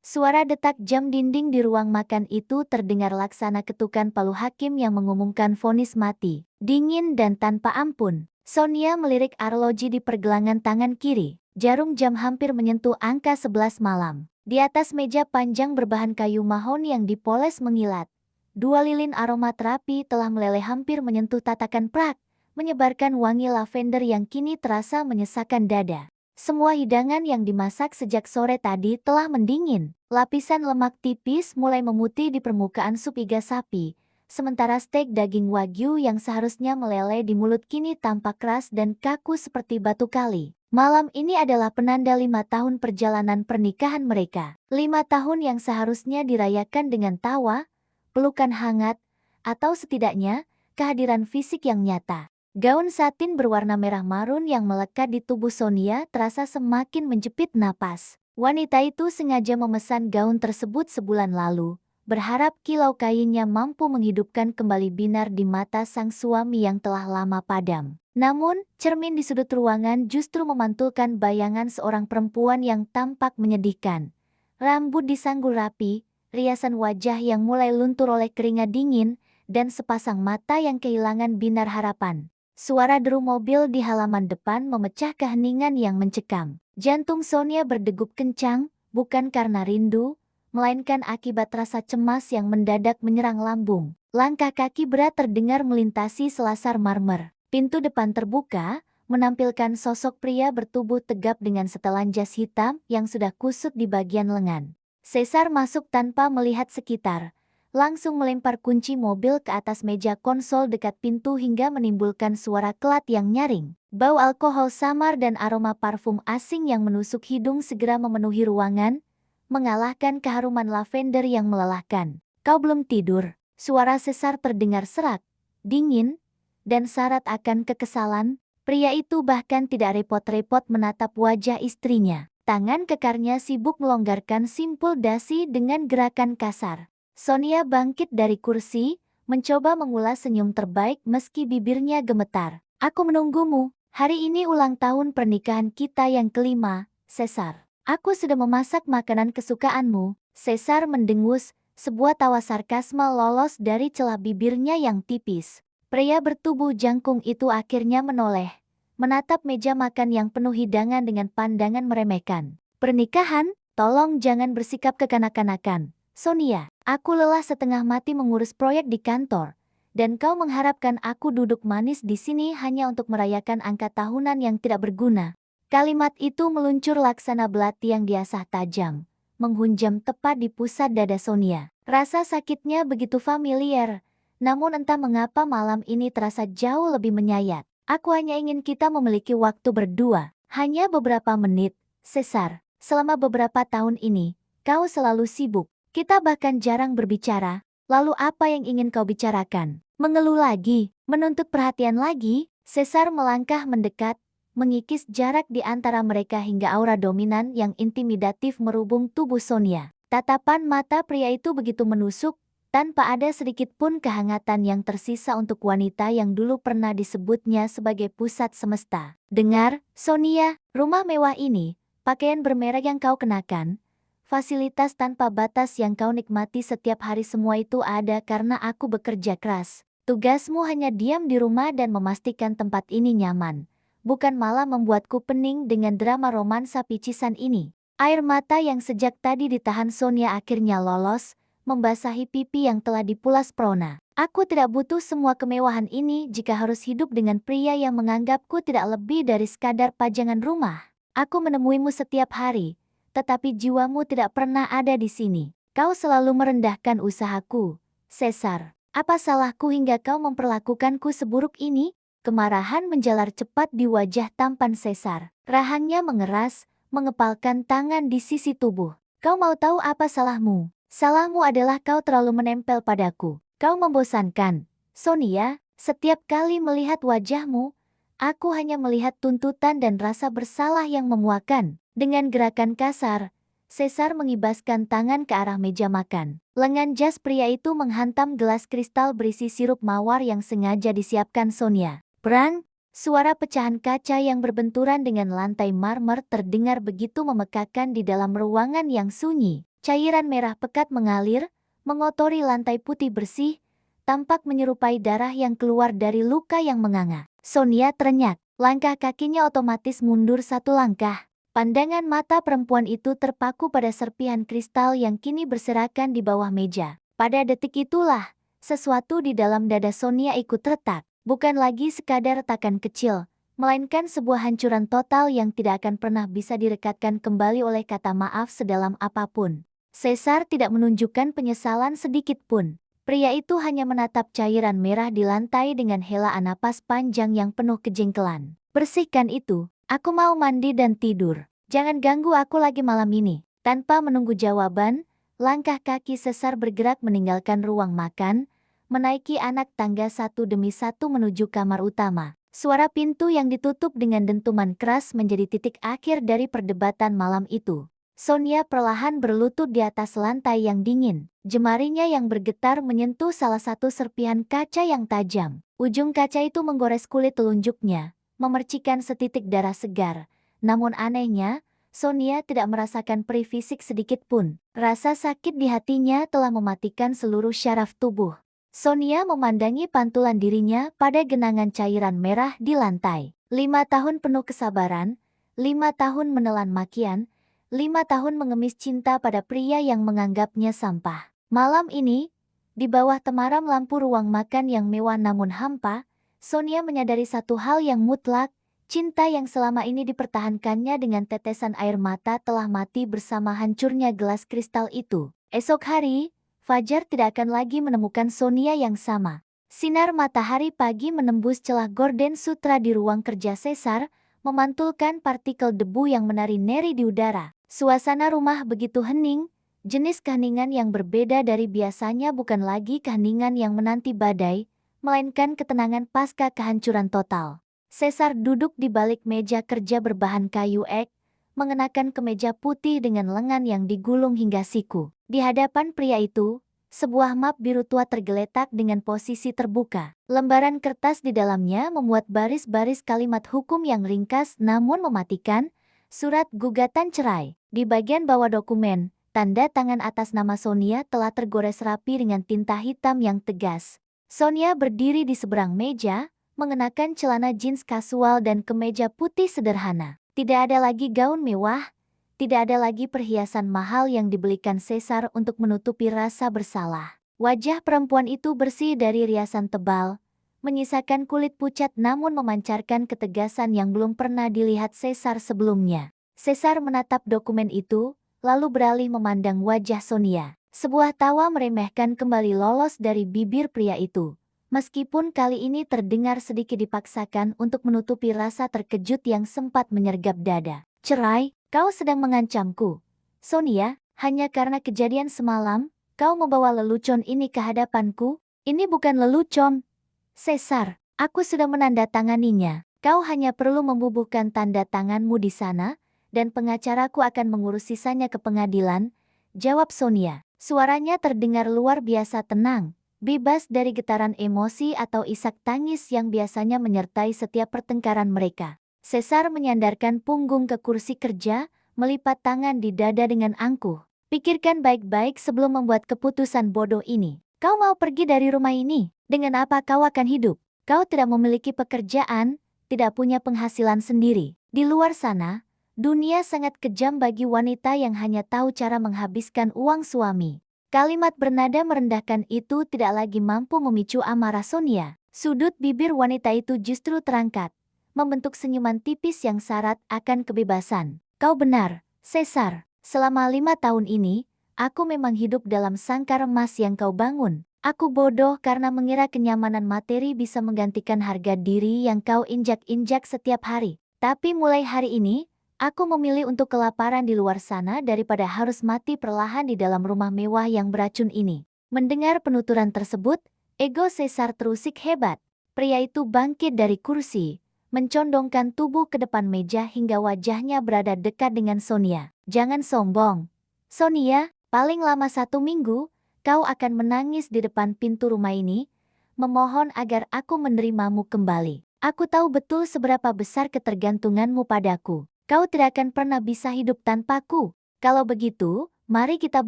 Suara detak jam dinding di ruang makan itu terdengar laksana ketukan palu hakim yang mengumumkan vonis mati. Dingin dan tanpa ampun, Sonia melirik arloji di pergelangan tangan kiri. Jarum jam hampir menyentuh angka 11 malam. Di atas meja panjang berbahan kayu mahoni yang dipoles mengilat. Dua lilin aromaterapi telah meleleh hampir menyentuh tatakan prak, menyebarkan wangi lavender yang kini terasa menyesakkan dada. Semua hidangan yang dimasak sejak sore tadi telah mendingin. Lapisan lemak tipis mulai memutih di permukaan sup iga sapi, sementara steak daging wagyu yang seharusnya meleleh di mulut kini tampak keras dan kaku seperti batu kali. Malam ini adalah penanda 5 tahun perjalanan pernikahan mereka. 5 tahun yang seharusnya dirayakan dengan tawa, pelukan hangat, atau setidaknya kehadiran fisik yang nyata. Gaun satin berwarna merah marun yang melekat di tubuh Sonia terasa semakin menjepit napas. Wanita itu sengaja memesan gaun tersebut sebulan lalu, berharap kilau kainnya mampu menghidupkan kembali binar di mata sang suami yang telah lama padam. Namun, cermin di sudut ruangan justru memantulkan bayangan seorang perempuan yang tampak menyedihkan. Rambut disanggul rapi, riasan wajah yang mulai luntur oleh keringat dingin, dan sepasang mata yang kehilangan binar harapan. Suara deru mobil di halaman depan memecah keheningan yang mencekam. Jantung Sonia berdegup kencang, bukan karena rindu, melainkan akibat rasa cemas yang mendadak menyerang lambung. Langkah kaki berat terdengar melintasi selasar marmer. Pintu depan terbuka, menampilkan sosok pria bertubuh tegap dengan setelan jas hitam yang sudah kusut di bagian lengan. Caesar masuk tanpa melihat sekitar. Langsung melempar kunci mobil ke atas meja konsol dekat pintu hingga menimbulkan suara kelat yang nyaring. Bau alkohol samar dan aroma parfum asing yang menusuk hidung segera memenuhi ruangan, mengalahkan keharuman lavender yang melelahkan. Kau belum tidur? Suara Caesar terdengar serak, dingin, dan syarat akan kekesalan. Pria itu bahkan tidak repot-repot menatap wajah istrinya. Tangan kekarnya sibuk melonggarkan simpul dasi dengan gerakan kasar. Sonia bangkit dari kursi, mencoba mengulas senyum terbaik meski bibirnya gemetar. Aku menunggumu. Hari ini ulang tahun pernikahan kita yang kelima, Caesar. Aku sudah memasak makanan kesukaanmu. Caesar mendengus, sebuah tawa sarkasme lolos dari celah bibirnya yang tipis. Pria bertubuh jangkung itu akhirnya menoleh, menatap meja makan yang penuh hidangan dengan pandangan meremehkan. Pernikahan? Tolong jangan bersikap kekanak-kanakan, Sonia. Aku lelah setengah mati mengurus proyek di kantor, dan kau mengharapkan aku duduk manis di sini hanya untuk merayakan angka tahunan yang tidak berguna. Kalimat itu meluncur laksana belati yang diasah tajam, menghunjam tepat di pusat dada Sonia. Rasa sakitnya begitu familiar, namun entah mengapa malam ini terasa jauh lebih menyayat. Aku hanya ingin kita memiliki waktu berdua, hanya beberapa menit, Caesar. Selama beberapa tahun ini, kau selalu sibuk. Kita bahkan jarang berbicara. Lalu apa yang ingin kau bicarakan? Mengeluh lagi? Menuntut perhatian lagi? Caesar melangkah mendekat, mengikis jarak di antara mereka hingga aura dominan yang intimidatif merubung tubuh Sonia. Tatapan mata pria itu begitu menusuk, tanpa ada sedikit pun kehangatan yang tersisa untuk wanita yang dulu pernah disebutnya sebagai pusat semesta. Dengar, Sonia, rumah mewah ini, pakaian bermerek yang kau kenakan, fasilitas tanpa batas yang kau nikmati setiap hari, semua itu ada karena aku bekerja keras. Tugasmu hanya diam di rumah dan memastikan tempat ini nyaman, bukan malah membuatku pening dengan drama romansa picisan ini. Air mata yang sejak tadi ditahan Sonia akhirnya lolos, membasahi pipi yang telah dipulas Prona. Aku tidak butuh semua kemewahan ini jika harus hidup dengan pria yang menganggapku tidak lebih dari sekadar pajangan rumah. Aku menemuimu setiap hari, tetapi jiwamu tidak pernah ada di sini. Kau selalu merendahkan usahaku, Caesar. Apa salahku hingga kau memperlakukanku seburuk ini? Kemarahan menjalar cepat di wajah tampan Caesar. Rahangnya mengeras, mengepalkan tangan di sisi tubuh. Kau mau tahu apa salahmu? Salahmu adalah kau terlalu menempel padaku. Kau membosankan, Sonia. Setiap kali melihat wajahmu, aku hanya melihat tuntutan dan rasa bersalah yang memuakan. Dengan gerakan kasar, Caesar mengibaskan tangan ke arah meja makan. Lengan jas pria itu menghantam gelas kristal berisi sirup mawar yang sengaja disiapkan Sonia. Brang! Suara pecahan kaca yang berbenturan dengan lantai marmer terdengar begitu memekakkan di dalam ruangan yang sunyi. Cairan merah pekat mengalir, mengotori lantai putih bersih, tampak menyerupai darah yang keluar dari luka yang menganga. Sonia terenyak, langkah kakinya otomatis mundur satu langkah. Pandangan mata perempuan itu terpaku pada serpihan kristal yang kini berserakan di bawah meja. Pada detik itulah, sesuatu di dalam dada Sonia ikut retak. Bukan lagi sekadar retakan kecil, melainkan sebuah hancuran total yang tidak akan pernah bisa direkatkan kembali oleh kata maaf sedalam apapun. Caesar tidak menunjukkan penyesalan sedikit pun. Pria itu hanya menatap cairan merah di lantai dengan helaan napas panjang yang penuh kejengkelan. Bersihkan itu, aku mau mandi dan tidur. Jangan ganggu aku lagi malam ini. Tanpa menunggu jawaban, langkah kaki Caesar bergerak meninggalkan ruang makan, menaiki anak tangga satu demi satu menuju kamar utama. Suara pintu yang ditutup dengan dentuman keras menjadi titik akhir dari perdebatan malam itu. Sonia perlahan berlutut di atas lantai yang dingin. Jemarinya yang bergetar menyentuh salah satu serpihan kaca yang tajam. Ujung kaca itu menggores kulit telunjuknya, memercikan setitik darah segar. Namun anehnya, Sonia tidak merasakan perih fisik sedikit pun. Rasa sakit di hatinya telah mematikan seluruh syaraf tubuh. Sonia memandangi pantulan dirinya pada genangan cairan merah di lantai. 5 tahun penuh kesabaran, 5 tahun menelan makian, 5 tahun mengemis cinta pada pria yang menganggapnya sampah. Malam ini, di bawah temaram lampu ruang makan yang mewah namun hampa, Sonia menyadari satu hal yang mutlak, cinta yang selama ini dipertahankannya dengan tetesan air mata telah mati bersama hancurnya gelas kristal itu. Esok hari, Fajar tidak akan lagi menemukan Sonia yang sama. Sinar matahari pagi menembus celah gorden sutra di ruang kerja Caesar, memantulkan partikel debu yang menari-nari di udara. Suasana rumah begitu hening, jenis keheningan yang berbeda dari biasanya bukan lagi keheningan yang menanti badai, melainkan ketenangan pasca kehancuran total. Caesar duduk di balik meja kerja berbahan kayu ek, mengenakan kemeja putih dengan lengan yang digulung hingga siku. Di hadapan pria itu, sebuah map biru tua tergeletak dengan posisi terbuka. Lembaran kertas di dalamnya memuat baris-baris kalimat hukum yang ringkas namun mematikan, surat gugatan cerai. Di bagian bawah dokumen, tanda tangan atas nama Sonia telah tergores rapi dengan tinta hitam yang tegas. Sonia berdiri di seberang meja, mengenakan celana jeans kasual dan kemeja putih sederhana. Tidak ada lagi gaun mewah, tidak ada lagi perhiasan mahal yang dibelikan Caesar untuk menutupi rasa bersalah. Wajah perempuan itu bersih dari riasan tebal, menyisakan kulit pucat namun memancarkan ketegasan yang belum pernah dilihat Caesar sebelumnya. Caesar menatap dokumen itu, lalu beralih memandang wajah Sonia. Sebuah tawa meremehkan kembali lolos dari bibir pria itu, meskipun kali ini terdengar sedikit dipaksakan untuk menutupi rasa terkejut yang sempat menyergap dada. Cerai, kau sedang mengancamku. Sonia, hanya karena kejadian semalam, kau membawa lelucon ini ke hadapanku? Ini bukan lelucon. Caesar, aku sudah menandatanganinya. Kau hanya perlu membubuhkan tanda tanganmu di sana, dan pengacaraku akan mengurus sisanya ke pengadilan, jawab Sonia. Suaranya terdengar luar biasa tenang, bebas dari getaran emosi atau isak tangis yang biasanya menyertai setiap pertengkaran mereka. Caesar menyandarkan punggung ke kursi kerja, melipat tangan di dada dengan angkuh. Pikirkan baik-baik sebelum membuat keputusan bodoh ini. Kau mau pergi dari rumah ini? Dengan apa kau akan hidup? Kau tidak memiliki pekerjaan, tidak punya penghasilan sendiri. Di luar sana, dunia sangat kejam bagi wanita yang hanya tahu cara menghabiskan uang suami. Kalimat bernada merendahkan itu tidak lagi mampu memicu amarah Sonia. Sudut bibir wanita itu justru terangkat, membentuk senyuman tipis yang syarat akan kebebasan. Kau benar, Caesar. Selama 5 tahun ini, aku memang hidup dalam sangkar emas yang kau bangun. Aku bodoh karena mengira kenyamanan materi bisa menggantikan harga diri yang kau injak-injak setiap hari. Tapi mulai hari ini, aku memilih untuk kelaparan di luar sana daripada harus mati perlahan di dalam rumah mewah yang beracun ini. Mendengar penuturan tersebut, ego Caesar terusik hebat. Pria itu bangkit dari kursi, mencondongkan tubuh ke depan meja hingga wajahnya berada dekat dengan Sonia. Jangan sombong. Sonia, paling lama 1 minggu, kau akan menangis di depan pintu rumah ini, memohon agar aku menerimamu kembali. Aku tahu betul seberapa besar ketergantunganmu padaku. Kau tidak akan pernah bisa hidup tanpaku. Kalau begitu, Mari kita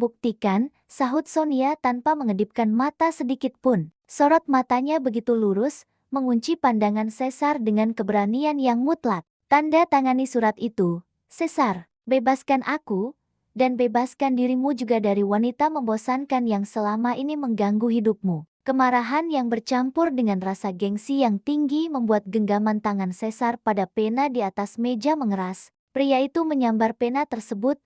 buktikan, sahut Sonia tanpa mengedipkan mata sedikit pun. Sorot matanya begitu lurus, mengunci pandangan Caesar dengan keberanian yang mutlak. Tanda tangani surat itu. Caesar, bebaskan aku, dan bebaskan dirimu juga dari wanita membosankan yang selama ini mengganggu hidupmu. Kemarahan yang bercampur dengan rasa gengsi yang tinggi membuat genggaman tangan Caesar pada pena di atas meja mengeras. Pria itu menyambar pena tersebut,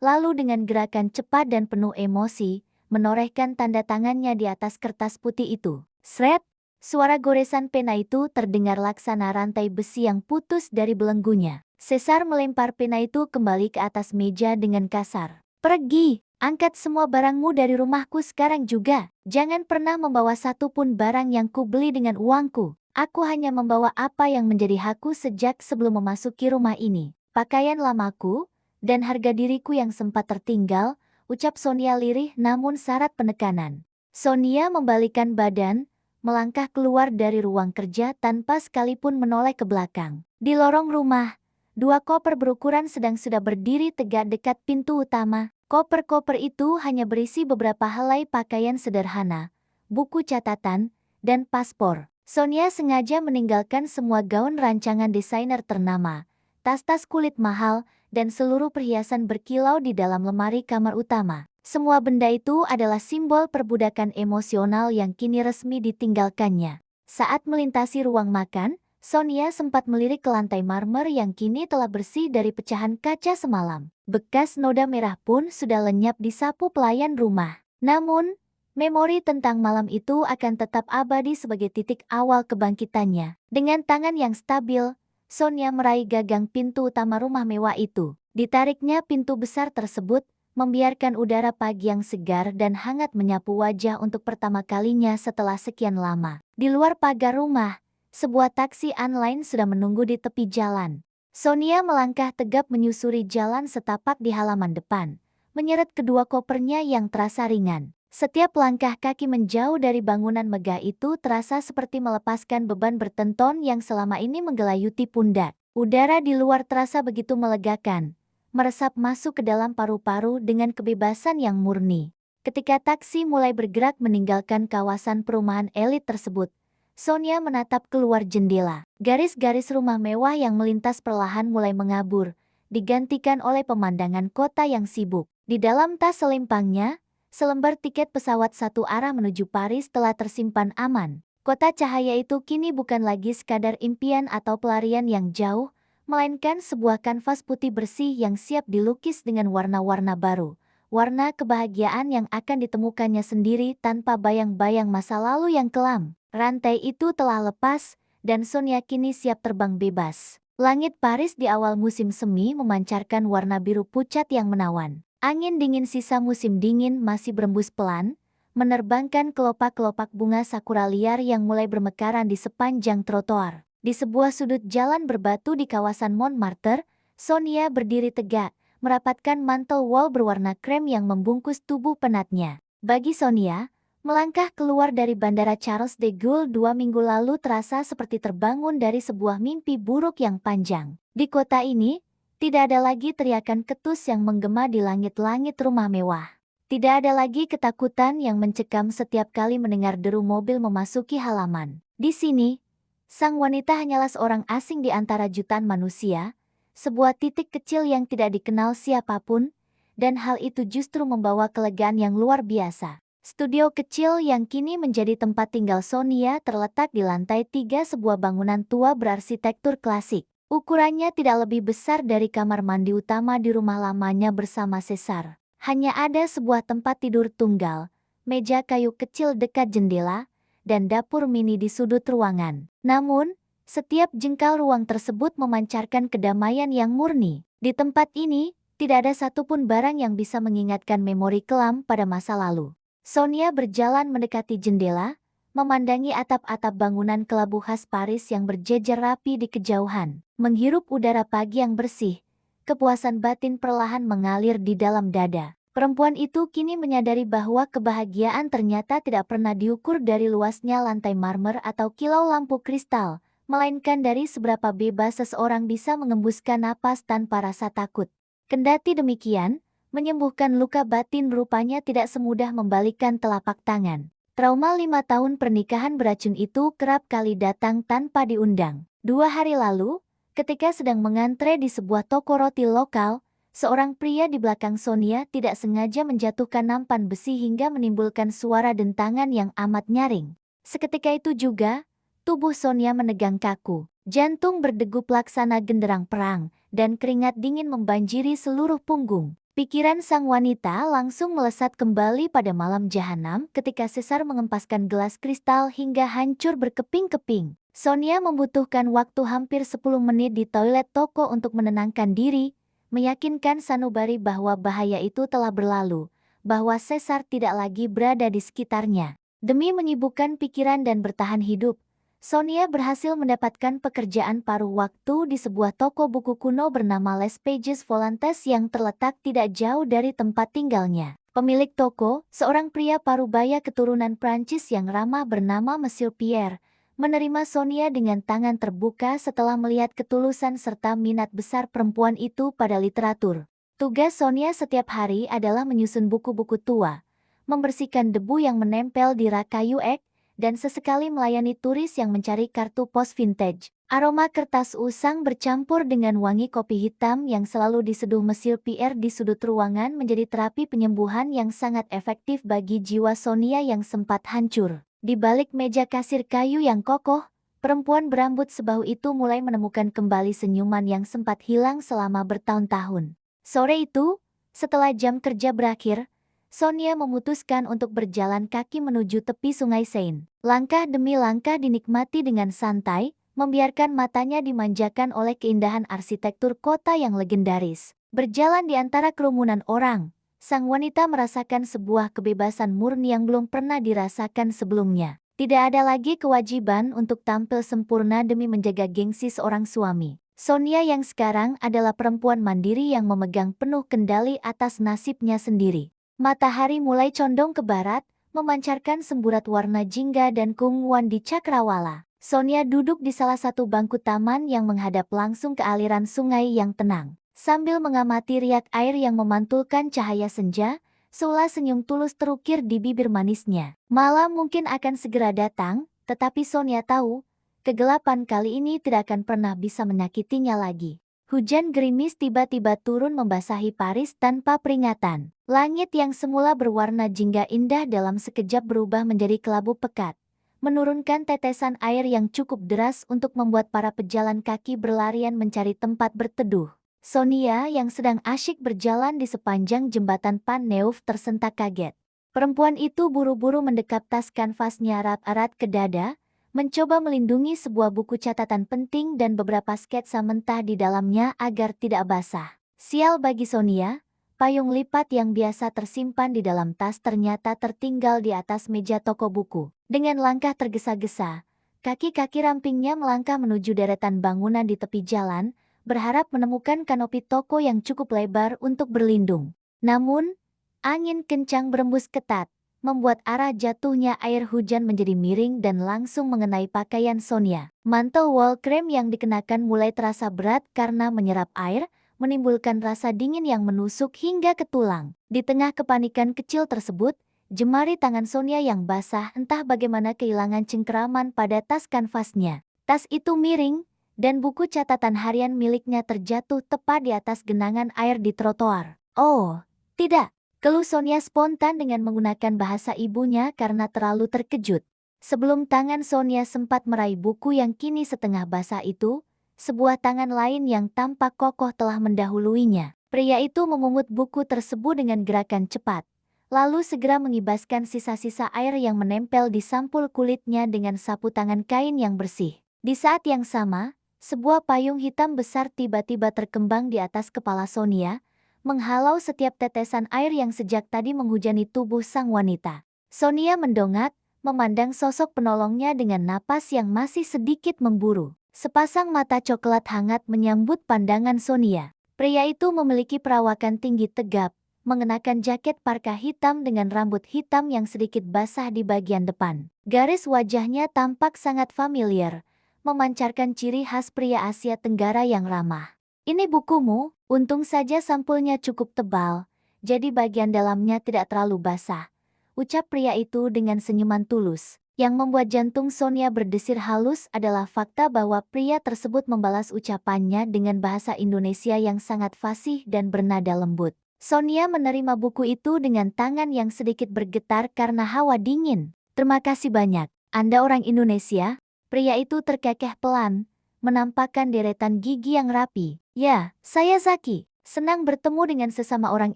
lalu dengan gerakan cepat dan penuh emosi, menorehkan tanda tangannya di atas kertas putih itu. Sret! Suara goresan pena itu terdengar laksana rantai besi yang putus dari belenggunya. Caesar melempar pena itu kembali ke atas meja dengan kasar. Pergi! Angkat semua barangmu dari rumahku sekarang juga. Jangan pernah membawa satu pun barang yang kubeli dengan uangku. Aku hanya membawa apa yang menjadi hakku sejak sebelum memasuki rumah ini. Pakaian lamaku, dan harga diriku yang sempat tertinggal, ucap Sonia lirih namun syarat penekanan. Sonia membalikkan badan, melangkah keluar dari ruang kerja tanpa sekalipun menoleh ke belakang. Di lorong rumah, dua koper berukuran sedang sudah berdiri tegak dekat pintu utama. Koper-koper itu hanya berisi beberapa helai pakaian sederhana, buku catatan, dan paspor. Sonia sengaja meninggalkan semua gaun rancangan desainer ternama, tas-tas kulit mahal, dan seluruh perhiasan berkilau di dalam lemari kamar utama. Semua benda itu adalah simbol perbudakan emosional yang kini resmi ditinggalkannya. Saat melintasi ruang makan, Sonia sempat melirik ke lantai marmer yang kini telah bersih dari pecahan kaca semalam. Bekas noda merah pun sudah lenyap disapu pelayan rumah. Namun, memori tentang malam itu akan tetap abadi sebagai titik awal kebangkitannya. Dengan tangan yang stabil, Sonia meraih gagang pintu utama rumah mewah itu. Ditariknya pintu besar tersebut, membiarkan udara pagi yang segar dan hangat menyapu wajah untuk pertama kalinya setelah sekian lama. Di luar pagar rumah, sebuah taksi online sudah menunggu di tepi jalan. Sonia melangkah tegap menyusuri jalan setapak di halaman depan, menyeret kedua kopernya yang terasa ringan. Setiap langkah kaki menjauh dari bangunan megah itu terasa seperti melepaskan beban bertenton yang selama ini menggelayuti pundak. Udara di luar terasa begitu melegakan, meresap masuk ke dalam paru-paru dengan kebebasan yang murni. Ketika taksi mulai bergerak meninggalkan kawasan perumahan elit tersebut, Sonia menatap keluar jendela. Garis-garis rumah mewah yang melintas perlahan mulai mengabur, digantikan oleh pemandangan kota yang sibuk. Di dalam tas selimpangnya, selembar tiket pesawat satu arah menuju Paris telah tersimpan aman. Kota cahaya itu kini bukan lagi sekadar impian atau pelarian yang jauh, melainkan sebuah kanvas putih bersih yang siap dilukis dengan warna-warna baru. Warna kebahagiaan yang akan ditemukannya sendiri tanpa bayang-bayang masa lalu yang kelam. Rantai itu telah lepas, dan Sonia kini siap terbang bebas. Langit Paris di awal musim semi memancarkan warna biru pucat yang menawan. Angin dingin sisa musim dingin masih berembus pelan, menerbangkan kelopak-kelopak bunga sakura liar yang mulai bermekaran di sepanjang trotoar. Di sebuah sudut jalan berbatu di kawasan Montmartre, Sonia berdiri tegak, merapatkan mantel wol berwarna krem yang membungkus tubuh penatnya. Bagi Sonia, melangkah keluar dari Bandara Charles de Gaulle 2 minggu lalu terasa seperti terbangun dari sebuah mimpi buruk yang panjang. Di kota ini, tidak ada lagi teriakan ketus yang menggema di langit-langit rumah mewah. Tidak ada lagi ketakutan yang mencekam setiap kali mendengar deru mobil memasuki halaman. Di sini, sang wanita hanyalah seorang asing di antara jutaan manusia, sebuah titik kecil yang tidak dikenal siapapun, dan hal itu justru membawa kelegaan yang luar biasa. Studio kecil yang kini menjadi tempat tinggal Sonia terletak di lantai 3 sebuah bangunan tua berarsitektur klasik. Ukurannya tidak lebih besar dari kamar mandi utama di rumah lamanya bersama Caesar. Hanya ada sebuah tempat tidur tunggal, meja kayu kecil dekat jendela, dan dapur mini di sudut ruangan. Namun, setiap jengkal ruang tersebut memancarkan kedamaian yang murni. Di tempat ini, tidak ada satupun barang yang bisa mengingatkan memori kelam pada masa lalu. Sonia berjalan mendekati jendela, memandangi atap-atap bangunan kelabu khas Paris yang berjejer rapi di kejauhan. Menghirup udara pagi yang bersih, kepuasan batin perlahan mengalir di dalam dada. Perempuan itu kini menyadari bahwa kebahagiaan ternyata tidak pernah diukur dari luasnya lantai marmer atau kilau lampu kristal, melainkan dari seberapa bebas seseorang bisa mengembuskan napas tanpa rasa takut. Kendati demikian, Menyembuhkan luka batin rupanya tidak semudah membalikkan telapak tangan. Trauma 5 tahun pernikahan beracun itu kerap kali datang tanpa diundang. 2 hari lalu, ketika sedang mengantre di sebuah toko roti lokal, seorang pria di belakang Sonia tidak sengaja menjatuhkan nampan besi hingga menimbulkan suara dentangan yang amat nyaring. Seketika itu juga, tubuh Sonia menegang kaku. Jantung berdegup laksana genderang perang, dan keringat dingin membanjiri seluruh punggung. Pikiran sang wanita langsung melesat kembali pada malam jahanam ketika Caesar mengempaskan gelas kristal hingga hancur berkeping-keping. Sonia membutuhkan waktu hampir 10 menit di toilet toko untuk menenangkan diri, meyakinkan sanubari bahwa bahaya itu telah berlalu, bahwa Caesar tidak lagi berada di sekitarnya. Demi menyibukkan pikiran dan bertahan hidup, Sonia berhasil mendapatkan pekerjaan paruh waktu di sebuah toko buku kuno bernama Les Pages Volantes yang terletak tidak jauh dari tempat tinggalnya. Pemilik toko, seorang pria parubaya keturunan Prancis yang ramah bernama Monsieur Pierre, menerima Sonia dengan tangan terbuka setelah melihat ketulusan serta minat besar perempuan itu pada literatur. Tugas Sonia setiap hari adalah menyusun buku-buku tua, membersihkan debu yang menempel di rak kayu ek, dan sesekali melayani turis yang mencari kartu pos vintage. Aroma kertas usang bercampur dengan wangi kopi hitam yang selalu diseduh Monsieur Pierre di sudut ruangan menjadi terapi penyembuhan yang sangat efektif bagi jiwa Sonia yang sempat hancur. Di balik meja kasir kayu yang kokoh, perempuan berambut sebahu itu mulai menemukan kembali senyuman yang sempat hilang selama bertahun-tahun. Sore itu, setelah jam kerja berakhir, Sonia memutuskan untuk berjalan kaki menuju tepi sungai Seine. Langkah demi langkah dinikmati dengan santai, membiarkan matanya dimanjakan oleh keindahan arsitektur kota yang legendaris. Berjalan di antara kerumunan orang, sang wanita merasakan sebuah kebebasan murni yang belum pernah dirasakan sebelumnya. Tidak ada lagi kewajiban untuk tampil sempurna demi menjaga gengsi seorang suami. Sonia yang sekarang adalah perempuan mandiri yang memegang penuh kendali atas nasibnya sendiri. Matahari mulai condong ke barat, memancarkan semburat warna jingga dan keunguan di cakrawala. Sonia duduk di salah satu bangku taman yang menghadap langsung ke aliran sungai yang tenang. Sambil mengamati riak air yang memantulkan cahaya senja, seolah senyum tulus terukir di bibir manisnya. Malam mungkin akan segera datang, tetapi Sonia tahu, kegelapan kali ini tidak akan pernah bisa menyakitinya lagi. Hujan gerimis tiba-tiba turun membasahi Paris tanpa peringatan. Langit yang semula berwarna jingga indah dalam sekejap berubah menjadi kelabu pekat, menurunkan tetesan air yang cukup deras untuk membuat para pejalan kaki berlarian mencari tempat berteduh. Sonia yang sedang asyik berjalan di sepanjang jembatan Pont Neuf tersentak kaget. Perempuan itu buru-buru mendekap tas kanvasnya erat-erat ke dada, mencoba melindungi sebuah buku catatan penting dan beberapa sketsa mentah di dalamnya agar tidak basah. Sial bagi Sonia, payung lipat yang biasa tersimpan di dalam tas ternyata tertinggal di atas meja toko buku. Dengan langkah tergesa-gesa, kaki-kaki rampingnya melangkah menuju deretan bangunan di tepi jalan, berharap menemukan kanopi toko yang cukup lebar untuk berlindung. Namun, angin kencang berembus ketat, membuat arah jatuhnya air hujan menjadi miring dan langsung mengenai pakaian Sonia. Mantel wall cream yang dikenakan mulai terasa berat karena menyerap air, menimbulkan rasa dingin yang menusuk hingga ke tulang. Di tengah kepanikan kecil tersebut, jemari tangan Sonia yang basah entah bagaimana kehilangan cengkeraman pada tas kanvasnya. Tas itu miring, dan buku catatan harian miliknya terjatuh tepat di atas genangan air di trotoar. Oh, tidak! Keluh Sonia spontan dengan menggunakan bahasa ibunya karena terlalu terkejut. Sebelum tangan Sonia sempat meraih buku yang kini setengah basah itu, sebuah tangan lain yang tampak kokoh telah mendahuluinya. Pria itu memungut buku tersebut dengan gerakan cepat, lalu segera mengibaskan sisa-sisa air yang menempel di sampul kulitnya dengan sapu tangan kain yang bersih. Di saat yang sama, sebuah payung hitam besar tiba-tiba terkembang di atas kepala Sonia, menghalau setiap tetesan air yang sejak tadi menghujani tubuh sang wanita. Sonia mendongak, memandang sosok penolongnya dengan napas yang masih sedikit memburu. Sepasang mata coklat hangat menyambut pandangan Sonia. Pria itu memiliki perawakan tinggi tegap, mengenakan jaket parka hitam dengan rambut hitam yang sedikit basah di bagian depan. Garis wajahnya tampak sangat familiar, memancarkan ciri khas pria Asia Tenggara yang ramah. "Ini bukumu, untung saja sampulnya cukup tebal," jadi bagian dalamnya tidak terlalu basah. Ucap pria itu dengan senyuman tulus. Yang membuat jantung Sonia berdesir halus adalah fakta bahwa pria tersebut membalas ucapannya dengan bahasa Indonesia yang sangat fasih dan bernada lembut. Sonia menerima buku itu dengan tangan yang sedikit bergetar karena hawa dingin. Terima kasih banyak. Anda orang Indonesia? Pria itu terkekeh pelan, menampakkan deretan gigi yang rapi. Ya, saya Zaki. Senang bertemu dengan sesama orang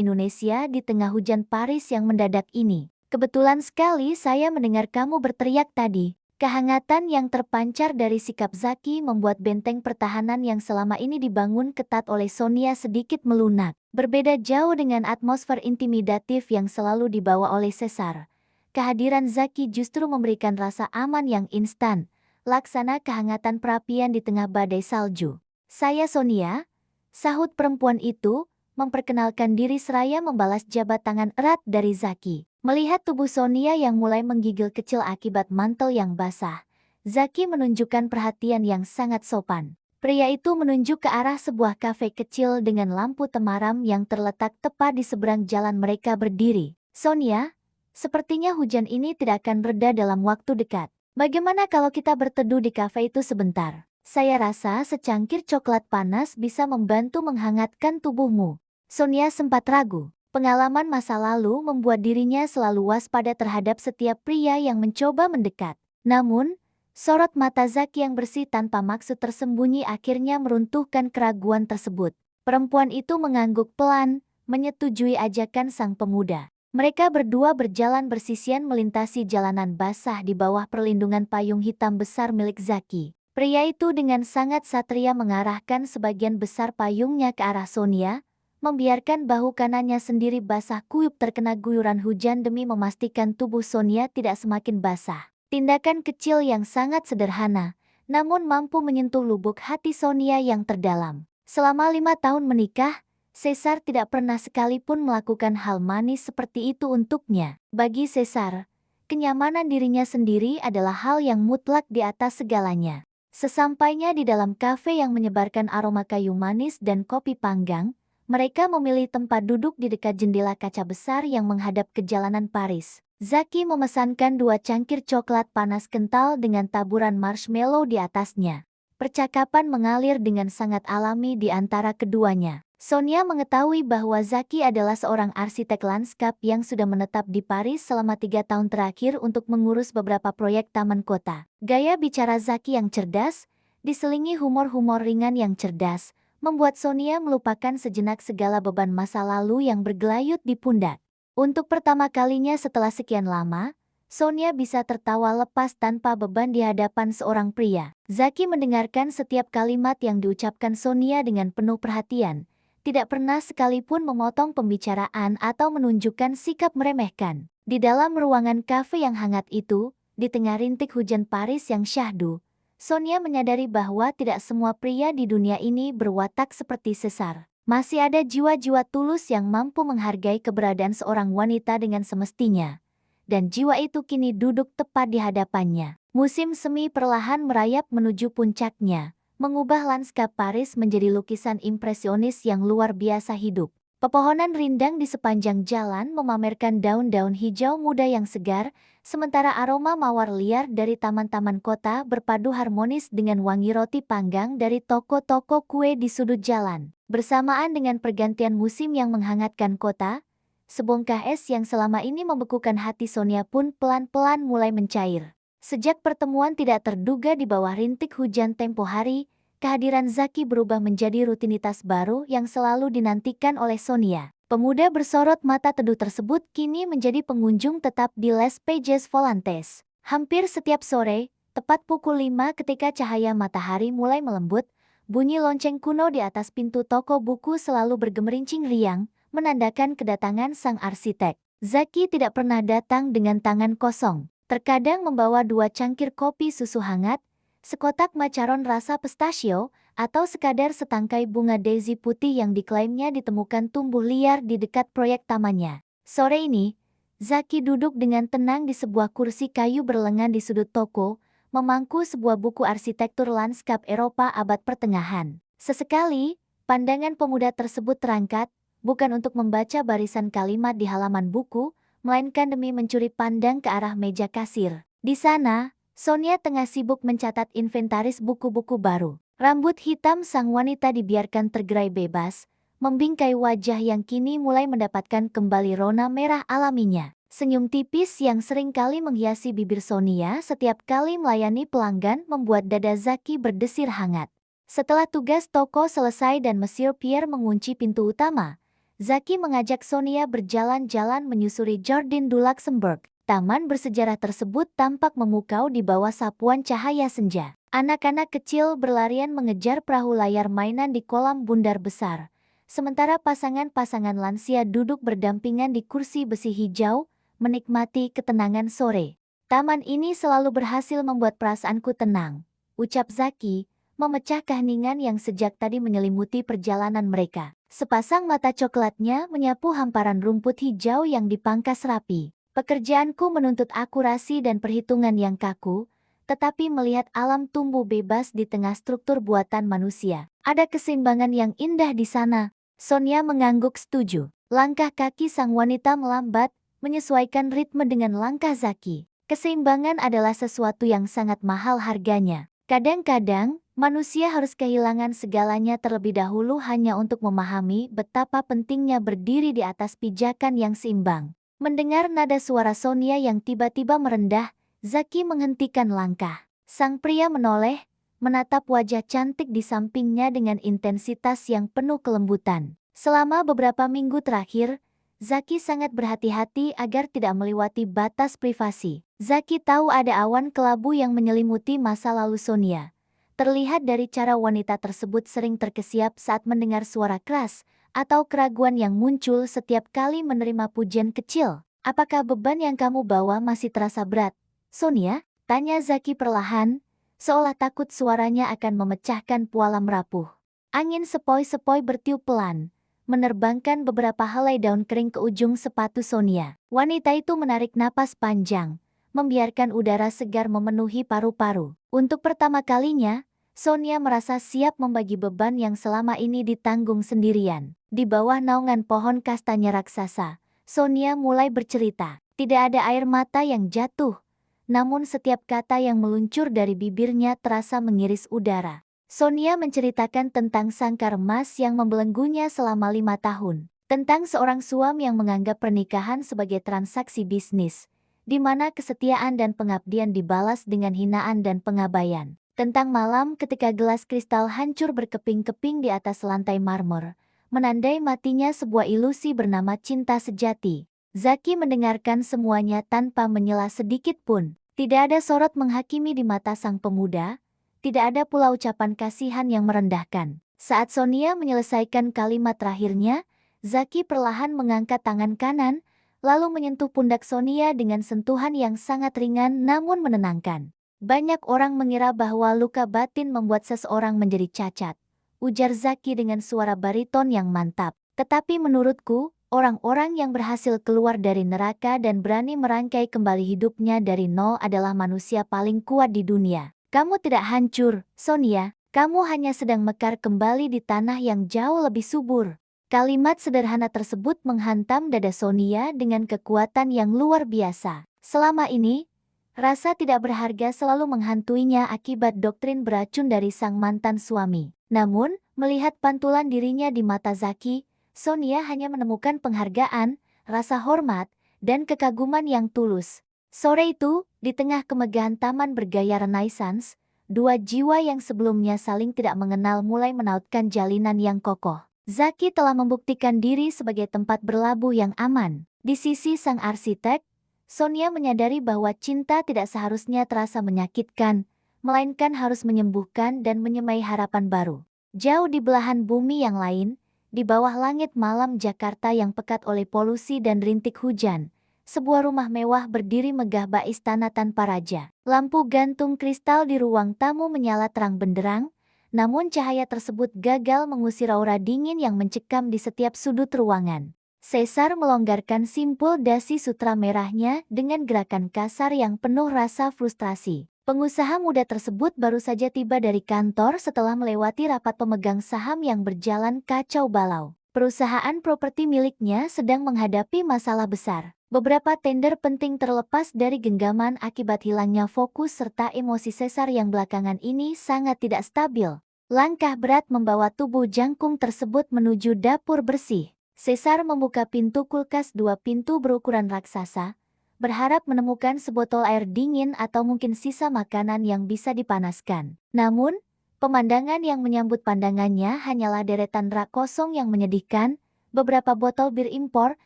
Indonesia di tengah hujan Paris yang mendadak ini. Kebetulan sekali saya mendengar kamu berteriak tadi. Kehangatan yang terpancar dari sikap Zaki membuat benteng pertahanan yang selama ini dibangun ketat oleh Sonia sedikit melunak. Berbeda jauh dengan atmosfer intimidatif yang selalu dibawa oleh Caesar. Kehadiran Zaki justru memberikan rasa aman yang instan, laksana kehangatan perapian di tengah badai salju. Saya Sonia, sahut perempuan itu, memperkenalkan diri seraya membalas jabat tangan erat dari Zaki. Melihat tubuh Sonia yang mulai menggigil kecil akibat mantel yang basah, Zaki menunjukkan perhatian yang sangat sopan. Pria itu menunjuk ke arah sebuah kafe kecil dengan lampu temaram yang terletak tepat di seberang jalan mereka berdiri. Sonia, sepertinya hujan ini tidak akan reda dalam waktu dekat. Bagaimana kalau kita berteduh di kafe itu sebentar? Saya rasa secangkir coklat panas bisa membantu menghangatkan tubuhmu. Sonia sempat ragu. Pengalaman masa lalu membuat dirinya selalu waspada terhadap setiap pria yang mencoba mendekat. Namun, sorot mata Zaki yang bersih tanpa maksud tersembunyi akhirnya meruntuhkan keraguan tersebut. Perempuan itu mengangguk pelan, menyetujui ajakan sang pemuda. Mereka berdua berjalan bersisian melintasi jalanan basah di bawah perlindungan payung hitam besar milik Zaki. Pria itu dengan sangat satria mengarahkan sebagian besar payungnya ke arah Sonia, membiarkan bahu kanannya sendiri basah kuyup terkena guyuran hujan demi memastikan tubuh Sonia tidak semakin basah. Tindakan kecil yang sangat sederhana, namun mampu menyentuh lubuk hati Sonia yang terdalam. Selama 5 tahun menikah, Caesar tidak pernah sekalipun melakukan hal manis seperti itu untuknya. Bagi Caesar, kenyamanan dirinya sendiri adalah hal yang mutlak di atas segalanya. Sesampainya di dalam kafe yang menyebarkan aroma kayu manis dan kopi panggang, mereka memilih tempat duduk di dekat jendela kaca besar yang menghadap ke jalanan Paris. Zaki memesankan 2 cangkir coklat panas kental dengan taburan marshmallow di atasnya. Percakapan mengalir dengan sangat alami di antara keduanya. Sonia mengetahui bahwa Zaki adalah seorang arsitek lanskap yang sudah menetap di Paris selama 3 tahun terakhir untuk mengurus beberapa proyek taman kota. Gaya bicara Zaki yang cerdas, diselingi humor-humor ringan yang cerdas, membuat Sonia melupakan sejenak segala beban masa lalu yang bergelayut di pundak. Untuk pertama kalinya setelah sekian lama, Sonia bisa tertawa lepas tanpa beban di hadapan seorang pria. Zaki mendengarkan setiap kalimat yang diucapkan Sonia dengan penuh perhatian, tidak pernah sekalipun memotong pembicaraan atau menunjukkan sikap meremehkan. Di dalam ruangan kafe yang hangat itu, di tengah rintik hujan Paris yang syahdu, Sonia menyadari bahwa tidak semua pria di dunia ini berwatak seperti Caesar. Masih ada jiwa-jiwa tulus yang mampu menghargai keberadaan seorang wanita dengan semestinya. Dan jiwa itu kini duduk tepat di hadapannya. Musim semi perlahan merayap menuju puncaknya, mengubah lanskap Paris menjadi lukisan impresionis yang luar biasa hidup. Pepohonan rindang di sepanjang jalan memamerkan daun-daun hijau muda yang segar, sementara aroma mawar liar dari taman-taman kota berpadu harmonis dengan wangi roti panggang dari toko-toko kue di sudut jalan. Bersamaan dengan pergantian musim yang menghangatkan kota, sebongkah es yang selama ini membekukan hati Sonia pun pelan-pelan mulai mencair. Sejak pertemuan tidak terduga di bawah rintik hujan tempo hari, kehadiran Zaki berubah menjadi rutinitas baru yang selalu dinantikan oleh Sonia. Pemuda bersorot mata teduh tersebut kini menjadi pengunjung tetap di Les Pages Volantes. Hampir setiap sore, tepat pukul 5 ketika cahaya matahari mulai melembut, bunyi lonceng kuno di atas pintu toko buku selalu bergemerincing riang, menandakan kedatangan sang arsitek. Zaki tidak pernah datang dengan tangan kosong. Terkadang membawa 2 cangkir kopi susu hangat, sekotak macaron rasa pistachio, atau sekadar setangkai bunga daisy putih yang diklaimnya ditemukan tumbuh liar di dekat proyek tamannya. Sore ini, Zaki duduk dengan tenang di sebuah kursi kayu berlengan di sudut toko, memangku sebuah buku arsitektur lanskap Eropa abad pertengahan. Sesekali, pandangan pemuda tersebut terangkat, bukan untuk membaca barisan kalimat di halaman buku, melainkan demi mencuri pandang ke arah meja kasir. Di sana, Sonia tengah sibuk mencatat inventaris buku-buku baru. Rambut hitam sang wanita dibiarkan tergerai bebas, membingkai wajah yang kini mulai mendapatkan kembali rona merah alaminya. Senyum tipis yang sering kali menghiasi bibir Sonia setiap kali melayani pelanggan membuat dada Zaki berdesir hangat. Setelah tugas toko selesai dan Monsieur Pierre mengunci pintu utama, Zaki mengajak Sonia berjalan-jalan menyusuri Jardin du Luxembourg. Taman bersejarah tersebut tampak memukau di bawah sapuan cahaya senja. Anak-anak kecil berlarian mengejar perahu layar mainan di kolam bundar besar, sementara pasangan-pasangan lansia duduk berdampingan di kursi besi hijau, menikmati ketenangan sore. Taman ini selalu berhasil membuat perasaanku tenang, ucap Zaki, memecah keheningan yang sejak tadi menyelimuti perjalanan mereka. Sepasang mata coklatnya menyapu hamparan rumput hijau yang dipangkas rapi. Pekerjaanku menuntut akurasi dan perhitungan yang kaku, tetapi melihat alam tumbuh bebas di tengah struktur buatan manusia, ada keseimbangan yang indah di sana. Sonia mengangguk setuju. Langkah kaki sang wanita melambat, menyesuaikan ritme dengan langkah Zaki. Keseimbangan adalah sesuatu yang sangat mahal harganya. Kadang-kadang, manusia harus kehilangan segalanya terlebih dahulu hanya untuk memahami betapa pentingnya berdiri di atas pijakan yang seimbang. Mendengar nada suara Sonia yang tiba-tiba merendah, Zaki menghentikan langkah. Sang pria menoleh, menatap wajah cantik di sampingnya dengan intensitas yang penuh kelembutan. Selama beberapa minggu terakhir, Zaki sangat berhati-hati agar tidak melewati batas privasi. Zaki tahu ada awan kelabu yang menyelimuti masa lalu Sonia. Terlihat dari cara wanita tersebut sering terkesiap saat mendengar suara keras, atau keraguan yang muncul setiap kali menerima pujian kecil. Apakah beban yang kamu bawa masih terasa berat, Sonia? Tanya Zaki perlahan, seolah takut suaranya akan memecahkan pualam rapuh. Angin sepoi-sepoi bertiup pelan, menerbangkan beberapa helai daun kering ke ujung sepatu Sonia. Wanita itu menarik napas panjang, membiarkan udara segar memenuhi paru-paru. Untuk pertama kalinya, Sonia merasa siap membagi beban yang selama ini ditanggung sendirian. Di bawah naungan pohon kastanya raksasa, Sonia mulai bercerita. Tidak ada air mata yang jatuh, namun setiap kata yang meluncur dari bibirnya terasa mengiris udara. Sonia menceritakan tentang sangkar emas yang membelenggunya selama 5 tahun. Tentang seorang suami yang menganggap pernikahan sebagai transaksi bisnis, di mana kesetiaan dan pengabdian dibalas dengan hinaan dan pengabaian. Tentang malam ketika gelas kristal hancur berkeping-keping di atas lantai marmer, menandai matinya sebuah ilusi bernama cinta sejati. Zaki mendengarkan semuanya tanpa menyela sedikit pun. Tidak ada sorot menghakimi di mata sang pemuda, tidak ada pula ucapan kasihan yang merendahkan. Saat Sonia menyelesaikan kalimat terakhirnya, Zaki perlahan mengangkat tangan kanan, lalu menyentuh pundak Sonia dengan sentuhan yang sangat ringan namun menenangkan. Banyak orang mengira bahwa luka batin membuat seseorang menjadi cacat, ujar Zaki dengan suara bariton yang mantap. Tetapi menurutku, orang-orang yang berhasil keluar dari neraka dan berani merangkai kembali hidupnya dari nol adalah manusia paling kuat di dunia. Kamu tidak hancur, Sonia. Kamu hanya sedang mekar kembali di tanah yang jauh lebih subur. Kalimat sederhana tersebut menghantam dada Sonia dengan kekuatan yang luar biasa. Selama ini, rasa tidak berharga selalu menghantuinya akibat doktrin beracun dari sang mantan suami. Namun, melihat pantulan dirinya di mata Zaki, Sonia hanya menemukan penghargaan, rasa hormat, dan kekaguman yang tulus. Sore itu, di tengah kemegahan taman bergaya Renaissance, dua jiwa yang sebelumnya saling tidak mengenal mulai menautkan jalinan yang kokoh. Zaki telah membuktikan diri sebagai tempat berlabuh yang aman. Di sisi sang arsitek, Sonia menyadari bahwa cinta tidak seharusnya terasa menyakitkan, melainkan harus menyembuhkan dan menyemai harapan baru. Jauh di belahan bumi yang lain, di bawah langit malam Jakarta yang pekat oleh polusi dan rintik hujan, sebuah rumah mewah berdiri megah bak istana tanpa raja. Lampu gantung kristal di ruang tamu menyala terang benderang, namun cahaya tersebut gagal mengusir aura dingin yang mencekam di setiap sudut ruangan. Caesar melonggarkan simpul dasi sutra merahnya dengan gerakan kasar yang penuh rasa frustrasi. Pengusaha muda tersebut baru saja tiba dari kantor setelah melewati rapat pemegang saham yang berjalan kacau balau. Perusahaan properti miliknya sedang menghadapi masalah besar. Beberapa tender penting terlepas dari genggaman akibat hilangnya fokus serta emosi Caesar yang belakangan ini sangat tidak stabil. Langkah berat membawa tubuh jangkung tersebut menuju dapur bersih. Caesar membuka pintu kulkas dua pintu berukuran raksasa, berharap menemukan sebotol air dingin atau mungkin sisa makanan yang bisa dipanaskan. Namun, pemandangan yang menyambut pandangannya hanyalah deretan rak kosong yang menyedihkan, beberapa botol bir impor,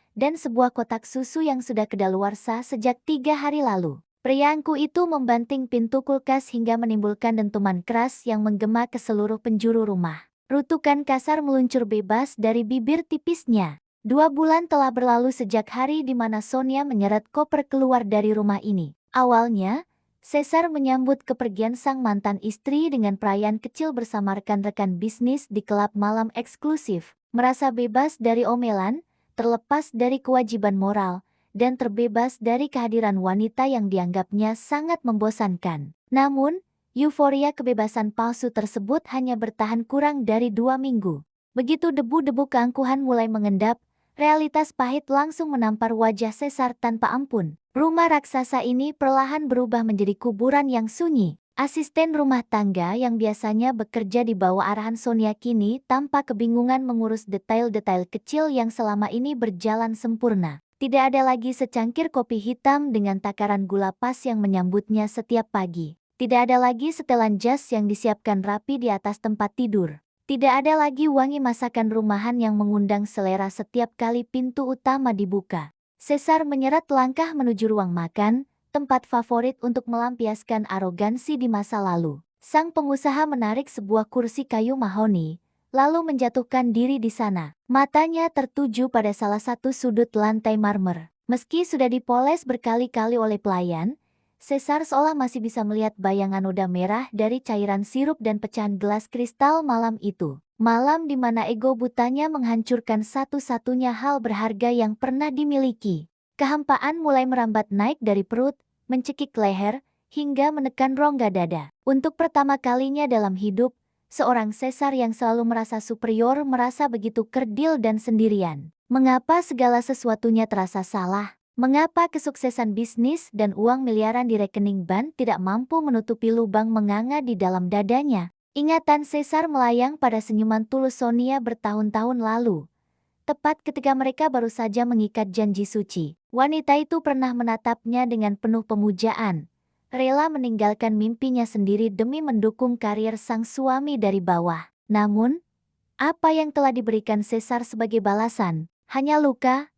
dan sebuah kotak susu yang sudah kedaluarsa sejak 3 hari lalu. Priangku itu membanting pintu kulkas hingga menimbulkan dentuman keras yang menggema ke seluruh penjuru rumah. Rutukan kasar meluncur bebas dari bibir tipisnya. 2 bulan telah berlalu sejak hari di mana Sonia menyeret koper keluar dari rumah ini. Awalnya, Caesar menyambut kepergian sang mantan istri dengan perayaan kecil bersama rekan-rekan bisnis di klub malam eksklusif. Merasa bebas dari omelan, terlepas dari kewajiban moral, dan terbebas dari kehadiran wanita yang dianggapnya sangat membosankan. Namun, euforia kebebasan palsu tersebut hanya bertahan kurang dari 2 minggu. Begitu debu-debu keangkuhan mulai mengendap, realitas pahit langsung menampar wajah Caesar tanpa ampun. Rumah raksasa ini perlahan berubah menjadi kuburan yang sunyi. Asisten rumah tangga yang biasanya bekerja di bawah arahan Sonia kini tampak kebingungan mengurus detail-detail kecil yang selama ini berjalan sempurna. Tidak ada lagi secangkir kopi hitam dengan takaran gula pas yang menyambutnya setiap pagi. Tidak ada lagi setelan jas yang disiapkan rapi di atas tempat tidur. Tidak ada lagi wangi masakan rumahan yang mengundang selera setiap kali pintu utama dibuka. Caesar menyeret langkah menuju ruang makan, tempat favorit untuk melampiaskan arogansi di masa lalu. Sang pengusaha menarik sebuah kursi kayu mahoni, lalu menjatuhkan diri di sana. Matanya tertuju pada salah satu sudut lantai marmer. Meski sudah dipoles berkali-kali oleh pelayan, Caesar seolah masih bisa melihat bayangan noda merah dari cairan sirup dan pecahan gelas kristal malam itu. Malam di mana ego butanya menghancurkan satu-satunya hal berharga yang pernah dimiliki. Kehampaan mulai merambat naik dari perut, mencekik leher, hingga menekan rongga dada. Untuk pertama kalinya dalam hidup, seorang Caesar yang selalu merasa superior merasa begitu kerdil dan sendirian. Mengapa segala sesuatunya terasa salah? Mengapa kesuksesan bisnis dan uang miliaran di rekening bank tidak mampu menutupi lubang menganga di dalam dadanya? Ingatan Caesar melayang pada senyuman tulus Sonia bertahun-tahun lalu. Tepat ketika mereka baru saja mengikat janji suci, wanita itu pernah menatapnya dengan penuh pemujaan, rela meninggalkan mimpinya sendiri demi mendukung karir sang suami dari bawah. Namun, apa yang telah diberikan Caesar sebagai balasan? Hanya luka,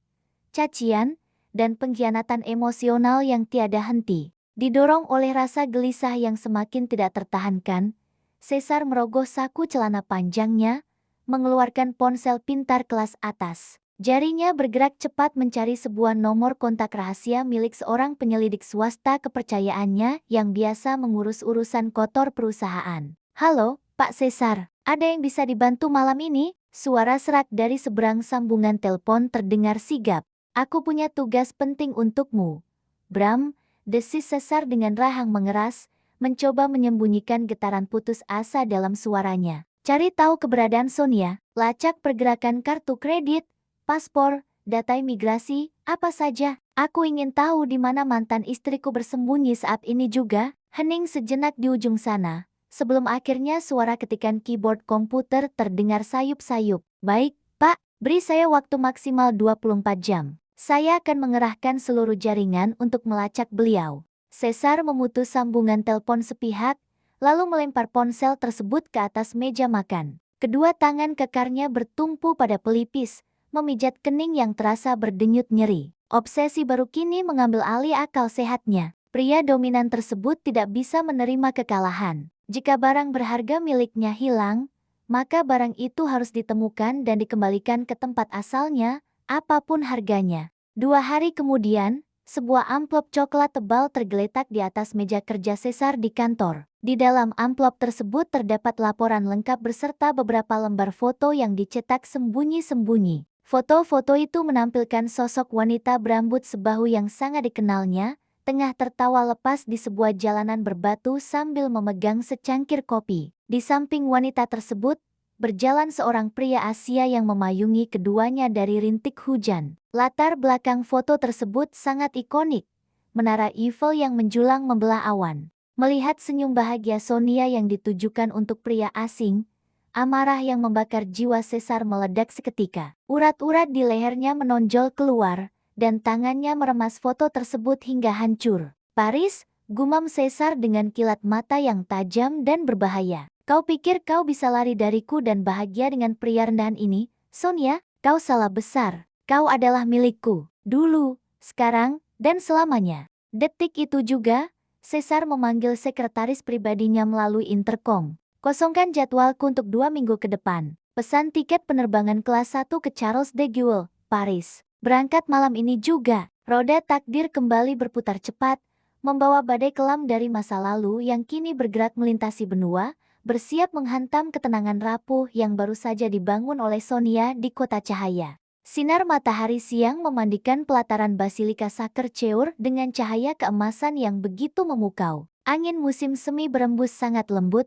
cacian, dan pengkhianatan emosional yang tiada henti. Didorong oleh rasa gelisah yang semakin tidak tertahankan, Caesar merogoh saku celana panjangnya, mengeluarkan ponsel pintar kelas atas. Jarinya bergerak cepat mencari sebuah nomor kontak rahasia milik seorang penyelidik swasta kepercayaannya yang biasa mengurus urusan kotor perusahaan. "Halo, Pak Caesar, ada yang bisa dibantu malam ini?" Suara serak dari seberang sambungan telepon terdengar sigap. "Aku punya tugas penting untukmu, Bram," desis Caesar dengan rahang mengeras, mencoba menyembunyikan getaran putus asa dalam suaranya. "Cari tahu keberadaan Sonia, lacak pergerakan kartu kredit, paspor, data imigrasi, apa saja. Aku ingin tahu di mana mantan istriku bersembunyi saat ini juga." Hening sejenak di ujung sana, sebelum akhirnya suara ketikan keyboard komputer terdengar sayup-sayup. "Baik, Pak, beri saya waktu maksimal 24 jam. Saya akan mengerahkan seluruh jaringan untuk melacak beliau." Caesar memutus sambungan telepon sepihak, lalu melempar ponsel tersebut ke atas meja makan. Kedua tangan kekarnya bertumpu pada pelipis, memijat kening yang terasa berdenyut nyeri. Obsesi baru kini mengambil alih akal sehatnya. Pria dominan tersebut tidak bisa menerima kekalahan. Jika barang berharga miliknya hilang, maka barang itu harus ditemukan dan dikembalikan ke tempat asalnya, apapun harganya. 2 hari kemudian, sebuah amplop coklat tebal tergeletak di atas meja kerja Caesar di kantor. Di dalam amplop tersebut terdapat laporan lengkap beserta beberapa lembar foto yang dicetak sembunyi-sembunyi. Foto-foto itu menampilkan sosok wanita berambut sebahu yang sangat dikenalnya, tengah tertawa lepas di sebuah jalanan berbatu sambil memegang secangkir kopi. Di samping wanita tersebut, berjalan seorang pria Asia yang memayungi keduanya dari rintik hujan. Latar belakang foto tersebut sangat ikonik. Menara Eiffel yang menjulang membelah awan. Melihat senyum bahagia Sonia yang ditujukan untuk pria asing, amarah yang membakar jiwa Caesar meledak seketika. Urat-urat di lehernya menonjol keluar, dan tangannya meremas foto tersebut hingga hancur. Paris, gumam Caesar dengan kilat mata yang tajam dan berbahaya. Kau pikir kau bisa lari dariku dan bahagia dengan pria rendahan ini? Sonia, kau salah besar. Kau adalah milikku. Dulu, sekarang, dan selamanya. Detik itu juga, Caesar memanggil sekretaris pribadinya melalui intercom. Kosongkan jadwalku untuk 2 minggu ke depan. Pesan tiket penerbangan kelas 1 ke Charles de Gaulle, Paris. Berangkat malam ini juga. Roda takdir kembali berputar cepat, membawa badai kelam dari masa lalu yang kini bergerak melintasi benua, bersiap menghantam ketenangan rapuh yang baru saja dibangun oleh Sonia di kota cahaya. Sinar matahari siang memandikan pelataran Basilika Sacré-Cœur dengan cahaya keemasan yang begitu memukau. Angin musim semi berembus sangat lembut,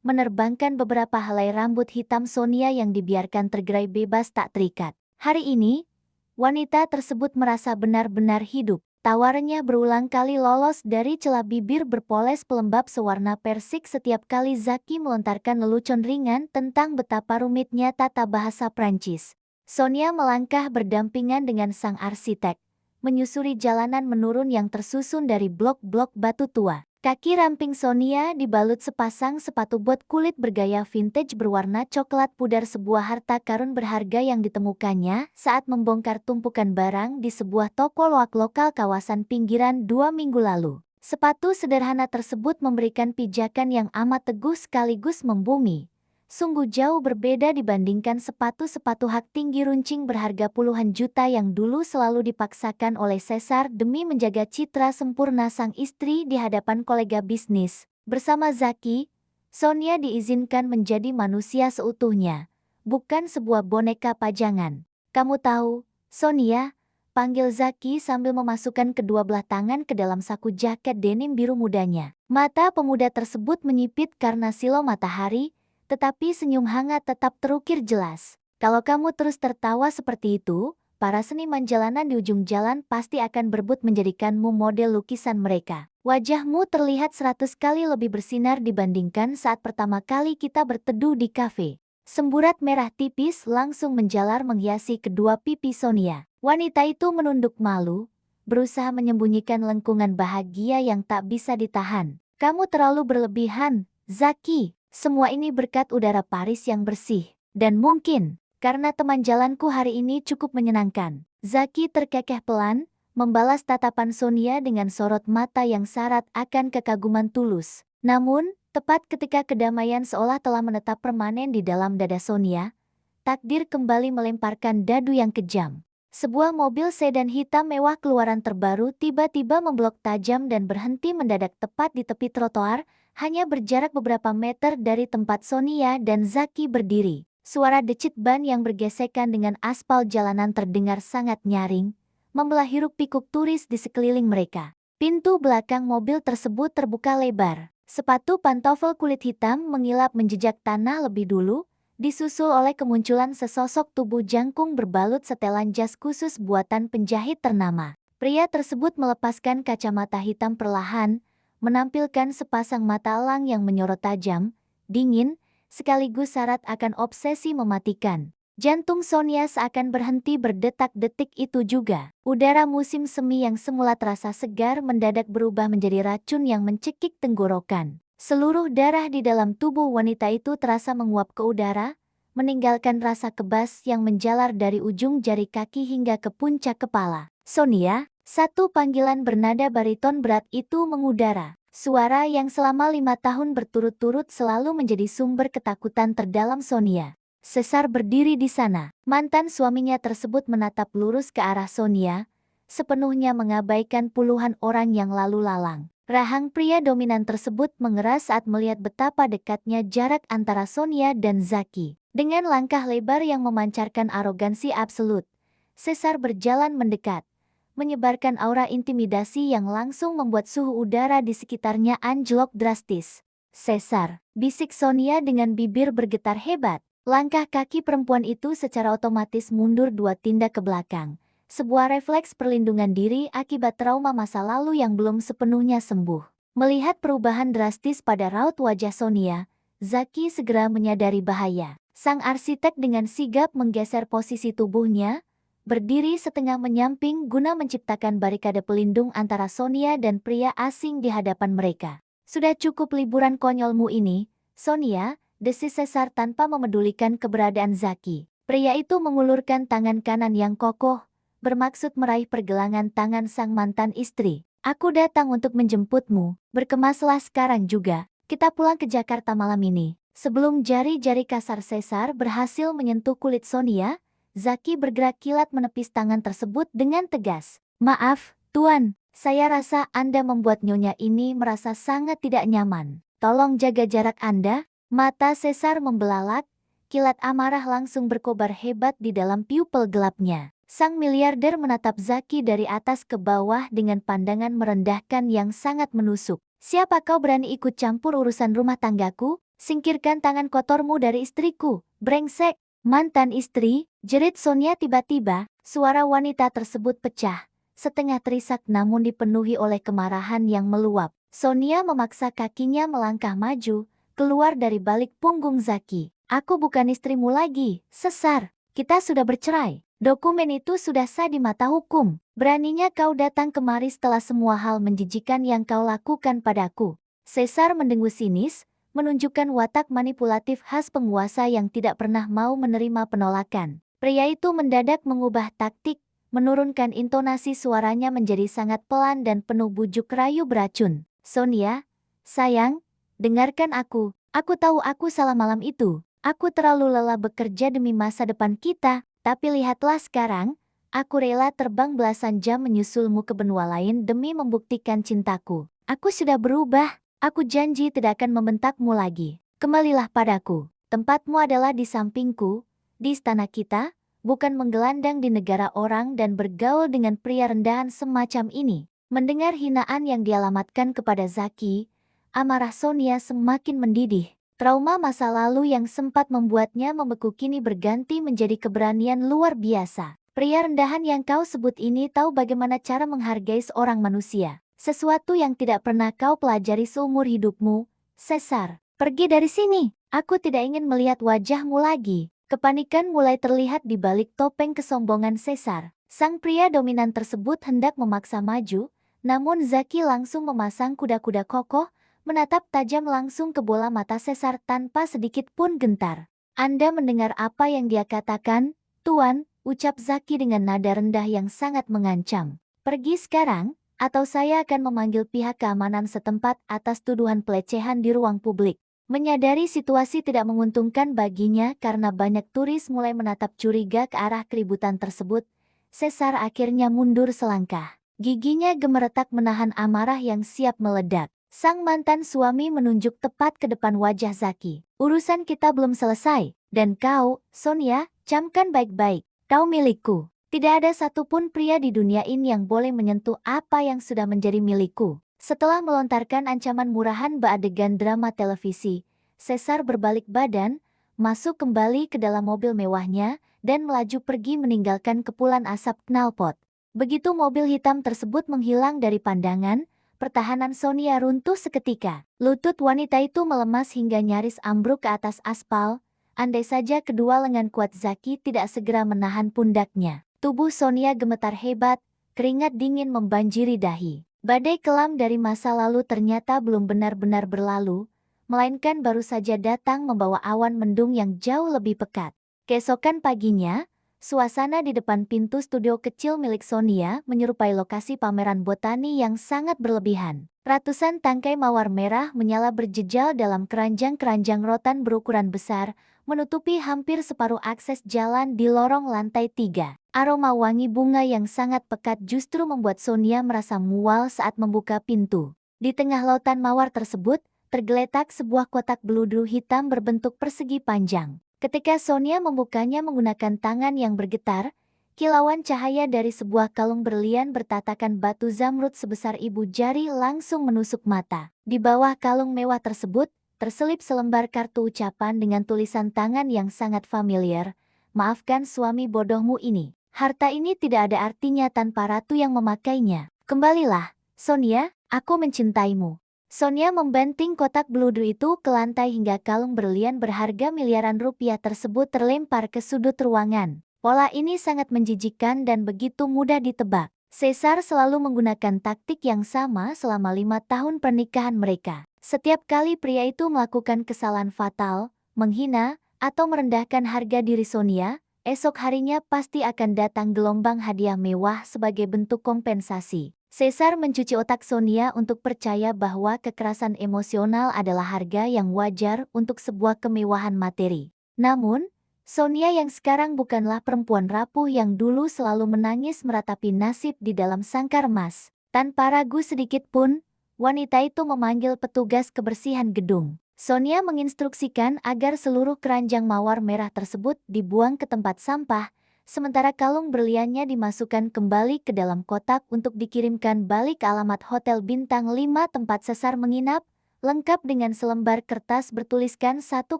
menerbangkan beberapa helai rambut hitam Sonia yang dibiarkan tergerai bebas tak terikat. Hari ini, wanita tersebut merasa benar-benar hidup. Tawarnya berulang kali lolos dari celah bibir berpoles pelembab sewarna persik setiap kali Zaki melontarkan lelucon ringan tentang betapa rumitnya tata bahasa Prancis. Sonia melangkah berdampingan dengan sang arsitek, menyusuri jalanan menurun yang tersusun dari blok-blok batu tua. Kaki ramping Sonia dibalut sepasang sepatu bot kulit bergaya vintage berwarna coklat pudar, sebuah harta karun berharga yang ditemukannya saat membongkar tumpukan barang di sebuah toko loak lokal kawasan pinggiran 2 minggu lalu. Sepatu sederhana tersebut memberikan pijakan yang amat teguh sekaligus membumi. Sungguh jauh berbeda dibandingkan sepatu-sepatu hak tinggi runcing berharga puluhan juta yang dulu selalu dipaksakan oleh Caesar demi menjaga citra sempurna sang istri di hadapan kolega bisnis. Bersama Zaki, Sonia diizinkan menjadi manusia seutuhnya, bukan sebuah boneka pajangan. Kamu tahu, Sonia, panggil Zaki sambil memasukkan kedua belah tangan ke dalam saku jaket denim biru mudanya. Mata pemuda tersebut menyipit karena silau matahari, tetapi senyum hangat tetap terukir jelas. Kalau kamu terus tertawa seperti itu, para seniman jalanan di ujung jalan pasti akan berebut menjadikanmu model lukisan mereka. Wajahmu terlihat 100 kali lebih bersinar dibandingkan saat pertama kali kita berteduh di kafe. Semburat merah tipis langsung menjalar menghiasi kedua pipi Sonia. Wanita itu menunduk malu, berusaha menyembunyikan lengkungan bahagia yang tak bisa ditahan. Kamu terlalu berlebihan, Zaki. Semua ini berkat udara Paris yang bersih. Dan mungkin, karena teman jalanku hari ini cukup menyenangkan. Zaki terkekeh pelan, membalas tatapan Sonia dengan sorot mata yang syarat akan kekaguman tulus. Namun, tepat ketika kedamaian seolah telah menetap permanen di dalam dada Sonia, takdir kembali melemparkan dadu yang kejam. Sebuah mobil sedan hitam mewah keluaran terbaru tiba-tiba memblok tajam dan berhenti mendadak tepat di tepi trotoar, hanya berjarak beberapa meter dari tempat Sonia dan Zaki berdiri. Suara decit ban yang bergesekan dengan aspal jalanan terdengar sangat nyaring, membelah hiruk-pikuk turis di sekeliling mereka. Pintu belakang mobil tersebut terbuka lebar. Sepatu pantofel kulit hitam mengilap menjejak tanah lebih dulu, disusul oleh kemunculan sesosok tubuh jangkung berbalut setelan jas khusus buatan penjahit ternama. Pria tersebut melepaskan kacamata hitam perlahan, menampilkan sepasang mata elang yang menyorot tajam, dingin, sekaligus syarat akan obsesi mematikan. Jantung Sonia seakan berhenti berdetak detik itu juga. Udara musim semi yang semula terasa segar mendadak berubah menjadi racun yang mencekik tenggorokan. Seluruh darah di dalam tubuh wanita itu terasa menguap ke udara, meninggalkan rasa kebas yang menjalar dari ujung jari kaki hingga ke puncak kepala. Sonia, satu panggilan bernada bariton berat itu mengudara. Suara yang selama 5 tahun berturut-turut selalu menjadi sumber ketakutan terdalam Sonia. Caesar berdiri di sana. Mantan suaminya tersebut menatap lurus ke arah Sonia, sepenuhnya mengabaikan puluhan orang yang lalu lalang. Rahang pria dominan tersebut mengeras saat melihat betapa dekatnya jarak antara Sonia dan Zaki. Dengan langkah lebar yang memancarkan arogansi absolut, Caesar berjalan mendekat, menyebarkan aura intimidasi yang langsung membuat suhu udara di sekitarnya anjlok drastis. Caesar, bisik Sonia dengan bibir bergetar hebat. Langkah kaki perempuan itu secara otomatis mundur 2 tindak ke belakang. Sebuah refleks perlindungan diri akibat trauma masa lalu yang belum sepenuhnya sembuh. Melihat perubahan drastis pada raut wajah Sonia, Zaki segera menyadari bahaya. Sang arsitek dengan sigap menggeser posisi tubuhnya, berdiri setengah menyamping guna menciptakan barikade pelindung antara Sonia dan pria asing di hadapan mereka. Sudah cukup liburan konyolmu ini, Sonia, desis Caesar tanpa memedulikan keberadaan Zaki. Pria itu mengulurkan tangan kanan yang kokoh, bermaksud meraih pergelangan tangan sang mantan istri. Aku datang untuk menjemputmu, berkemaslah sekarang juga. Kita pulang ke Jakarta malam ini. Sebelum jari-jari kasar Caesar berhasil menyentuh kulit Sonia, Zaki bergerak kilat menepis tangan tersebut dengan tegas. Maaf, Tuan, saya rasa Anda membuat nyonya ini merasa sangat tidak nyaman. Tolong jaga jarak Anda. Mata Caesar membelalak, kilat amarah langsung berkobar hebat di dalam pupil gelapnya. Sang miliarder menatap Zaki dari atas ke bawah dengan pandangan merendahkan yang sangat menusuk. Siapa kau berani ikut campur urusan rumah tanggaku? Singkirkan tangan kotormu dari istriku, brengsek. Mantan istri, jerit Sonia tiba-tiba, suara wanita tersebut pecah. Setengah terisak namun dipenuhi oleh kemarahan yang meluap. Sonia memaksa kakinya melangkah maju, keluar dari balik punggung Zaki. Aku bukan istrimu lagi, Caesar. Kita sudah bercerai. Dokumen itu sudah sah di mata hukum. Beraninya kau datang kemari setelah semua hal menjijikan yang kau lakukan padaku. Caesar mendengus sinis, menunjukkan watak manipulatif khas penguasa yang tidak pernah mau menerima penolakan. Pria itu mendadak mengubah taktik, menurunkan intonasi suaranya menjadi sangat pelan dan penuh bujuk rayu beracun. Sonia, sayang, dengarkan aku tahu aku salah malam itu. Aku terlalu lelah bekerja demi masa depan kita, tapi lihatlah sekarang, aku rela terbang belasan jam menyusulmu ke benua lain demi membuktikan cintaku. Aku sudah berubah, aku janji tidak akan membentakmu lagi. Kembalilah padaku, tempatmu adalah di sampingku, di istana kita, bukan menggelandang di negara orang dan bergaul dengan pria rendahan semacam ini. Mendengar hinaan yang dialamatkan kepada Zaki, amarah Sonia semakin mendidih. Trauma masa lalu yang sempat membuatnya membeku kini berganti menjadi keberanian luar biasa. Pria rendahan yang kau sebut ini tahu bagaimana cara menghargai seorang manusia. Sesuatu yang tidak pernah kau pelajari seumur hidupmu, Caesar. Pergi dari sini. Aku tidak ingin melihat wajahmu lagi. Kepanikan mulai terlihat di balik topeng kesombongan Caesar. Sang pria dominan tersebut hendak memaksa maju, namun Zaki langsung memasang kuda-kuda kokoh, menatap tajam langsung ke bola mata Caesar tanpa sedikit pun gentar. Anda mendengar apa yang dia katakan, Tuan, ucap Zaki dengan nada rendah yang sangat mengancam. Pergi sekarang, atau saya akan memanggil pihak keamanan setempat atas tuduhan pelecehan di ruang publik. Menyadari situasi tidak menguntungkan baginya karena banyak turis mulai menatap curiga ke arah keributan tersebut, Caesar akhirnya mundur selangkah. Giginya gemeretak menahan amarah yang siap meledak. Sang mantan suami menunjuk tepat ke depan wajah Zaki. Urusan kita belum selesai, dan kau, Sonia, camkan baik-baik. Kau milikku. Tidak ada satupun pria di dunia ini yang boleh menyentuh apa yang sudah menjadi milikku. Setelah melontarkan ancaman murahan adegan drama televisi, Caesar berbalik badan, masuk kembali ke dalam mobil mewahnya, dan melaju pergi meninggalkan kepulan asap knalpot. Begitu mobil hitam tersebut menghilang dari pandangan, pertahanan Sonia runtuh seketika. Lutut wanita itu melemas hingga nyaris ambruk ke atas aspal, andai saja kedua lengan kuat Zaki tidak segera menahan pundaknya. Tubuh Sonia gemetar hebat, keringat dingin membanjiri dahi. Badai kelam dari masa lalu ternyata belum benar-benar berlalu, melainkan baru saja datang membawa awan mendung yang jauh lebih pekat. Keesokan paginya, suasana di depan pintu studio kecil milik Sonia menyerupai lokasi pameran botani yang sangat berlebihan. Ratusan tangkai mawar merah menyala berjejal dalam keranjang-keranjang rotan berukuran besar, menutupi hampir separuh akses jalan di lorong lantai 3. Aroma wangi bunga yang sangat pekat justru membuat Sonia merasa mual saat membuka pintu. Di tengah lautan mawar tersebut, tergeletak sebuah kotak beludru hitam berbentuk persegi panjang. Ketika Sonia membukanya menggunakan tangan yang bergetar, kilauan cahaya dari sebuah kalung berlian bertatakan batu zamrud sebesar ibu jari langsung menusuk mata. Di bawah kalung mewah tersebut, terselip selembar kartu ucapan dengan tulisan tangan yang sangat familiar. Maafkan suami bodohmu ini. Harta ini tidak ada artinya tanpa ratu yang memakainya. Kembalilah, Sonia, aku mencintaimu. Sonia membanting kotak bluder itu ke lantai hingga kalung berlian berharga miliaran rupiah tersebut terlempar ke sudut ruangan. Pola ini sangat menjijikkan dan begitu mudah ditebak. Caesar selalu menggunakan taktik yang sama selama 5 tahun pernikahan mereka. Setiap kali pria itu melakukan kesalahan fatal, menghina, atau merendahkan harga diri Sonia, esok harinya pasti akan datang gelombang hadiah mewah sebagai bentuk kompensasi. Caesar mencuci otak Sonia untuk percaya bahwa kekerasan emosional adalah harga yang wajar untuk sebuah kemewahan materi. Namun, Sonia yang sekarang bukanlah perempuan rapuh yang dulu selalu menangis meratapi nasib di dalam sangkar emas. Tanpa ragu sedikit pun, wanita itu memanggil petugas kebersihan gedung. Sonia menginstruksikan agar seluruh keranjang mawar merah tersebut dibuang ke tempat sampah, sementara kalung berliannya dimasukkan kembali ke dalam kotak untuk dikirimkan balik ke alamat Hotel Bintang 5 tempat Caesar menginap, lengkap dengan selembar kertas bertuliskan satu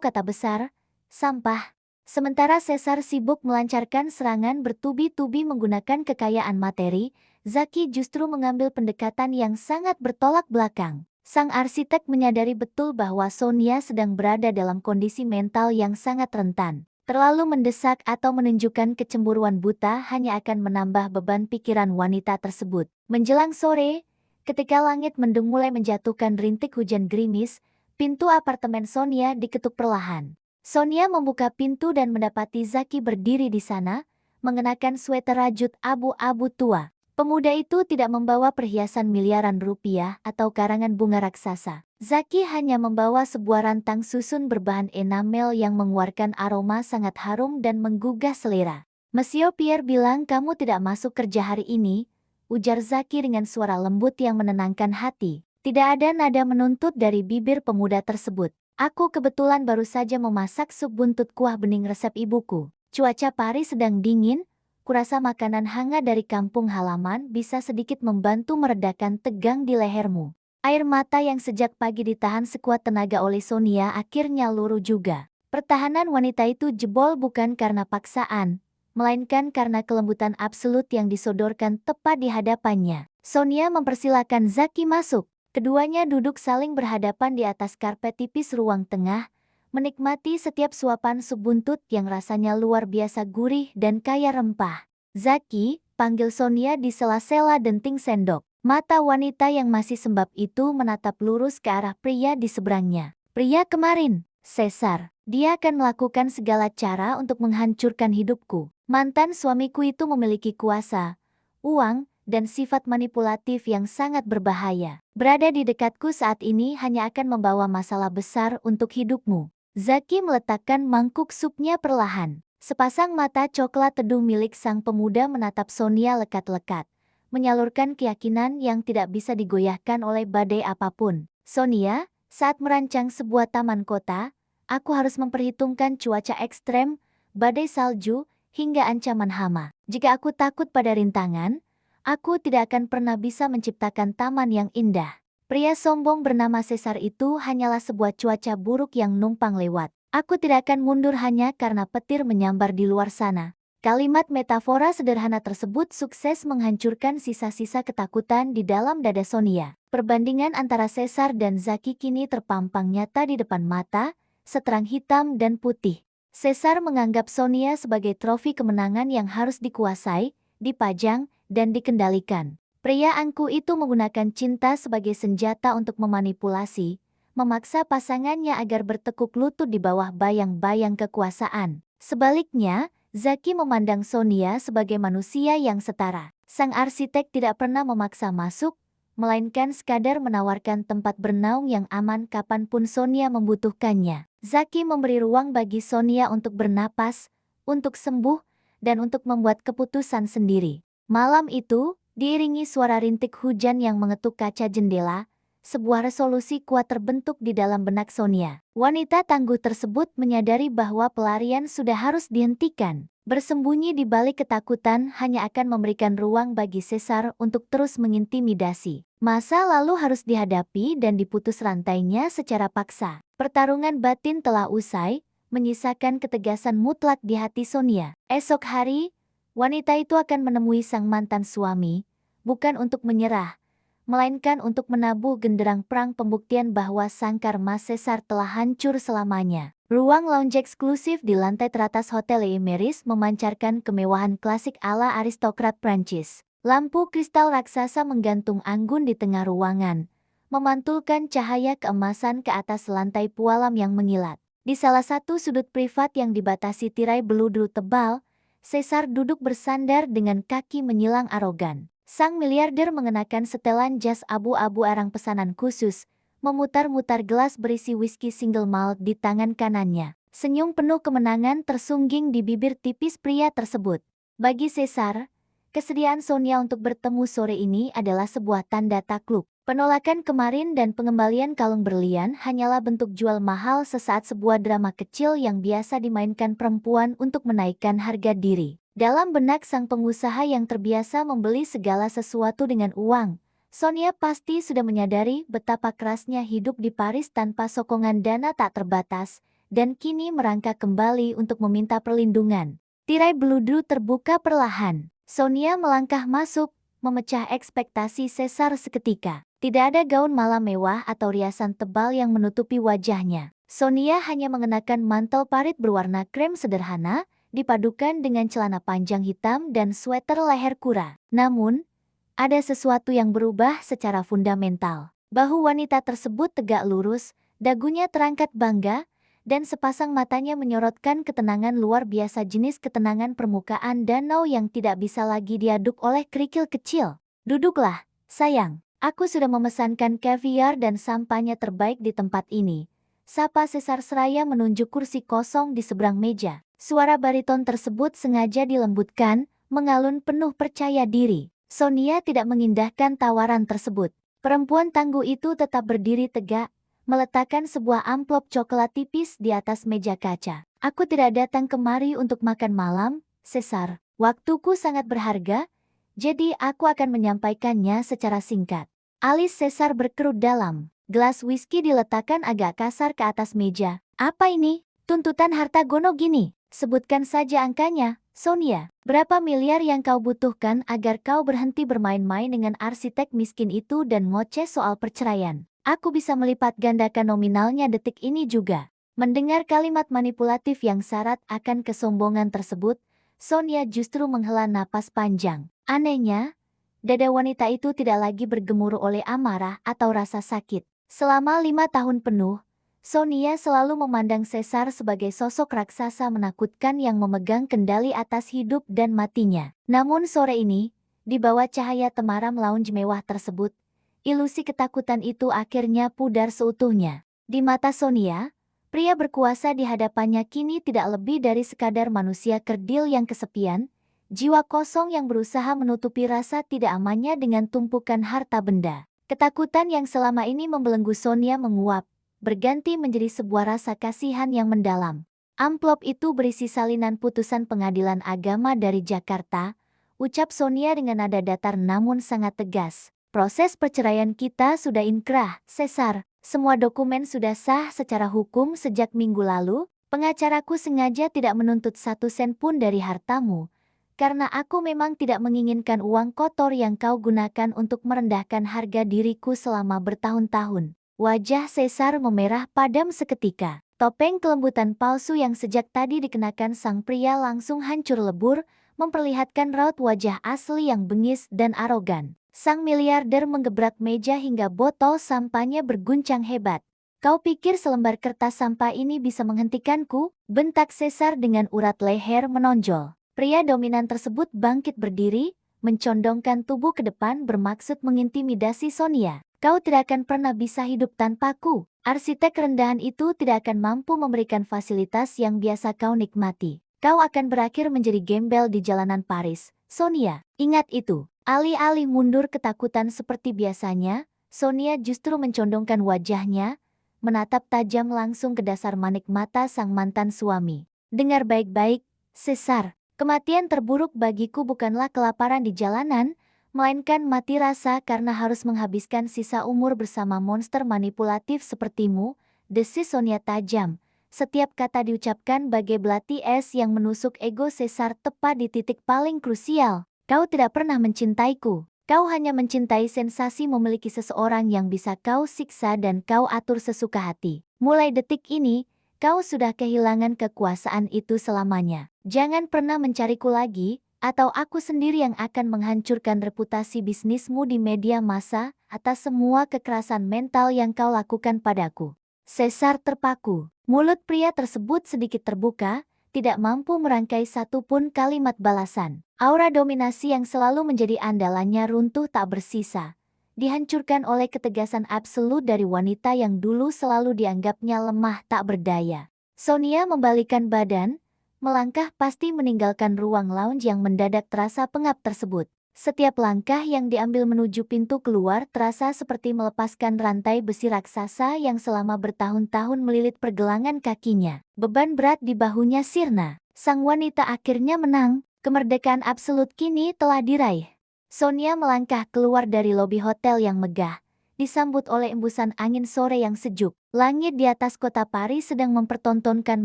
kata besar, sampah. Sementara Caesar sibuk melancarkan serangan bertubi-tubi menggunakan kekayaan materi, Zaki justru mengambil pendekatan yang sangat bertolak belakang. Sang arsitek menyadari betul bahwa Sonia sedang berada dalam kondisi mental yang sangat rentan. Terlalu mendesak atau menunjukkan kecemburuan buta hanya akan menambah beban pikiran wanita tersebut. Menjelang sore, ketika langit mendung mulai menjatuhkan rintik hujan gerimis, pintu apartemen Sonia diketuk perlahan. Sonia membuka pintu dan mendapati Zaki berdiri di sana, mengenakan sweter rajut abu-abu tua. Pemuda itu tidak membawa perhiasan miliaran rupiah atau karangan bunga raksasa. Zaki hanya membawa sebuah rantang susun berbahan enamel yang mengeluarkan aroma sangat harum dan menggugah selera. Monsieur Pierre bilang kamu tidak masuk kerja hari ini, ujar Zaki dengan suara lembut yang menenangkan hati. Tidak ada nada menuntut dari bibir pemuda tersebut. Aku kebetulan baru saja memasak sup buntut kuah bening resep ibuku. Cuaca Paris sedang dingin, kurasa makanan hangat dari kampung halaman bisa sedikit membantu meredakan tegang di lehermu. Air mata yang sejak pagi ditahan sekuat tenaga oleh Sonia akhirnya luruh juga. Pertahanan wanita itu jebol bukan karena paksaan, melainkan karena kelembutan absolut yang disodorkan tepat di hadapannya. Sonia mempersilahkan Zaki masuk. Keduanya duduk saling berhadapan di atas karpet tipis ruang tengah, menikmati setiap suapan sup buntut yang rasanya luar biasa gurih dan kaya rempah. Zaki, panggil Sonia di sela-sela denting sendok. Mata wanita yang masih sembab itu menatap lurus ke arah pria di seberangnya. Pria kemarin, Caesar. Dia akan melakukan segala cara untuk menghancurkan hidupku. Mantan suamiku itu memiliki kuasa, uang, dan sifat manipulatif yang sangat berbahaya. Berada di dekatku saat ini hanya akan membawa masalah besar untuk hidupmu. Zaki meletakkan mangkuk supnya perlahan. Sepasang mata coklat teduh milik sang pemuda menatap Sonia lekat-lekat, menyalurkan keyakinan yang tidak bisa digoyahkan oleh badai apapun. Sonia, saat merancang sebuah taman kota, aku harus memperhitungkan cuaca ekstrem, badai salju, hingga ancaman hama. Jika aku takut pada rintangan, aku tidak akan pernah bisa menciptakan taman yang indah. Pria sombong bernama Caesar itu hanyalah sebuah cuaca buruk yang numpang lewat. Aku tidak akan mundur hanya karena petir menyambar di luar sana. Kalimat metafora sederhana tersebut sukses menghancurkan sisa-sisa ketakutan di dalam dada Sonia. Perbandingan antara Caesar dan Zaki kini terpampang nyata di depan mata, seterang hitam dan putih. Caesar menganggap Sonia sebagai trofi kemenangan yang harus dikuasai, dipajang, dan dikendalikan. Pria angkuh itu menggunakan cinta sebagai senjata untuk memanipulasi, memaksa pasangannya agar bertekuk lutut di bawah bayang-bayang kekuasaan. Sebaliknya, Zaki memandang Sonia sebagai manusia yang setara. Sang arsitek tidak pernah memaksa masuk, melainkan sekadar menawarkan tempat bernaung yang aman kapanpun Sonia membutuhkannya. Zaki memberi ruang bagi Sonia untuk bernapas, untuk sembuh, dan untuk membuat keputusan sendiri. Malam itu, diiringi suara rintik hujan yang mengetuk kaca jendela, sebuah resolusi kuat terbentuk di dalam benak Sonia. Wanita tangguh tersebut menyadari bahwa pelarian sudah harus dihentikan. Bersembunyi di balik ketakutan hanya akan memberikan ruang bagi Caesar untuk terus mengintimidasi. Masa lalu harus dihadapi dan diputus rantainya secara paksa. Pertarungan batin telah usai, menyisakan ketegasan mutlak di hati Sonia. Esok hari, wanita itu akan menemui sang mantan suami, bukan untuk menyerah, melainkan untuk menabuh genderang perang pembuktian bahwa sangkar Mas Caesar telah hancur selamanya. Ruang lounge eksklusif di lantai teratas Hotel Emeris memancarkan kemewahan klasik ala aristokrat Prancis. Lampu kristal raksasa menggantung anggun di tengah ruangan, memantulkan cahaya keemasan ke atas lantai pualam yang mengilat. Di salah satu sudut privat yang dibatasi tirai beludru tebal, Caesar duduk bersandar dengan kaki menyilang arogan. Sang miliarder mengenakan setelan jas abu-abu arang pesanan khusus, memutar-mutar gelas berisi whisky single malt di tangan kanannya. Senyum penuh kemenangan tersungging di bibir tipis pria tersebut. Bagi Caesar, kesediaan Sonia untuk bertemu sore ini adalah sebuah tanda takluk. Penolakan kemarin dan pengembalian kalung berlian hanyalah bentuk jual mahal sesaat sebuah drama kecil yang biasa dimainkan perempuan untuk menaikkan harga diri. Dalam benak sang pengusaha yang terbiasa membeli segala sesuatu dengan uang, Sonia pasti sudah menyadari betapa kerasnya hidup di Paris tanpa sokongan dana tak terbatas, dan kini merangkak kembali untuk meminta perlindungan. Tirai beludru terbuka perlahan. Sonia melangkah masuk, memecah ekspektasi Caesar seketika. Tidak ada gaun malam mewah atau riasan tebal yang menutupi wajahnya. Sonia hanya mengenakan mantel parit berwarna krem sederhana, dipadukan dengan celana panjang hitam dan sweater leher kura. Namun, ada sesuatu yang berubah secara fundamental. Bahu wanita tersebut tegak lurus, dagunya terangkat bangga, dan sepasang matanya menyorotkan ketenangan luar biasa, jenis ketenangan permukaan danau yang tidak bisa lagi diaduk oleh kerikil kecil. Duduklah, sayang. Aku sudah memesankan caviar dan sampahnya terbaik di tempat ini. Sapa Caesar seraya menunjuk kursi kosong di seberang meja. Suara bariton tersebut sengaja dilembutkan, mengalun penuh percaya diri. Sonia tidak mengindahkan tawaran tersebut. Perempuan tangguh itu tetap berdiri tegak, meletakkan sebuah amplop coklat tipis di atas meja kaca. Aku tidak datang kemari untuk makan malam, Caesar. Waktuku sangat berharga, jadi aku akan menyampaikannya secara singkat. Alis Caesar berkerut dalam. Gelas whisky diletakkan agak kasar ke atas meja. Apa ini? Tuntutan harta gono gini? Sebutkan saja angkanya, Sonia. Berapa miliar yang kau butuhkan agar kau berhenti bermain-main dengan arsitek miskin itu dan ngoceh soal perceraian? Aku bisa melipat gandakan nominalnya detik ini juga. Mendengar kalimat manipulatif yang syarat akan kesombongan tersebut, Sonia justru menghela napas panjang. Anehnya, dada wanita itu tidak lagi bergemuruh oleh amarah atau rasa sakit. Selama 5 tahun penuh, Sonia selalu memandang Caesar sebagai sosok raksasa menakutkan yang memegang kendali atas hidup dan matinya. Namun sore ini, di bawah cahaya temaram lounge mewah tersebut, ilusi ketakutan itu akhirnya pudar seutuhnya. Di mata Sonia, pria berkuasa di hadapannya kini tidak lebih dari sekadar manusia kerdil yang kesepian, jiwa kosong yang berusaha menutupi rasa tidak amannya dengan tumpukan harta benda. Ketakutan yang selama ini membelenggu Sonia menguap, berganti menjadi sebuah rasa kasihan yang mendalam. Amplop itu berisi salinan putusan pengadilan agama dari Jakarta, ucap Sonia dengan nada datar namun sangat tegas. Proses perceraian kita sudah inkrah, Caesar. Semua dokumen sudah sah secara hukum sejak minggu lalu. Pengacaraku sengaja tidak menuntut 1 sen pun dari hartamu, karena aku memang tidak menginginkan uang kotor yang kau gunakan untuk merendahkan harga diriku selama bertahun-tahun. Wajah Caesar memerah padam seketika. Topeng kelembutan palsu yang sejak tadi dikenakan sang pria langsung hancur lebur, memperlihatkan raut wajah asli yang bengis dan arogan. Sang miliarder menggebrak meja hingga botol sampahnya berguncang hebat. Kau pikir selembar kertas sampah ini bisa menghentikanku? Bentak Caesar dengan urat leher menonjol. Pria dominan tersebut bangkit berdiri, mencondongkan tubuh ke depan bermaksud mengintimidasi Sonia. Kau tidak akan pernah bisa hidup tanpaku. Arsitek rendahan itu tidak akan mampu memberikan fasilitas yang biasa kau nikmati. Kau akan berakhir menjadi gembel di jalanan Paris, Sonia. Ingat itu. Alih-alih mundur ketakutan seperti biasanya, Sonia justru mencondongkan wajahnya, menatap tajam langsung ke dasar manik mata sang mantan suami. Dengar baik-baik, Caesar. Kematian terburuk bagiku bukanlah kelaparan di jalanan, melainkan mati rasa karena harus menghabiskan sisa umur bersama monster manipulatif sepertimu, desis Sonia tajam. Setiap kata diucapkan bagai belati es yang menusuk ego Caesar tepat di titik paling krusial. Kau tidak pernah mencintaiku. Kau hanya mencintai sensasi memiliki seseorang yang bisa kau siksa dan kau atur sesuka hati. Mulai detik ini, kau sudah kehilangan kekuasaan itu selamanya. Jangan pernah mencariku lagi, atau aku sendiri yang akan menghancurkan reputasi bisnismu di media massa atas semua kekerasan mental yang kau lakukan padaku. Caesar terpaku. Mulut pria tersebut sedikit terbuka, tidak mampu merangkai satu pun kalimat balasan. Aura dominasi yang selalu menjadi andalannya runtuh tak bersisa. Dihancurkan oleh ketegasan absolut dari wanita yang dulu selalu dianggapnya lemah tak berdaya. Sonia membalikkan badan, melangkah pasti meninggalkan ruang lounge yang mendadak terasa pengap tersebut. Setiap langkah yang diambil menuju pintu keluar terasa seperti melepaskan rantai besi raksasa yang selama bertahun-tahun melilit pergelangan kakinya. Beban berat di bahunya sirna. Sang wanita akhirnya menang. Kemerdekaan absolut kini telah diraih. Sonia melangkah keluar dari lobi hotel yang megah, disambut oleh embusan angin sore yang sejuk. Langit di atas kota Paris sedang mempertontonkan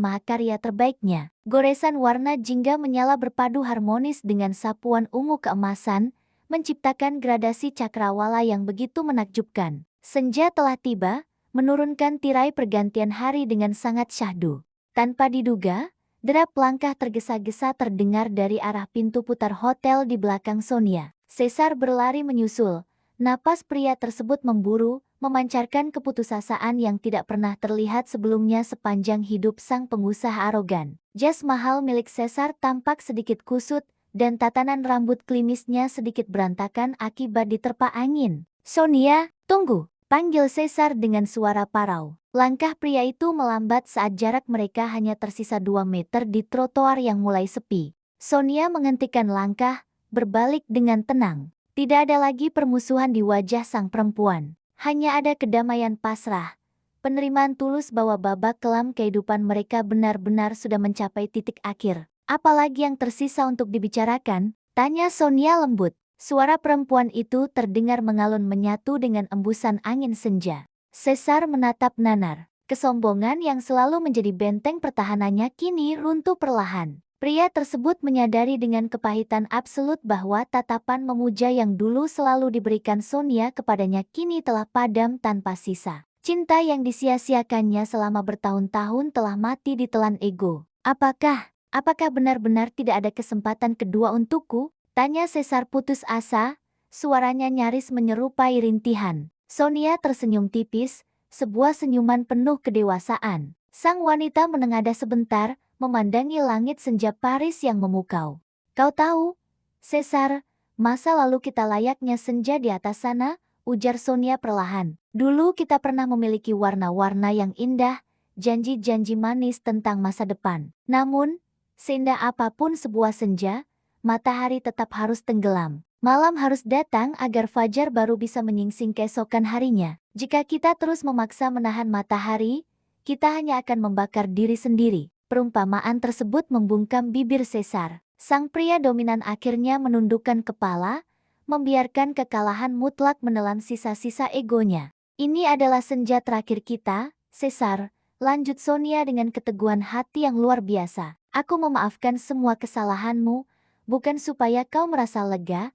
mahakarya terbaiknya. Goresan warna jingga menyala berpadu harmonis dengan sapuan ungu keemasan, menciptakan gradasi cakrawala yang begitu menakjubkan. Senja telah tiba, menurunkan tirai pergantian hari dengan sangat syahdu. Tanpa diduga, derap langkah tergesa-gesa terdengar dari arah pintu putar hotel di belakang Sonia. Caesar berlari menyusul. Napas pria tersebut memburu, memancarkan keputusasaan yang tidak pernah terlihat sebelumnya sepanjang hidup sang pengusaha arogan. Jas mahal milik Caesar tampak sedikit kusut, dan tatanan rambut klimisnya sedikit berantakan akibat diterpa angin. "Sonia, tunggu!" panggil Caesar dengan suara parau. Langkah pria itu melambat saat jarak mereka hanya tersisa 2 meter di trotoar yang mulai sepi. Sonia menghentikan langkah, berbalik dengan tenang. Tidak ada lagi permusuhan di wajah sang perempuan. Hanya ada kedamaian pasrah. Penerimaan tulus bahwa babak kelam kehidupan mereka benar-benar sudah mencapai titik akhir. "Apalagi yang tersisa untuk dibicarakan?" tanya Sonia lembut. Suara perempuan itu terdengar mengalun menyatu dengan embusan angin senja. Caesar menatap nanar. Kesombongan yang selalu menjadi benteng pertahanannya kini runtuh perlahan. Pria tersebut menyadari dengan kepahitan absolut bahwa tatapan memuja yang dulu selalu diberikan Sonia kepadanya kini telah padam tanpa sisa. Cinta yang disia-siakannya selama bertahun-tahun telah mati ditelan ego. Apakah benar-benar tidak ada kesempatan kedua untukku?" tanya Caesar putus asa, suaranya nyaris menyerupai rintihan. Sonia tersenyum tipis, sebuah senyuman penuh kedewasaan. Sang wanita menengadah sebentar, memandangi langit senja Paris yang memukau. "Kau tahu, Caesar, masa lalu kita layaknya senja di atas sana," ujar Sonia perlahan. "Dulu kita pernah memiliki warna-warna yang indah, janji-janji manis tentang masa depan. Namun, seindah apapun sebuah senja, matahari tetap harus tenggelam. Malam harus datang agar fajar baru bisa menyingsing keesokan harinya. Jika kita terus memaksa menahan matahari, kita hanya akan membakar diri sendiri." Perumpamaan tersebut membungkam bibir Caesar. Sang pria dominan akhirnya menundukkan kepala, membiarkan kekalahan mutlak menelan sisa-sisa egonya. "Ini adalah senja terakhir kita, Caesar," lanjut Sonia dengan keteguhan hati yang luar biasa. "Aku memaafkan semua kesalahanmu, bukan supaya kau merasa lega,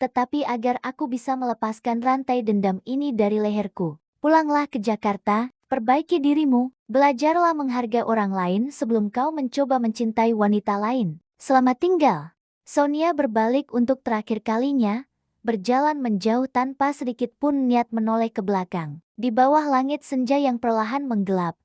tetapi agar aku bisa melepaskan rantai dendam ini dari leherku. Pulanglah ke Jakarta, perbaiki dirimu, belajarlah menghargai orang lain sebelum kau mencoba mencintai wanita lain. Selamat tinggal." Sonia berbalik untuk terakhir kalinya, berjalan menjauh tanpa sedikit pun niat menoleh ke belakang. Di bawah langit senja yang perlahan menggelap,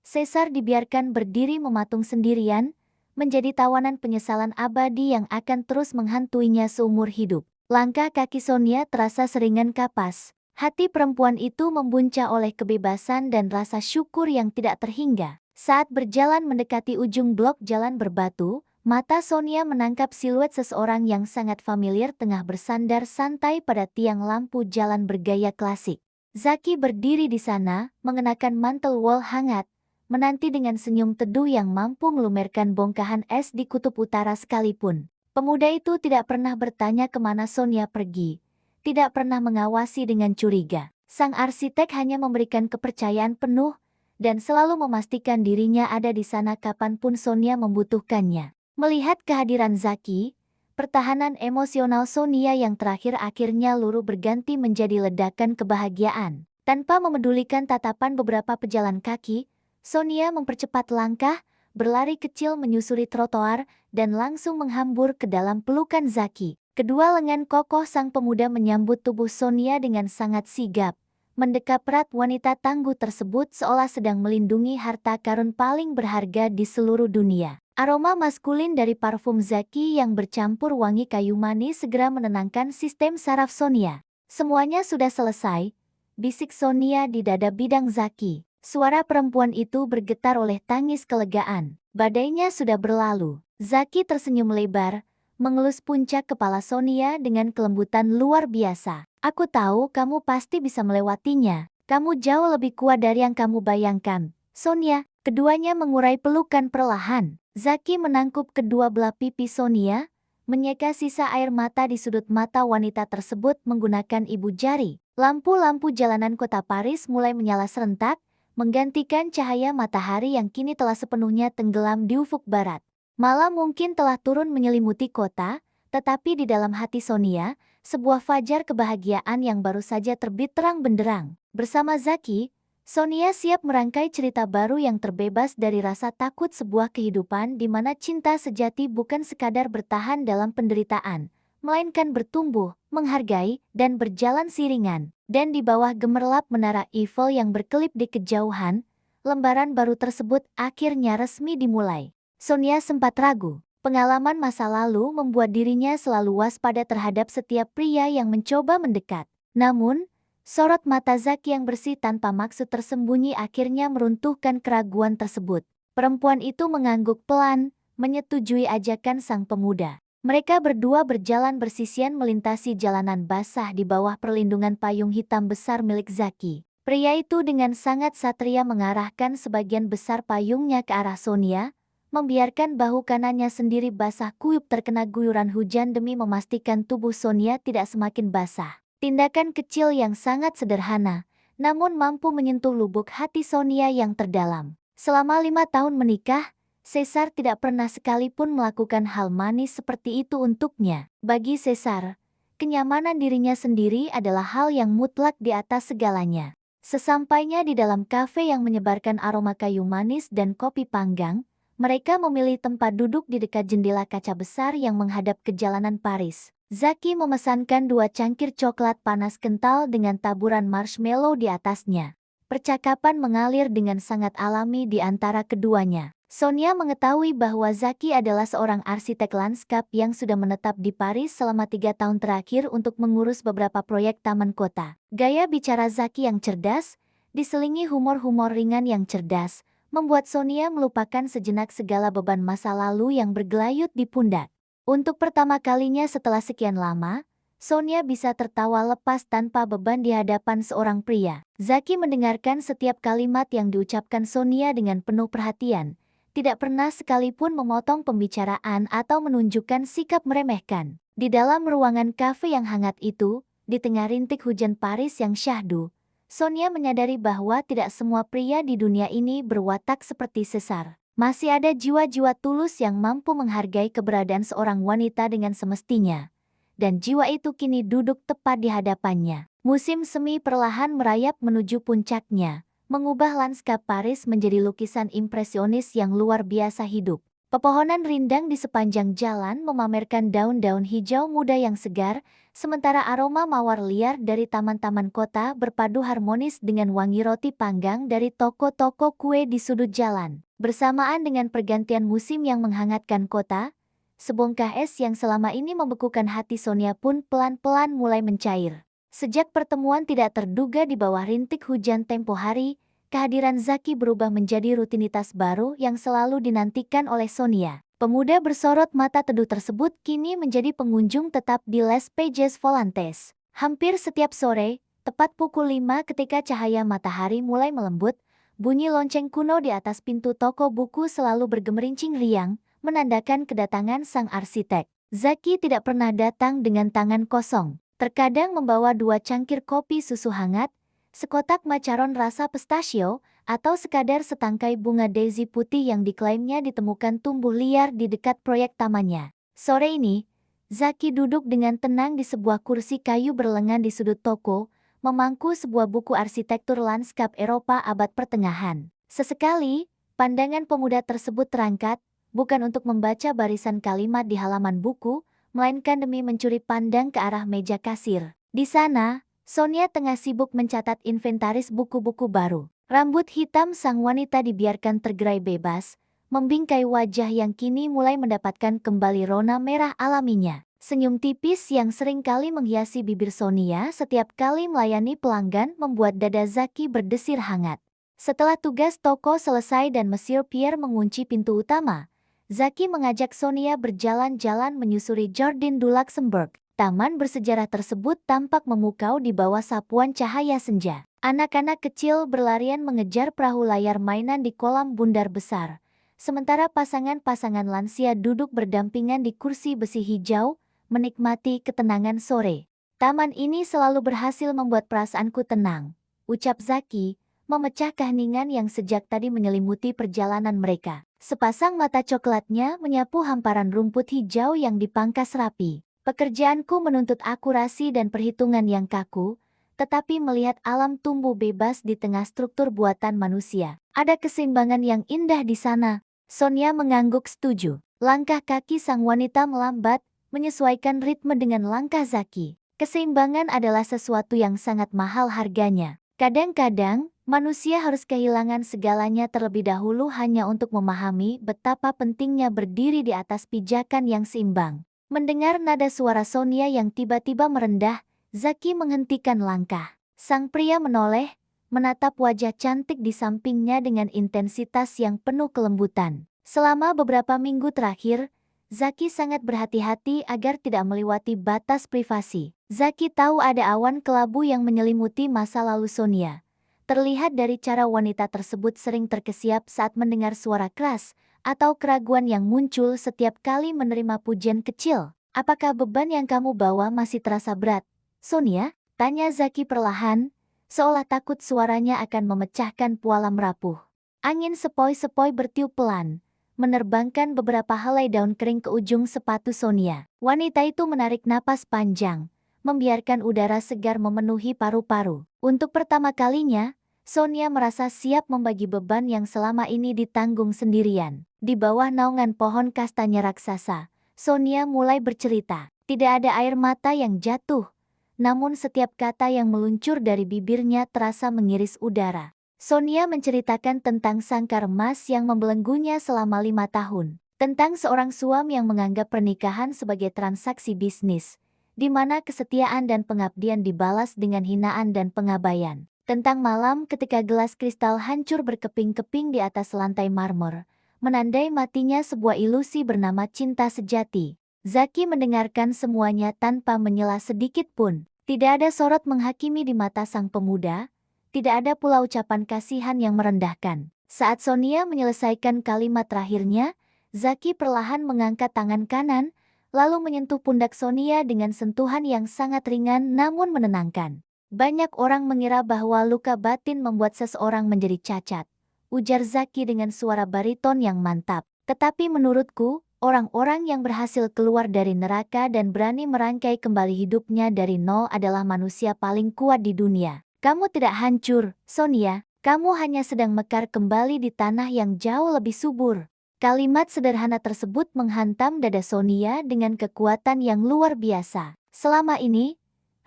Caesar dibiarkan berdiri mematung sendirian, menjadi tawanan penyesalan abadi yang akan terus menghantuinya seumur hidup. Langkah kaki Sonia terasa seringan kapas. Hati perempuan itu membuncah oleh kebebasan dan rasa syukur yang tidak terhingga. Saat berjalan mendekati ujung blok jalan berbatu, mata Sonia menangkap siluet seseorang yang sangat familiar tengah bersandar santai pada tiang lampu jalan bergaya klasik. Zaki berdiri di sana, mengenakan mantel wol hangat, menanti dengan senyum teduh yang mampu melumerkan bongkahan es di kutub utara sekalipun. Pemuda itu tidak pernah bertanya kemana Sonia pergi, tidak pernah mengawasi dengan curiga. Sang arsitek hanya memberikan kepercayaan penuh, dan selalu memastikan dirinya ada di sana kapanpun Sonia membutuhkannya. Melihat kehadiran Zaki, pertahanan emosional Sonia yang terakhir akhirnya luruh berganti menjadi ledakan kebahagiaan. Tanpa memedulikan tatapan beberapa pejalan kaki, Sonia mempercepat langkah, berlari kecil menyusuri trotoar, dan langsung menghambur ke dalam pelukan Zaki. Kedua lengan kokoh sang pemuda menyambut tubuh Sonia dengan sangat sigap. Mendekap erat wanita tangguh tersebut seolah sedang melindungi harta karun paling berharga di seluruh dunia. Aroma maskulin dari parfum Zaki yang bercampur wangi kayu manis segera menenangkan sistem saraf Sonia. Semuanya sudah selesai, bisik Sonia di dada bidang Zaki. Suara perempuan itu bergetar oleh tangis kelegaan. Badainya sudah berlalu. Zaki tersenyum lebar, mengelus puncak kepala Sonia dengan kelembutan luar biasa. Aku tahu kamu pasti bisa melewatinya. Kamu jauh lebih kuat dari yang kamu bayangkan. Sonia, keduanya mengurai pelukan perlahan. Zaki menangkup kedua belah pipi Sonia, menyeka sisa air mata di sudut mata wanita tersebut menggunakan ibu jari. Lampu-lampu jalanan kota Paris mulai menyala serentak, menggantikan cahaya matahari yang kini telah sepenuhnya tenggelam di ufuk barat. Malam mungkin telah turun menyelimuti kota, tetapi di dalam hati Sonia, sebuah fajar kebahagiaan yang baru saja terbit terang benderang. Bersama Zaki, Sonia siap merangkai cerita baru yang terbebas dari rasa takut, sebuah kehidupan di mana cinta sejati bukan sekadar bertahan dalam penderitaan, melainkan bertumbuh, menghargai, dan berjalan siringan. Dan di bawah gemerlap menara Eiffel yang berkelip di kejauhan, lembaran baru tersebut akhirnya resmi dimulai. Sonia sempat ragu. Pengalaman masa lalu membuat dirinya selalu waspada terhadap setiap pria yang mencoba mendekat. Namun, sorot mata Zaki yang bersih tanpa maksud tersembunyi akhirnya meruntuhkan keraguan tersebut. Perempuan itu mengangguk pelan, menyetujui ajakan sang pemuda. Mereka berdua berjalan bersisian melintasi jalanan basah di bawah perlindungan payung hitam besar milik Zaki. Pria itu dengan sangat satria mengarahkan sebagian besar payungnya ke arah Sonia, membiarkan bahu kanannya sendiri basah kuyup terkena guyuran hujan demi memastikan tubuh Sonia tidak semakin basah. Tindakan kecil yang sangat sederhana, namun mampu menyentuh lubuk hati Sonia yang terdalam. Selama 5 tahun menikah, Caesar tidak pernah sekalipun melakukan hal manis seperti itu untuknya. Bagi Caesar, kenyamanan dirinya sendiri adalah hal yang mutlak di atas segalanya. Sesampainya di dalam kafe yang menyebarkan aroma kayu manis dan kopi panggang, mereka memilih tempat duduk di dekat jendela kaca besar yang menghadap ke jalanan Paris. Zaki memesankan 2 cangkir coklat panas kental dengan taburan marshmallow di atasnya. Percakapan mengalir dengan sangat alami di antara keduanya. Sonia mengetahui bahwa Zaki adalah seorang arsitek lanskap yang sudah menetap di Paris selama 3 tahun terakhir untuk mengurus beberapa proyek taman kota. Gaya bicara Zaki yang cerdas, diselingi humor-humor ringan yang cerdas, membuat Sonia melupakan sejenak segala beban masa lalu yang bergelayut di pundak. Untuk pertama kalinya setelah sekian lama, Sonia bisa tertawa lepas tanpa beban di hadapan seorang pria. Zaki mendengarkan setiap kalimat yang diucapkan Sonia dengan penuh perhatian, tidak pernah sekalipun memotong pembicaraan atau menunjukkan sikap meremehkan. Di dalam ruangan kafe yang hangat itu, di tengah rintik hujan Paris yang syahdu, Sonia menyadari bahwa tidak semua pria di dunia ini berwatak seperti Caesar. Masih ada jiwa-jiwa tulus yang mampu menghargai keberadaan seorang wanita dengan semestinya. Dan jiwa itu kini duduk tepat di hadapannya. Musim semi perlahan merayap menuju puncaknya, mengubah lanskap Paris menjadi lukisan impresionis yang luar biasa hidup. Pepohonan rindang di sepanjang jalan memamerkan daun-daun hijau muda yang segar, sementara aroma mawar liar dari taman-taman kota berpadu harmonis dengan wangi roti panggang dari toko-toko kue di sudut jalan. Bersamaan dengan pergantian musim yang menghangatkan kota, sebongkah es yang selama ini membekukan hati Sonia pun pelan-pelan mulai mencair. Sejak pertemuan tidak terduga di bawah rintik hujan tempo hari, kehadiran Zaki berubah menjadi rutinitas baru yang selalu dinantikan oleh Sonia. Pemuda bersorot mata teduh tersebut kini menjadi pengunjung tetap di Les Pages Volantes. Hampir setiap sore, tepat pukul 5 ketika cahaya matahari mulai melembut, bunyi lonceng kuno di atas pintu toko buku selalu bergemerincing riang, menandakan kedatangan sang arsitek. Zaki tidak pernah datang dengan tangan kosong. Terkadang membawa 2 cangkir kopi susu hangat, sekotak macaron rasa pistachio, atau sekadar setangkai bunga daisy putih yang diklaimnya ditemukan tumbuh liar di dekat proyek tamannya. Sore ini, Zaki duduk dengan tenang di sebuah kursi kayu berlengan di sudut toko, memangku sebuah buku arsitektur lanskap Eropa abad pertengahan. Sesekali, pandangan pemuda tersebut terangkat, bukan untuk membaca barisan kalimat di halaman buku, melainkan demi mencuri pandang ke arah meja kasir. Di sana, Sonia tengah sibuk mencatat inventaris buku-buku baru. Rambut hitam sang wanita dibiarkan tergerai bebas, membingkai wajah yang kini mulai mendapatkan kembali rona merah alaminya. Senyum tipis yang sering kali menghiasi bibir Sonia setiap kali melayani pelanggan membuat dada Zaki berdesir hangat. Setelah tugas toko selesai dan Monsieur Pierre mengunci pintu utama, Zaki mengajak Sonia berjalan-jalan menyusuri Jardin du Luxembourg. Taman bersejarah tersebut tampak memukau di bawah sapuan cahaya senja. Anak-anak kecil berlarian mengejar perahu layar mainan di kolam bundar besar. Sementara pasangan-pasangan lansia duduk berdampingan di kursi besi hijau, menikmati ketenangan sore. Taman ini selalu berhasil membuat perasaanku tenang, ucap Zaki, memecah keheningan yang sejak tadi menyelimuti perjalanan mereka. Sepasang mata coklatnya menyapu hamparan rumput hijau yang dipangkas rapi. Pekerjaanku menuntut akurasi dan perhitungan yang kaku, tetapi melihat alam tumbuh bebas di tengah struktur buatan manusia, ada keseimbangan yang indah di sana. Sonia mengangguk setuju. Langkah kaki sang wanita melambat, menyesuaikan ritme dengan langkah Zaki. Keseimbangan adalah sesuatu yang sangat mahal harganya. Kadang-kadang, manusia harus kehilangan segalanya terlebih dahulu hanya untuk memahami betapa pentingnya berdiri di atas pijakan yang seimbang. Mendengar nada suara Sonia yang tiba-tiba merendah, Zaki menghentikan langkah. Sang pria menoleh, menatap wajah cantik di sampingnya dengan intensitas yang penuh kelembutan. Selama beberapa minggu terakhir, Zaki sangat berhati-hati agar tidak melewati batas privasi. Zaki tahu ada awan kelabu yang menyelimuti masa lalu Sonia. Terlihat dari cara wanita tersebut sering terkesiap saat mendengar suara keras, atau keraguan yang muncul setiap kali menerima pujian kecil. Apakah beban yang kamu bawa masih terasa berat, Sonia? Tanya Zaki perlahan, seolah takut suaranya akan memecahkan pualam rapuh. Angin sepoi-sepoi bertiup pelan, menerbangkan beberapa helai daun kering ke ujung sepatu Sonia. Wanita itu menarik napas panjang, membiarkan udara segar memenuhi paru-paru. Untuk pertama kalinya, Sonia merasa siap membagi beban yang selama ini ditanggung sendirian. Di bawah naungan pohon kastanya raksasa, Sonia mulai bercerita. Tidak ada air mata yang jatuh, namun setiap kata yang meluncur dari bibirnya terasa mengiris udara. Sonia menceritakan tentang sangkar emas yang membelenggunya selama 5 tahun. Tentang seorang suami yang menganggap pernikahan sebagai transaksi bisnis, di mana kesetiaan dan pengabdian dibalas dengan hinaan dan pengabaian. Tentang malam ketika gelas kristal hancur berkeping-keping di atas lantai marmer, menandai matinya sebuah ilusi bernama cinta sejati. Zaki mendengarkan semuanya tanpa menyela sedikit pun. Tidak ada sorot menghakimi di mata sang pemuda, tidak ada pula ucapan kasihan yang merendahkan. Saat Sonia menyelesaikan kalimat terakhirnya, Zaki perlahan mengangkat tangan kanan, lalu menyentuh pundak Sonia dengan sentuhan yang sangat ringan namun menenangkan. Banyak orang mengira bahwa luka batin membuat seseorang menjadi cacat, ujar Zaki dengan suara bariton yang mantap. Tetapi menurutku, orang-orang yang berhasil keluar dari neraka dan berani merangkai kembali hidupnya dari nol adalah manusia paling kuat di dunia. Kamu tidak hancur, Sonia. Kamu hanya sedang mekar kembali di tanah yang jauh lebih subur. Kalimat sederhana tersebut menghantam dada Sonia dengan kekuatan yang luar biasa. Selama ini,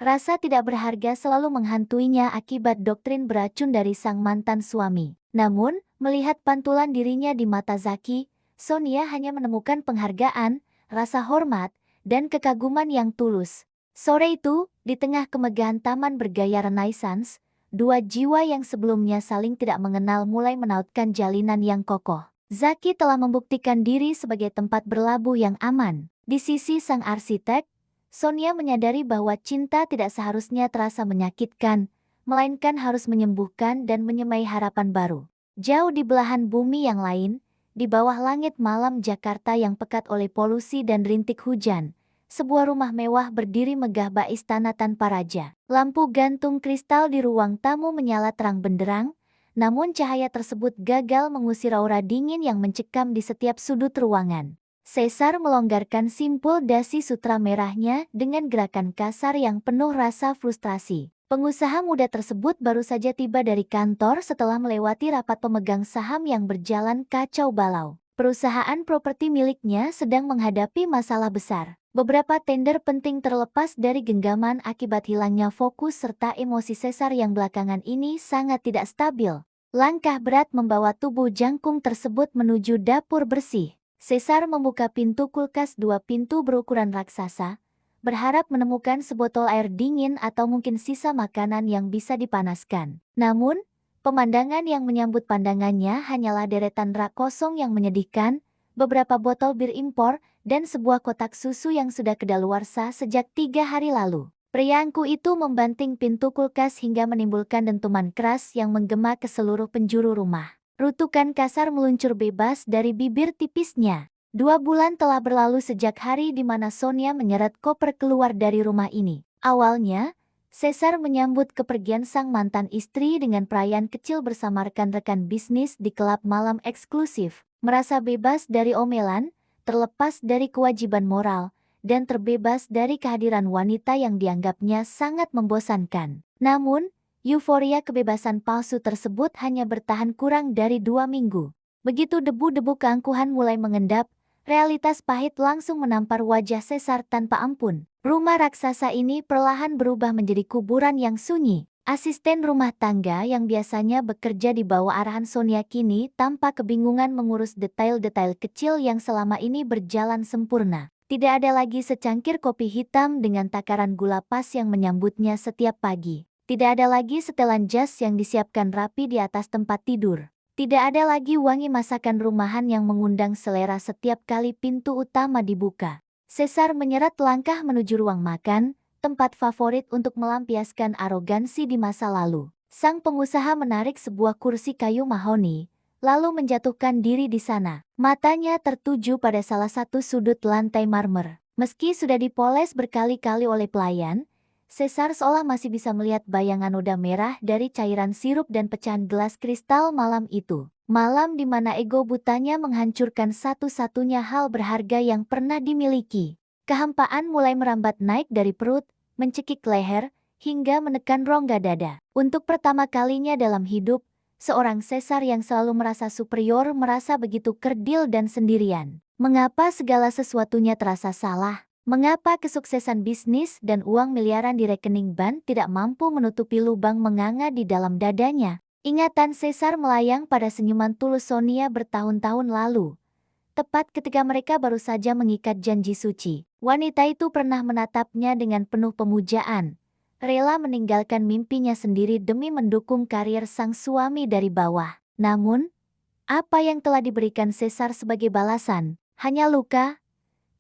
rasa tidak berharga selalu menghantuinya akibat doktrin beracun dari sang mantan suami. Namun, melihat pantulan dirinya di mata Zaki, Sonia hanya menemukan penghargaan, rasa hormat, dan kekaguman yang tulus. Sore itu, di tengah kemegahan taman bergaya Renaissance, dua jiwa yang sebelumnya saling tidak mengenal mulai menautkan jalinan yang kokoh. Zaki telah membuktikan diri sebagai tempat berlabuh yang aman. Di sisi sang arsitek, Sonia menyadari bahwa cinta tidak seharusnya terasa menyakitkan, melainkan harus menyembuhkan dan menyemai harapan baru. Jauh di belahan bumi yang lain, di bawah langit malam Jakarta yang pekat oleh polusi dan rintik hujan, sebuah rumah mewah berdiri megah bak istana tanpa raja. Lampu gantung kristal di ruang tamu menyala terang benderang, namun cahaya tersebut gagal mengusir aura dingin yang mencekam di setiap sudut ruangan. Caesar melonggarkan simpul dasi sutra merahnya dengan gerakan kasar yang penuh rasa frustrasi. Pengusaha muda tersebut baru saja tiba dari kantor setelah melewati rapat pemegang saham yang berjalan kacau balau. Perusahaan properti miliknya sedang menghadapi masalah besar. Beberapa tender penting terlepas dari genggaman akibat hilangnya fokus serta emosi Caesar yang belakangan ini sangat tidak stabil. Langkah berat membawa tubuh jangkung tersebut menuju dapur bersih. Caesar membuka pintu kulkas dua pintu berukuran raksasa, berharap menemukan sebotol air dingin atau mungkin sisa makanan yang bisa dipanaskan. Namun, pemandangan yang menyambut pandangannya hanyalah deretan rak kosong yang menyedihkan, beberapa botol bir impor, dan sebuah kotak susu yang sudah kedaluarsa sejak 3 hari lalu. Pria angkuh itu membanting pintu kulkas hingga menimbulkan dentuman keras yang menggema ke seluruh penjuru rumah. Rutukan kasar meluncur bebas dari bibir tipisnya. 2 bulan telah berlalu sejak hari di mana Sonia menyeret koper keluar dari rumah ini. Awalnya, Caesar menyambut kepergian sang mantan istri dengan perayaan kecil bersama rekan-rekan bisnis di klub malam eksklusif. Merasa bebas dari omelan, terlepas dari kewajiban moral, dan terbebas dari kehadiran wanita yang dianggapnya sangat membosankan. Namun, euforia kebebasan palsu tersebut hanya bertahan kurang dari 2 minggu. Begitu debu-debu keangkuhan mulai mengendap, realitas pahit langsung menampar wajah Caesar tanpa ampun. Rumah raksasa ini perlahan berubah menjadi kuburan yang sunyi. Asisten rumah tangga yang biasanya bekerja di bawah arahan Sonia kini tampak kebingungan mengurus detail-detail kecil yang selama ini berjalan sempurna. Tidak ada lagi secangkir kopi hitam dengan takaran gula pas yang menyambutnya setiap pagi. Tidak ada lagi setelan jas yang disiapkan rapi di atas tempat tidur. Tidak ada lagi wangi masakan rumahan yang mengundang selera setiap kali pintu utama dibuka. Caesar menyeret langkah menuju ruang makan, tempat favorit untuk melampiaskan arogansi di masa lalu. Sang pengusaha menarik sebuah kursi kayu mahoni, lalu menjatuhkan diri di sana. Matanya tertuju pada salah satu sudut lantai marmer. Meski sudah dipoles berkali-kali oleh pelayan, Caesar seolah masih bisa melihat bayangan noda merah dari cairan sirup dan pecahan gelas kristal malam itu. Malam di mana ego butanya menghancurkan satu-satunya hal berharga yang pernah dimiliki. Kehampaan mulai merambat naik dari perut, mencekik leher, hingga menekan rongga dada. Untuk pertama kalinya dalam hidup, seorang Caesar yang selalu merasa superior merasa begitu kerdil dan sendirian. Mengapa segala sesuatunya terasa salah? Mengapa kesuksesan bisnis dan uang miliaran di rekening bank tidak mampu menutupi lubang menganga di dalam dadanya? Ingatan Caesar melayang pada senyuman tulus Sonia bertahun-tahun lalu. Tepat ketika mereka baru saja mengikat janji suci, wanita itu pernah menatapnya dengan penuh pemujaan, rela meninggalkan mimpinya sendiri demi mendukung karier sang suami dari bawah. Namun, apa yang telah diberikan Caesar sebagai balasan? Hanya luka,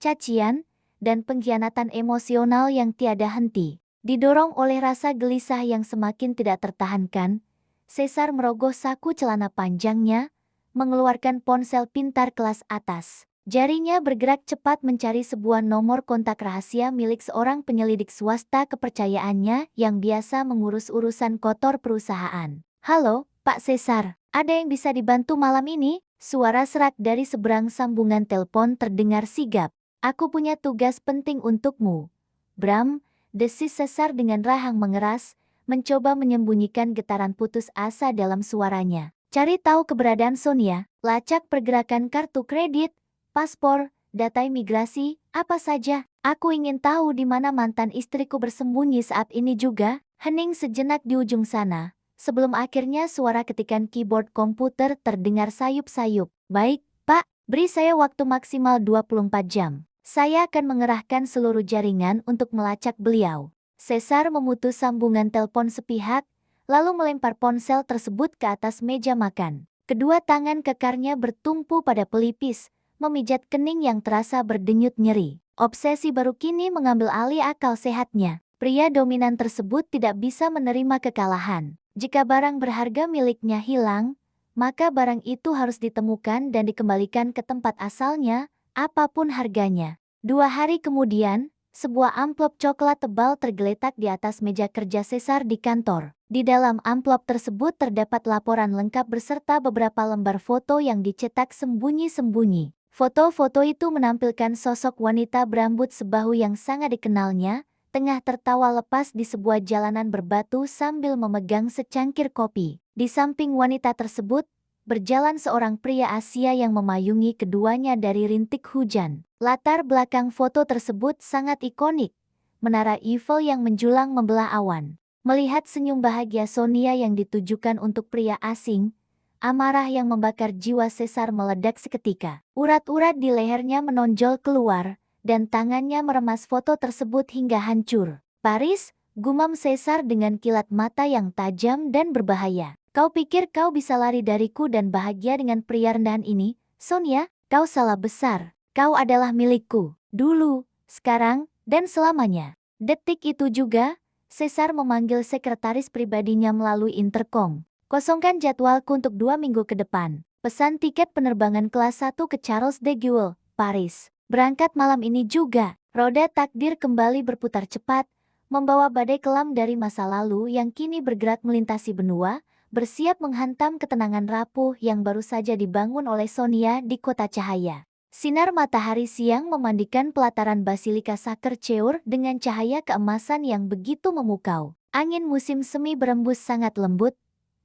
cacian, dan pengkhianatan emosional yang tiada henti. Didorong oleh rasa gelisah yang semakin tidak tertahankan, Caesar merogoh saku celana panjangnya, mengeluarkan ponsel pintar kelas atas. Jarinya bergerak cepat mencari sebuah nomor kontak rahasia milik seorang penyelidik swasta kepercayaannya yang biasa mengurus urusan kotor perusahaan. "Halo, Pak Caesar, ada yang bisa dibantu malam ini?" Suara serak dari seberang sambungan telepon terdengar sigap. "Aku punya tugas penting untukmu, Bram," desis Caesar dengan rahang mengeras, mencoba menyembunyikan getaran putus asa dalam suaranya. "Cari tahu keberadaan Sonia, lacak pergerakan kartu kredit, paspor, data imigrasi, apa saja. Aku ingin tahu di mana mantan istriku bersembunyi saat ini juga." Hening sejenak di ujung sana, sebelum akhirnya suara ketikan keyboard komputer terdengar sayup-sayup. "Baik, Pak, beri saya waktu maksimal 24 jam. Saya akan mengerahkan seluruh jaringan untuk melacak beliau." Caesar memutus sambungan telepon sepihak, lalu melempar ponsel tersebut ke atas meja makan. Kedua tangan kekarnya bertumpu pada pelipis, memijat kening yang terasa berdenyut nyeri. Obsesi baru kini mengambil alih akal sehatnya. Pria dominan tersebut tidak bisa menerima kekalahan. Jika barang berharga miliknya hilang, maka barang itu harus ditemukan dan dikembalikan ke tempat asalnya, apapun harganya. 2 hari kemudian, Sebuah amplop coklat tebal tergeletak di atas meja kerja Caesar di kantor. Di dalam amplop tersebut terdapat laporan lengkap beserta beberapa lembar foto yang dicetak sembunyi-sembunyi. Foto-foto itu menampilkan sosok wanita berambut sebahu yang sangat dikenalnya, tengah tertawa lepas di sebuah jalanan berbatu sambil memegang secangkir kopi. Di samping wanita tersebut, berjalan seorang pria Asia yang memayungi keduanya dari rintik hujan. Latar belakang foto tersebut sangat ikonik, menara Eiffel yang menjulang membelah awan. Melihat senyum bahagia Sonia yang ditujukan untuk pria asing, amarah yang membakar jiwa Caesar meledak seketika. Urat-urat di lehernya menonjol keluar, dan tangannya meremas foto tersebut hingga hancur. Paris, gumam Caesar dengan kilat mata yang tajam dan berbahaya. Kau pikir kau bisa lari dariku dan bahagia dengan pria rendahan ini? Sonia, kau salah besar. Kau adalah milikku. Dulu, sekarang, dan selamanya. Detik itu juga, Caesar memanggil sekretaris pribadinya melalui intercom. Kosongkan jadwalku untuk 2 minggu ke depan. Pesan tiket penerbangan kelas 1 ke Charles de Gaulle, Paris. Berangkat malam ini juga. Roda takdir kembali berputar cepat, membawa badai kelam dari masa lalu yang kini bergerak melintasi benua, bersiap menghantam ketenangan rapuh yang baru saja dibangun oleh Sonia di kota cahaya. Sinar matahari siang memandikan pelataran Basilika Sacré-Cœur dengan cahaya keemasan yang begitu memukau. Angin musim semi berembus sangat lembut,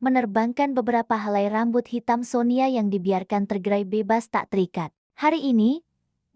menerbangkan beberapa helai rambut hitam Sonia yang dibiarkan tergerai bebas tak terikat. Hari ini,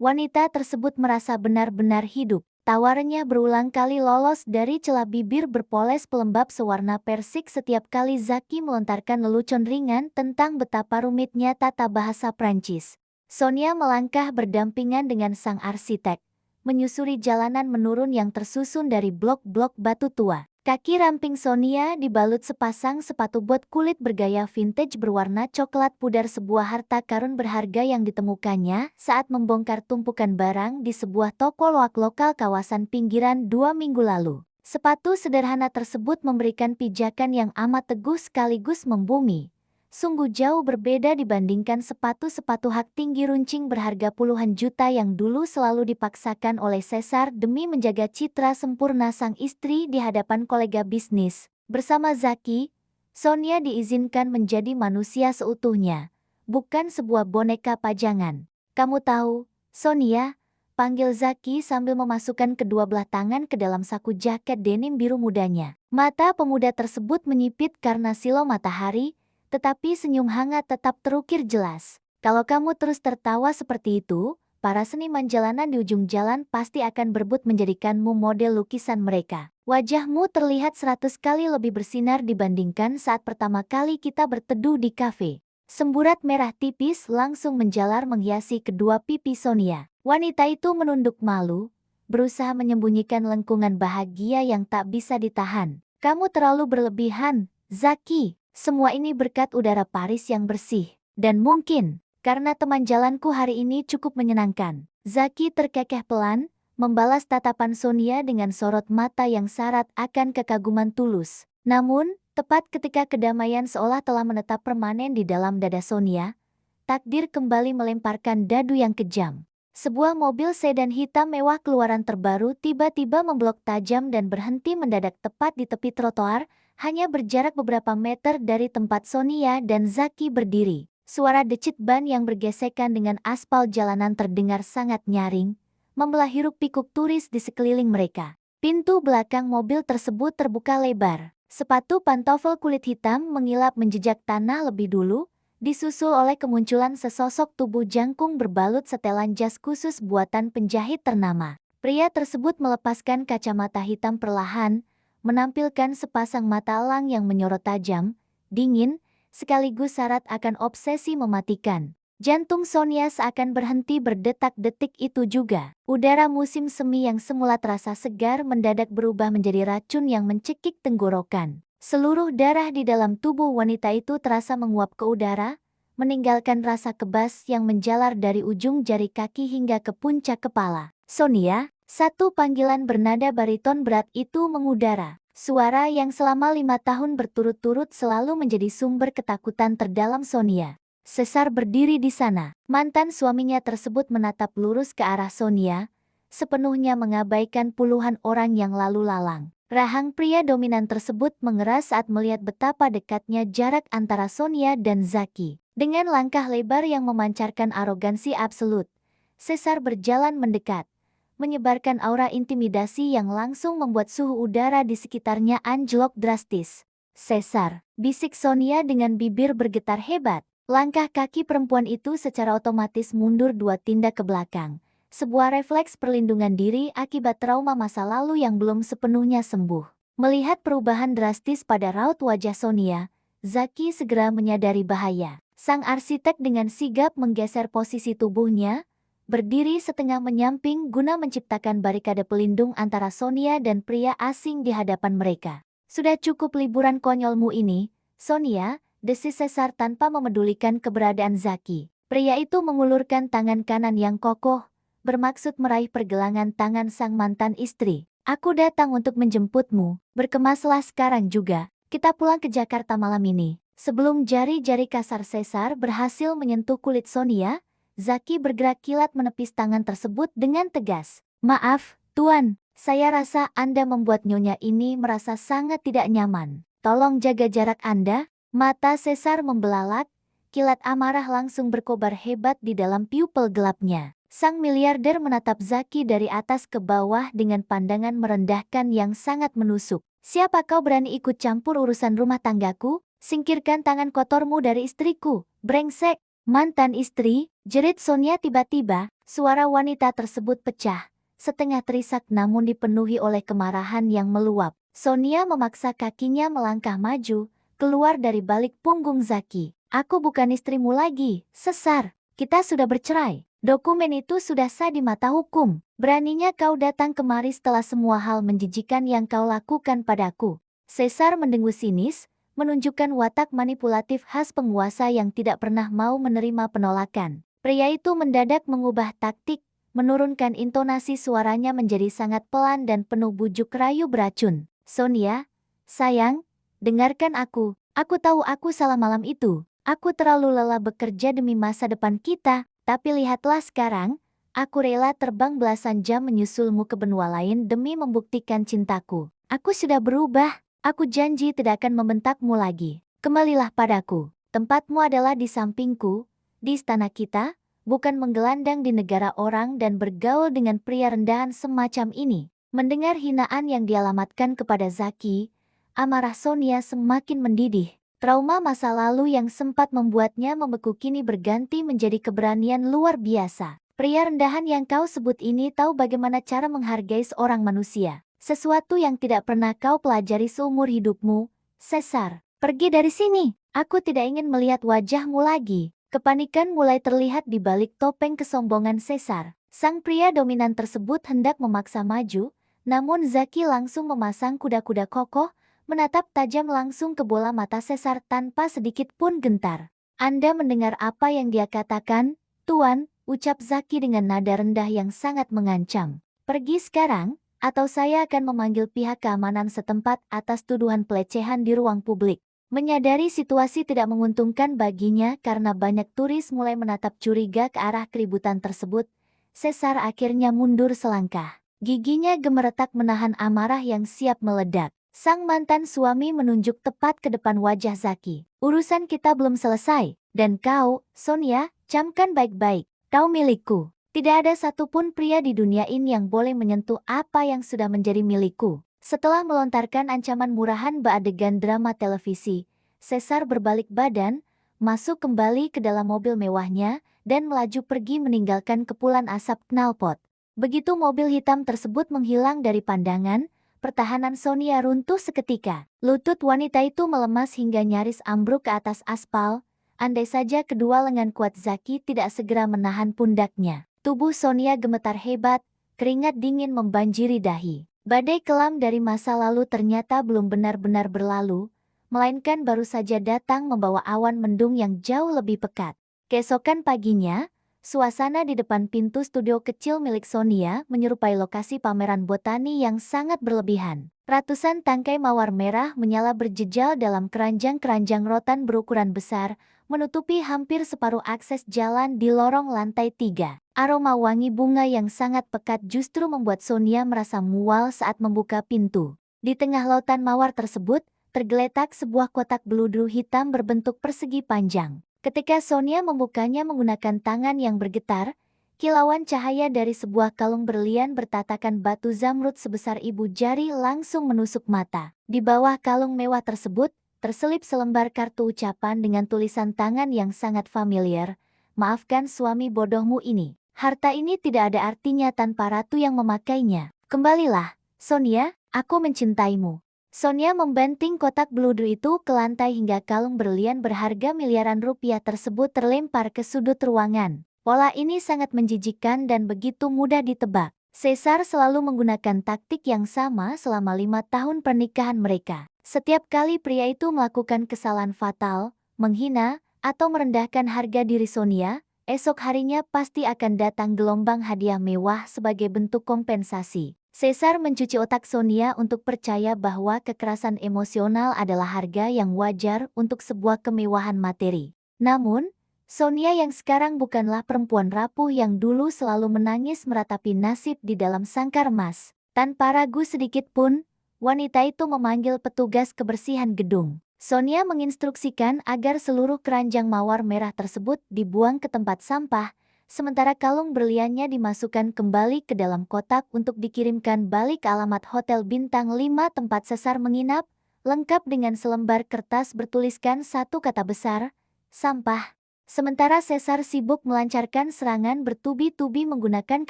wanita tersebut merasa benar-benar hidup. Tawarnya berulang kali lolos dari celah bibir berpoles pelembab sewarna persik setiap kali Zaki melontarkan lelucon ringan tentang betapa rumitnya tata bahasa Prancis. Sonia melangkah berdampingan dengan sang arsitek, menyusuri jalanan menurun yang tersusun dari blok-blok batu tua. Kaki ramping Sonia dibalut sepasang sepatu bot kulit bergaya vintage berwarna coklat pudar, sebuah harta karun berharga yang ditemukannya saat membongkar tumpukan barang di sebuah toko loak lokal kawasan pinggiran 2 minggu lalu. Sepatu sederhana tersebut memberikan pijakan yang amat teguh sekaligus membumi. Sungguh jauh berbeda dibandingkan sepatu-sepatu hak tinggi runcing berharga puluhan juta yang dulu selalu dipaksakan oleh Caesar demi menjaga citra sempurna sang istri di hadapan kolega bisnis. Bersama Zaki, Sonia diizinkan menjadi manusia seutuhnya, bukan sebuah boneka pajangan. Kamu tahu, Sonia, panggil Zaki sambil memasukkan kedua belah tangan ke dalam saku jaket denim biru mudanya. Mata pemuda tersebut menyipit karena silau matahari, tetapi senyum hangat tetap terukir jelas. Kalau kamu terus tertawa seperti itu, para seniman jalanan di ujung jalan pasti akan berebut menjadikanmu model lukisan mereka. Wajahmu terlihat 100 kali lebih bersinar dibandingkan saat pertama kali kita berteduh di kafe. Semburat merah tipis langsung menjalar menghiasi kedua pipi Sonia. Wanita itu menunduk malu, berusaha menyembunyikan lengkungan bahagia yang tak bisa ditahan. Kamu terlalu berlebihan, Zaki. Semua ini berkat udara Paris yang bersih. Dan mungkin, karena teman jalanku hari ini cukup menyenangkan. Zaki terkekeh pelan, membalas tatapan Sonia dengan sorot mata yang syarat akan kekaguman tulus. Namun, tepat ketika kedamaian seolah telah menetap permanen di dalam dada Sonia, takdir kembali melemparkan dadu yang kejam. Sebuah mobil sedan hitam mewah keluaran terbaru tiba-tiba memblok tajam dan berhenti mendadak tepat di tepi trotoar, hanya berjarak beberapa meter dari tempat Sonia dan Zaki berdiri. Suara decit ban yang bergesekan dengan aspal jalanan terdengar sangat nyaring, membelah hiruk-pikuk turis di sekeliling mereka. Pintu belakang mobil tersebut terbuka lebar. Sepatu pantofel kulit hitam mengilap menjejak tanah lebih dulu, disusul oleh kemunculan sesosok tubuh jangkung berbalut setelan jas khusus buatan penjahit ternama. Pria tersebut melepaskan kacamata hitam perlahan, menampilkan sepasang mata elang yang menyorot tajam, dingin, sekaligus syarat akan obsesi mematikan. Jantung Sonia seakan berhenti berdetak-detik itu juga. Udara musim semi yang semula terasa segar mendadak berubah menjadi racun yang mencekik tenggorokan. Seluruh darah di dalam tubuh wanita itu terasa menguap ke udara, meninggalkan rasa kebas yang menjalar dari ujung jari kaki hingga ke puncak kepala. Sonia, satu panggilan bernada bariton berat itu mengudara. Suara yang selama 5 tahun berturut-turut selalu menjadi sumber ketakutan terdalam Sonia. Caesar berdiri di sana. Mantan suaminya tersebut menatap lurus ke arah Sonia, sepenuhnya mengabaikan puluhan orang yang lalu lalang. Rahang pria dominan tersebut mengeras saat melihat betapa dekatnya jarak antara Sonia dan Zaki. Dengan langkah lebar yang memancarkan arogansi absolut, Caesar berjalan mendekat, menyebarkan aura intimidasi yang langsung membuat suhu udara di sekitarnya anjlok drastis. "Caesar," bisik Sonia dengan bibir bergetar hebat. Langkah kaki perempuan itu secara otomatis mundur 2 tindak ke belakang. Sebuah refleks perlindungan diri akibat trauma masa lalu yang belum sepenuhnya sembuh. Melihat perubahan drastis pada raut wajah Sonia, Zaki segera menyadari bahaya. Sang arsitek dengan sigap menggeser posisi tubuhnya, berdiri setengah menyamping guna menciptakan barikade pelindung antara Sonia dan pria asing di hadapan mereka. "Sudah cukup liburan konyolmu ini, Sonia," desis Caesar tanpa memedulikan keberadaan Zaki. Pria itu mengulurkan tangan kanan yang kokoh, bermaksud meraih pergelangan tangan sang mantan istri. "Aku datang untuk menjemputmu, berkemaslah sekarang juga. Kita pulang ke Jakarta malam ini." Sebelum jari-jari kasar Caesar berhasil menyentuh kulit Sonia, Zaki bergerak kilat menepis tangan tersebut dengan tegas. "Maaf, Tuan, saya rasa Anda membuat nyonya ini merasa sangat tidak nyaman. Tolong jaga jarak Anda." Mata Caesar membelalak, kilat amarah langsung berkobar hebat di dalam pupil gelapnya. Sang miliarder menatap Zaki dari atas ke bawah dengan pandangan merendahkan yang sangat menusuk. "Siapa kau berani ikut campur urusan rumah tanggaku? Singkirkan tangan kotormu dari istriku, brengsek!" "Mantan istri," jerit Sonia tiba-tiba. Suara wanita tersebut pecah, setengah terisak namun dipenuhi oleh kemarahan yang meluap. Sonia memaksa kakinya melangkah maju, keluar dari balik punggung Zaki. "Aku bukan istrimu lagi, Caesar. Kita sudah bercerai. Dokumen itu sudah sah di mata hukum. Beraninya kau datang kemari setelah semua hal menjijikan yang kau lakukan padaku." Caesar mendengus sinis, menunjukkan watak manipulatif khas penguasa yang tidak pernah mau menerima penolakan. Pria itu mendadak mengubah taktik, menurunkan intonasi suaranya menjadi sangat pelan dan penuh bujuk rayu beracun. "Sonia, sayang, dengarkan aku. Aku tahu aku salah malam itu. Aku terlalu lelah bekerja demi masa depan kita. Tapi lihatlah sekarang, aku rela terbang belasan jam menyusulmu ke benua lain demi membuktikan cintaku. Aku sudah berubah, aku janji tidak akan membentakmu lagi. Kembalilah padaku. Tempatmu adalah di sampingku, di istana kita, bukan menggelandang di negara orang dan bergaul dengan pria rendahan semacam ini." Mendengar hinaan yang dialamatkan kepada Zaki, amarah Sonia semakin mendidih. Trauma masa lalu yang sempat membuatnya membeku kini berganti menjadi keberanian luar biasa. "Pria rendahan yang kau sebut ini tahu bagaimana cara menghargai seorang manusia. Sesuatu yang tidak pernah kau pelajari seumur hidupmu, Caesar. Pergi dari sini. Aku tidak ingin melihat wajahmu lagi." Kepanikan mulai terlihat di balik topeng kesombongan Caesar. Sang pria dominan tersebut hendak memaksa maju, namun Zaki langsung memasang kuda-kuda kokoh, menatap tajam langsung ke bola mata Caesar tanpa sedikit pun gentar. "Anda mendengar apa yang dia katakan, Tuan?" ucap Zaki dengan nada rendah yang sangat mengancam. "Pergi sekarang, atau saya akan memanggil pihak keamanan setempat atas tuduhan pelecehan di ruang publik." Menyadari situasi tidak menguntungkan baginya karena banyak turis mulai menatap curiga ke arah keributan tersebut, Caesar akhirnya mundur selangkah. Giginya gemeretak menahan amarah yang siap meledak. Sang mantan suami menunjuk tepat ke depan wajah Zaki. "Urusan kita belum selesai, dan kau, Sonia, camkan baik-baik. Kau milikku. Tidak ada satupun pria di dunia ini yang boleh menyentuh apa yang sudah menjadi milikku." Setelah melontarkan ancaman murahan adegan drama televisi, Caesar berbalik badan, masuk kembali ke dalam mobil mewahnya, dan melaju pergi meninggalkan kepulan asap knalpot. Begitu mobil hitam tersebut menghilang dari pandangan, pertahanan Sonia runtuh seketika. Lutut wanita itu melemas hingga nyaris ambruk ke atas aspal, andai saja kedua lengan kuat Zaki tidak segera menahan pundaknya. Tubuh Sonia gemetar hebat, keringat dingin membanjiri dahi. Badai kelam dari masa lalu ternyata belum benar-benar berlalu, melainkan baru saja datang membawa awan mendung yang jauh lebih pekat. Keesokan paginya, suasana di depan pintu studio kecil milik Sonia menyerupai lokasi pameran botani yang sangat berlebihan. Ratusan tangkai mawar merah menyala berjejal dalam keranjang-keranjang rotan berukuran besar, menutupi hampir separuh akses jalan di lorong lantai 3. Aroma wangi bunga yang sangat pekat justru membuat Sonia merasa mual saat membuka pintu. Di tengah lautan mawar tersebut, tergeletak sebuah kotak beludru hitam berbentuk persegi panjang. Ketika Sonia membukanya menggunakan tangan yang bergetar, kilauan cahaya dari sebuah kalung berlian bertatakan batu zamrud sebesar ibu jari langsung menusuk mata. Di bawah kalung mewah tersebut, terselip selembar kartu ucapan dengan tulisan tangan yang sangat familiar. Maafkan suami bodohmu ini. Harta ini tidak ada artinya tanpa ratu yang memakainya. Kembalilah, Sonia, aku mencintaimu. Sonia membanting kotak beludru itu ke lantai hingga kalung berlian berharga miliaran rupiah tersebut terlempar ke sudut ruangan. Pola ini sangat menjijikkan dan begitu mudah ditebak. Caesar selalu menggunakan taktik yang sama selama 5 tahun pernikahan mereka. Setiap kali pria itu melakukan kesalahan fatal, menghina, atau merendahkan harga diri Sonia, esok harinya pasti akan datang gelombang hadiah mewah sebagai bentuk kompensasi. Caesar mencuci otak Sonia untuk percaya bahwa kekerasan emosional adalah harga yang wajar untuk sebuah kemewahan materi. Namun, Sonia yang sekarang bukanlah perempuan rapuh yang dulu selalu menangis meratapi nasib di dalam sangkar emas. Tanpa ragu sedikit pun, wanita itu memanggil petugas kebersihan gedung. Sonia menginstruksikan agar seluruh keranjang mawar merah tersebut dibuang ke tempat sampah, sementara kalung berliannya dimasukkan kembali ke dalam kotak untuk dikirimkan balik ke alamat Hotel Bintang 5 tempat Caesar menginap, lengkap dengan selembar kertas bertuliskan satu kata besar, sampah. Sementara Caesar sibuk melancarkan serangan bertubi-tubi menggunakan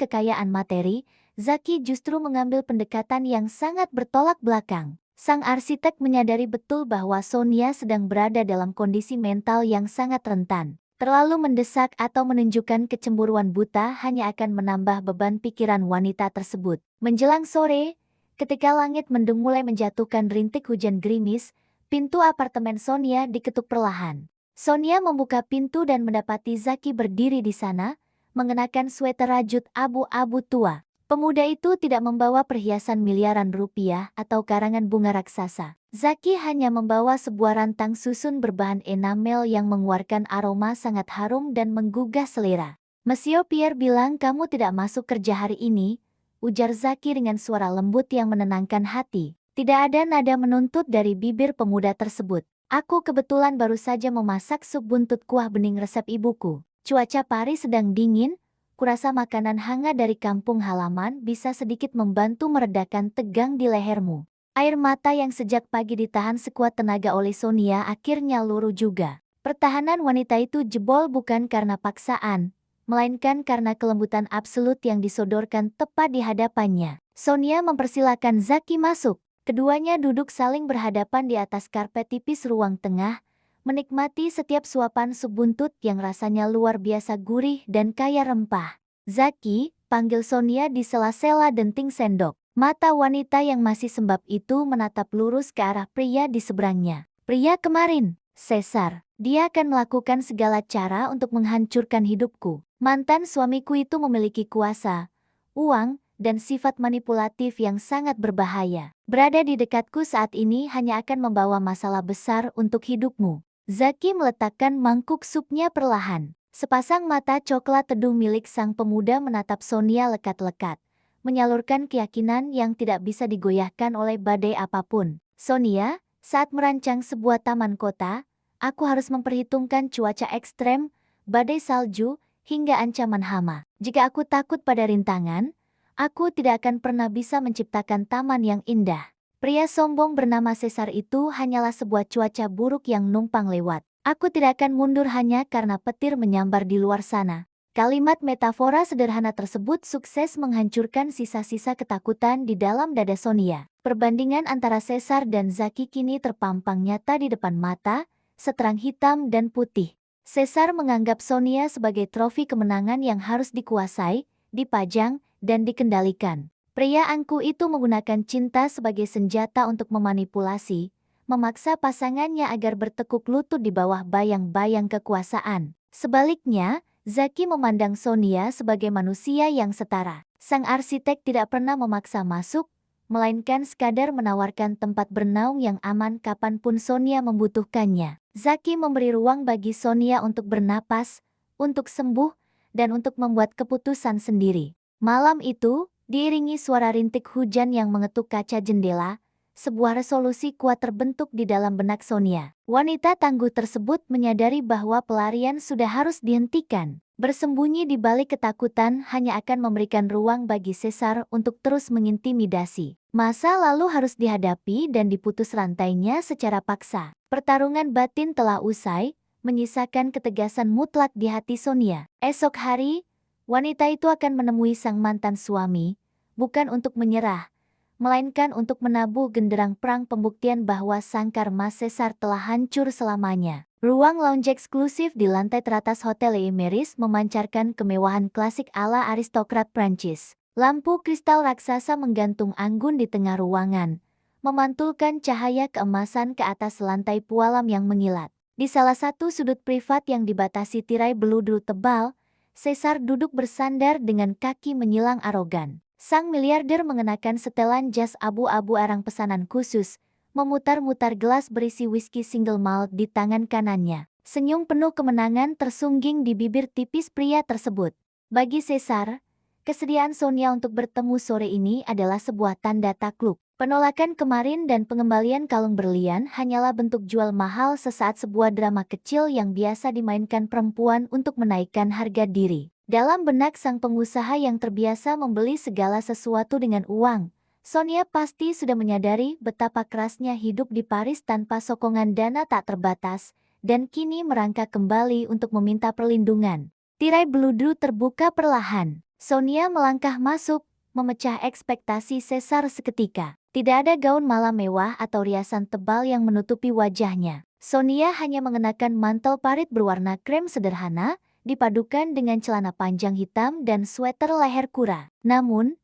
kekayaan materi, Zaki justru mengambil pendekatan yang sangat bertolak belakang. Sang arsitek menyadari betul bahwa Sonia sedang berada dalam kondisi mental yang sangat rentan. Terlalu mendesak atau menunjukkan kecemburuan buta hanya akan menambah beban pikiran wanita tersebut. Menjelang sore, ketika langit mendung mulai menjatuhkan rintik hujan gerimis, pintu apartemen Sonia diketuk perlahan. Sonia membuka pintu dan mendapati Zaki berdiri di sana, mengenakan sweter rajut abu-abu tua. Pemuda itu tidak membawa perhiasan miliaran rupiah atau karangan bunga raksasa. Zaki hanya membawa sebuah rantang susun berbahan enamel yang mengeluarkan aroma sangat harum dan menggugah selera. Monsieur Pierre bilang kamu tidak masuk kerja hari ini, ujar Zaki dengan suara lembut yang menenangkan hati. Tidak ada nada menuntut dari bibir pemuda tersebut. Aku kebetulan baru saja memasak sup buntut kuah bening resep ibuku. Cuaca Paris sedang dingin, kurasa makanan hangat dari kampung halaman bisa sedikit membantu meredakan tegang di lehermu. Air mata yang sejak pagi ditahan sekuat tenaga oleh Sonia akhirnya luruh juga. Pertahanan wanita itu jebol bukan karena paksaan, melainkan karena kelembutan absolut yang disodorkan tepat di hadapannya. Sonia mempersilahkan Zaki masuk. Keduanya duduk saling berhadapan di atas karpet tipis ruang tengah, menikmati setiap suapan sup buntut yang rasanya luar biasa gurih dan kaya rempah. Zaki, panggil Sonia di sela-sela denting sendok. Mata wanita yang masih sembab itu menatap lurus ke arah pria di seberangnya. Pria kemarin, Caesar, dia akan melakukan segala cara untuk menghancurkan hidupku. Mantan suamiku itu memiliki kuasa, uang, dan sifat manipulatif yang sangat berbahaya. Berada di dekatku saat ini hanya akan membawa masalah besar untuk hidupmu. Zaki meletakkan mangkuk supnya perlahan. Sepasang mata coklat teduh milik sang pemuda menatap Sonia lekat-lekat, menyalurkan keyakinan yang tidak bisa digoyahkan oleh badai apapun. Sonia, saat merancang sebuah taman kota, aku harus memperhitungkan cuaca ekstrem, badai salju, hingga ancaman hama. Jika aku takut pada rintangan, aku tidak akan pernah bisa menciptakan taman yang indah. Pria sombong bernama Caesar itu hanyalah sebuah cuaca buruk yang numpang lewat. Aku tidak akan mundur hanya karena petir menyambar di luar sana. Kalimat metafora sederhana tersebut sukses menghancurkan sisa-sisa ketakutan di dalam dada Sonia. Perbandingan antara Caesar dan Zaki kini terpampang nyata di depan mata, seterang hitam dan putih. Caesar menganggap Sonia sebagai trofi kemenangan yang harus dikuasai, dipajang, dan dikendalikan. Pria angkuh itu menggunakan cinta sebagai senjata untuk memanipulasi, memaksa pasangannya agar bertekuk lutut di bawah bayang-bayang kekuasaan. Sebaliknya, Zaki memandang Sonia sebagai manusia yang setara. Sang arsitek tidak pernah memaksa masuk, melainkan sekadar menawarkan tempat bernaung yang aman kapanpun Sonia membutuhkannya. Zaki memberi ruang bagi Sonia untuk bernapas, untuk sembuh, dan untuk membuat keputusan sendiri. Malam itu, diiringi suara rintik hujan yang mengetuk kaca jendela, sebuah resolusi kuat terbentuk di dalam benak Sonia. Wanita tangguh tersebut menyadari bahwa pelarian sudah harus dihentikan. Bersembunyi di balik ketakutan hanya akan memberikan ruang bagi Caesar untuk terus mengintimidasi. Masa lalu harus dihadapi dan diputus rantainya secara paksa. Pertarungan batin telah usai, menyisakan ketegasan mutlak di hati Sonia. Esok hari, wanita itu akan menemui sang mantan suami, bukan untuk menyerah, melainkan untuk menabuh genderang perang pembuktian bahwa sangkar Mas Caesar telah hancur selamanya. Ruang lounge eksklusif di lantai teratas Hotel Emeris memancarkan kemewahan klasik ala aristokrat Prancis. Lampu kristal raksasa menggantung anggun di tengah ruangan, memantulkan cahaya keemasan ke atas lantai pualam yang mengilat. Di salah satu sudut privat yang dibatasi tirai beludru tebal, Caesar duduk bersandar dengan kaki menyilang arogan. Sang miliarder mengenakan setelan jas abu-abu arang pesanan khusus, memutar-mutar gelas berisi whisky single malt di tangan kanannya. Senyum penuh kemenangan tersungging di bibir tipis pria tersebut. Bagi Caesar, kesediaan Sonia untuk bertemu sore ini adalah sebuah tanda takluk. Penolakan kemarin dan pengembalian kalung berlian hanyalah bentuk jual mahal sesaat sebuah drama kecil yang biasa dimainkan perempuan untuk menaikkan harga diri. Dalam benak sang pengusaha yang terbiasa membeli segala sesuatu dengan uang, Sonia pasti sudah menyadari betapa kerasnya hidup di Paris tanpa sokongan dana tak terbatas, dan kini merangkak kembali untuk meminta perlindungan. Tirai beludru terbuka perlahan. Sonia melangkah masuk, memecah ekspektasi Caesar seketika. Tidak ada gaun malam mewah atau riasan tebal yang menutupi wajahnya. Sonia hanya mengenakan mantel parit berwarna krem sederhana, dipadukan dengan celana panjang hitam dan sweater leher kura. Namun,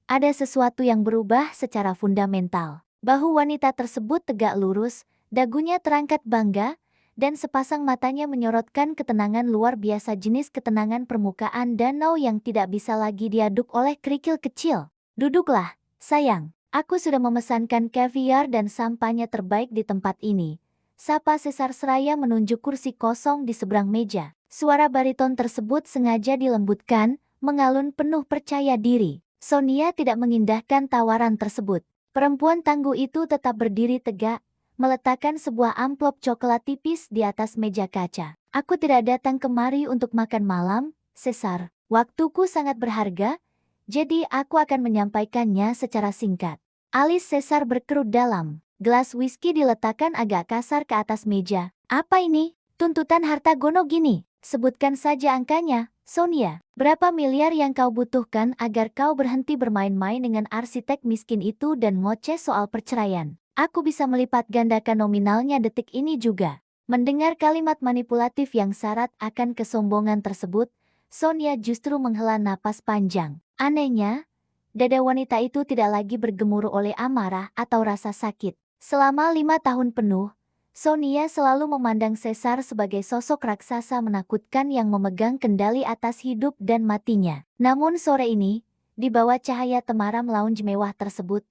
ada sesuatu yang berubah secara fundamental. Bahu wanita tersebut tegak lurus, dagunya terangkat bangga, dan sepasang matanya menyorotkan ketenangan luar biasa, jenis ketenangan permukaan danau yang tidak bisa lagi diaduk oleh kerikil kecil. Duduklah, sayang. Aku sudah memesankan caviar dan sampahnya terbaik di tempat ini. Sapa Caesar seraya menunjuk kursi kosong di seberang meja. Suara bariton tersebut sengaja dilembutkan, mengalun penuh percaya diri. Sonia tidak mengindahkan tawaran tersebut. Perempuan tangguh itu tetap berdiri tegak, meletakkan sebuah amplop coklat tipis di atas meja kaca. Aku tidak datang kemari untuk makan malam, Caesar. Waktuku sangat berharga, jadi aku akan menyampaikannya secara singkat. Alis Caesar berkerut dalam. Gelas whisky diletakkan agak kasar ke atas meja. Apa ini? Tuntutan harta gono gini? Sebutkan saja angkanya, Sonia. Berapa miliar yang kau butuhkan agar kau berhenti bermain-main dengan arsitek miskin itu dan ngoceh soal perceraian? Aku bisa melipat gandakan nominalnya detik ini juga. Mendengar kalimat manipulatif yang syarat akan kesombongan tersebut, Sonia justru menghela napas panjang. Anehnya, dada wanita itu tidak lagi bergemuruh oleh amarah atau rasa sakit. Selama 5 tahun penuh, Sonia selalu memandang Caesar sebagai sosok raksasa menakutkan yang memegang kendali atas hidup dan matinya. Namun sore ini, di bawah cahaya temaram lounge mewah tersebut,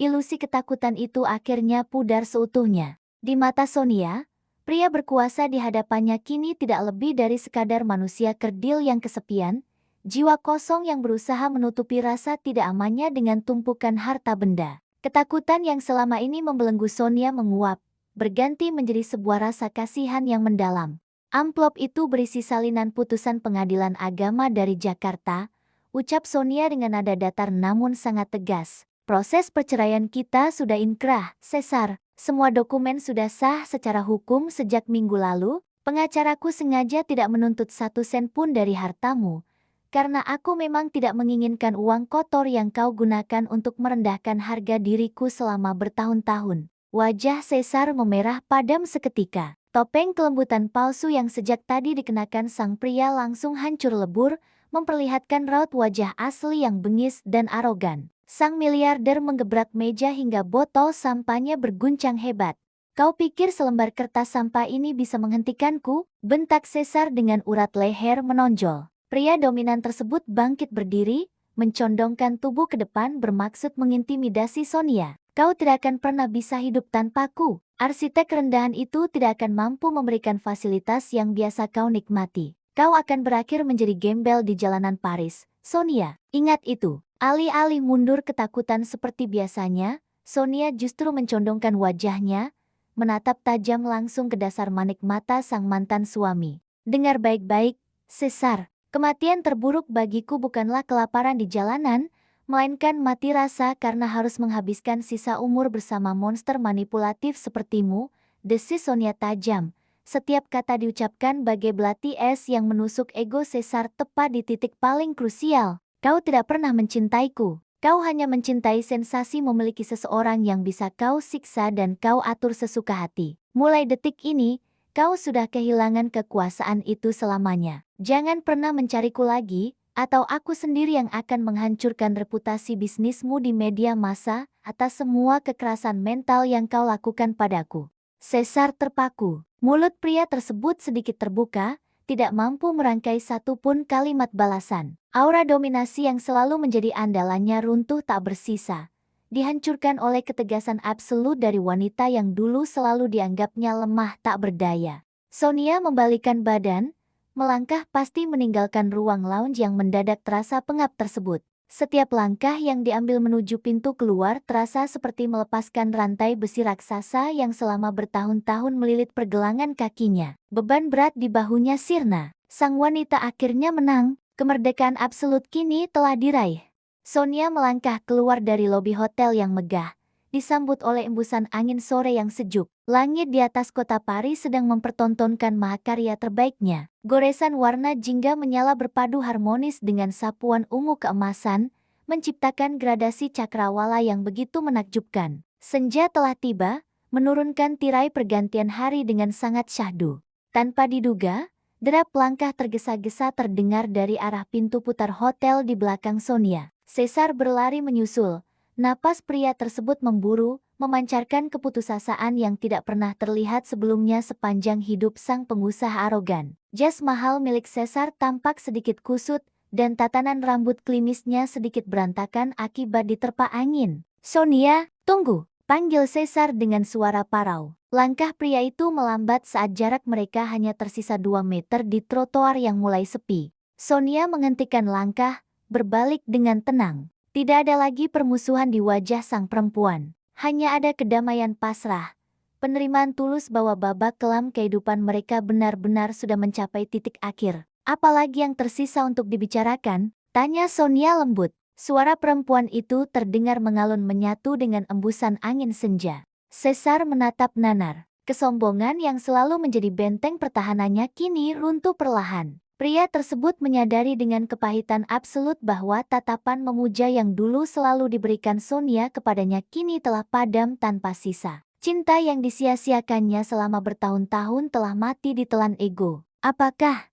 ilusi ketakutan itu akhirnya pudar seutuhnya. Di mata Sonia, pria berkuasa di hadapannya kini tidak lebih dari sekadar manusia kerdil yang kesepian, jiwa kosong yang berusaha menutupi rasa tidak amannya dengan tumpukan harta benda. Ketakutan yang selama ini membelenggu Sonia menguap, berganti menjadi sebuah rasa kasihan yang mendalam. Amplop itu berisi salinan putusan pengadilan agama dari Jakarta, ucap Sonia dengan nada datar namun sangat tegas. Proses perceraian kita sudah inkrah, Caesar. Semua dokumen sudah sah secara hukum sejak minggu lalu. Pengacaraku sengaja tidak menuntut 1 sen pun dari hartamu, karena aku memang tidak menginginkan uang kotor yang kau gunakan untuk merendahkan harga diriku selama bertahun-tahun. Wajah Caesar memerah padam seketika. Topeng kelembutan palsu yang sejak tadi dikenakan sang pria langsung hancur lebur, memperlihatkan raut wajah asli yang bengis dan arogan. Sang miliarder menggebrak meja hingga botol sampahnya berguncang hebat. Kau pikir selembar kertas sampah ini bisa menghentikanku? Bentak Caesar dengan urat leher menonjol. Pria dominan tersebut bangkit berdiri, mencondongkan tubuh ke depan bermaksud mengintimidasi Sonia. Kau tidak akan pernah bisa hidup tanpaku. Arsitek rendahan itu tidak akan mampu memberikan fasilitas yang biasa kau nikmati. Kau akan berakhir menjadi gembel di jalanan Paris. Sonia, ingat itu. Alih-alih mundur ketakutan seperti biasanya, Sonia justru mencondongkan wajahnya, menatap tajam langsung ke dasar manik mata sang mantan suami. Dengar baik-baik, Caesar. Kematian terburuk bagiku bukanlah kelaparan di jalanan, melainkan mati rasa karena harus menghabiskan sisa umur bersama monster manipulatif sepertimu, desis Sonia tajam. Setiap kata diucapkan bagai belati es yang menusuk ego Caesar tepat di titik paling krusial. Kau tidak pernah mencintaiku. Kau hanya mencintai sensasi memiliki seseorang yang bisa kau siksa dan kau atur sesuka hati. Mulai detik ini, kau sudah kehilangan kekuasaan itu selamanya. Jangan pernah mencariku lagi, atau aku sendiri yang akan menghancurkan reputasi bisnismu di media massa atas semua kekerasan mental yang kau lakukan padaku. Caesar terpaku. Mulut pria tersebut sedikit terbuka, tidak mampu merangkai satupun kalimat balasan. Aura dominasi yang selalu menjadi andalannya runtuh tak bersisa. Dihancurkan oleh ketegasan absolut dari wanita yang dulu selalu dianggapnya lemah tak berdaya. Sonia membalikkan badan, melangkah pasti meninggalkan ruang lounge yang mendadak terasa pengap tersebut. Setiap langkah yang diambil menuju pintu keluar terasa seperti melepaskan rantai besi raksasa yang selama bertahun-tahun melilit pergelangan kakinya. Beban berat di bahunya sirna. Sang wanita akhirnya menang. Kemerdekaan absolut kini telah diraih. Sonia melangkah keluar dari lobi hotel yang megah, disambut oleh embusan angin sore yang sejuk. Langit di atas kota Paris sedang mempertontonkan mahakarya terbaiknya. Goresan warna jingga menyala berpadu harmonis dengan sapuan ungu keemasan, menciptakan gradasi cakrawala yang begitu menakjubkan. Senja telah tiba, menurunkan tirai pergantian hari dengan sangat syahdu. Tanpa diduga, derap langkah tergesa-gesa terdengar dari arah pintu putar hotel di belakang Sonia. Caesar berlari menyusul. Napas pria tersebut memburu, memancarkan keputusasaan yang tidak pernah terlihat sebelumnya sepanjang hidup sang pengusaha arogan. Jas mahal milik Caesar tampak sedikit kusut, dan tatanan rambut klimisnya sedikit berantakan akibat diterpa angin. Sonia, tunggu, panggil Caesar dengan suara parau. Langkah pria itu melambat saat jarak mereka hanya tersisa 2 meter di trotoar yang mulai sepi. Sonia menghentikan langkah, berbalik dengan tenang. Tidak ada lagi permusuhan di wajah sang perempuan. Hanya ada kedamaian pasrah. Penerimaan tulus bahwa babak kelam kehidupan mereka benar-benar sudah mencapai titik akhir. Apalagi yang tersisa untuk dibicarakan? Tanya Sonia lembut. Suara perempuan itu terdengar mengalun menyatu dengan embusan angin senja. Caesar menatap nanar. Kesombongan yang selalu menjadi benteng pertahanannya kini runtuh perlahan. Pria tersebut menyadari dengan kepahitan absolut bahwa tatapan memuja yang dulu selalu diberikan Sonia kepadanya kini telah padam tanpa sisa. Cinta yang disia-siakannya selama bertahun-tahun telah mati ditelan ego. Apakah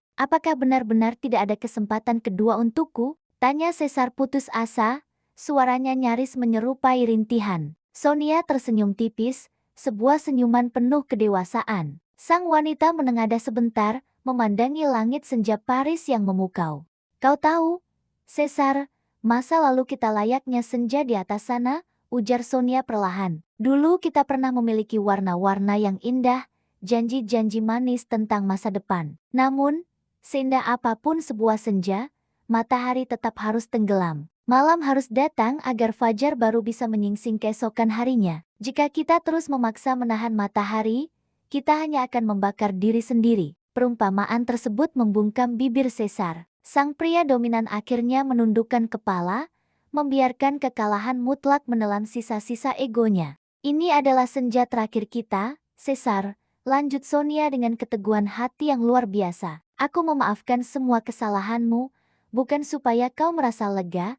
benar-benar tidak ada kesempatan kedua untukku? Tanya Caesar putus asa, suaranya nyaris menyerupai rintihan. Sonia tersenyum tipis, sebuah senyuman penuh kedewasaan. Sang wanita menengadah sebentar, memandangi langit senja Paris yang memukau. Kau tahu, Caesar, masa lalu kita layaknya senja di atas sana, ujar Sonia perlahan. Dulu kita pernah memiliki warna-warna yang indah, janji-janji manis tentang masa depan. Namun, seindah apapun sebuah senja, matahari tetap harus tenggelam. Malam harus datang agar fajar baru bisa menyingsing keesokan harinya. Jika kita terus memaksa menahan matahari, kita hanya akan membakar diri sendiri. Perumpamaan tersebut membungkam bibir Caesar. Sang pria dominan akhirnya menundukkan kepala, membiarkan kekalahan mutlak menelan sisa-sisa egonya. Ini adalah senja terakhir kita, Caesar, lanjut Sonia dengan keteguhan hati yang luar biasa. Aku memaafkan semua kesalahanmu, bukan supaya kau merasa lega,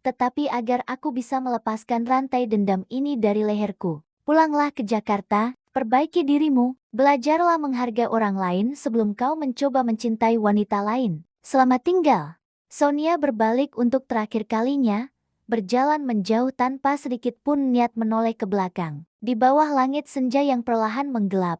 tetapi agar aku bisa melepaskan rantai dendam ini dari leherku. Pulanglah ke Jakarta, perbaiki dirimu, belajarlah menghargai orang lain sebelum kau mencoba mencintai wanita lain. Selamat tinggal. Sonia berbalik untuk terakhir kalinya, berjalan menjauh tanpa sedikit pun niat menoleh ke belakang. Di bawah langit senja yang perlahan menggelap,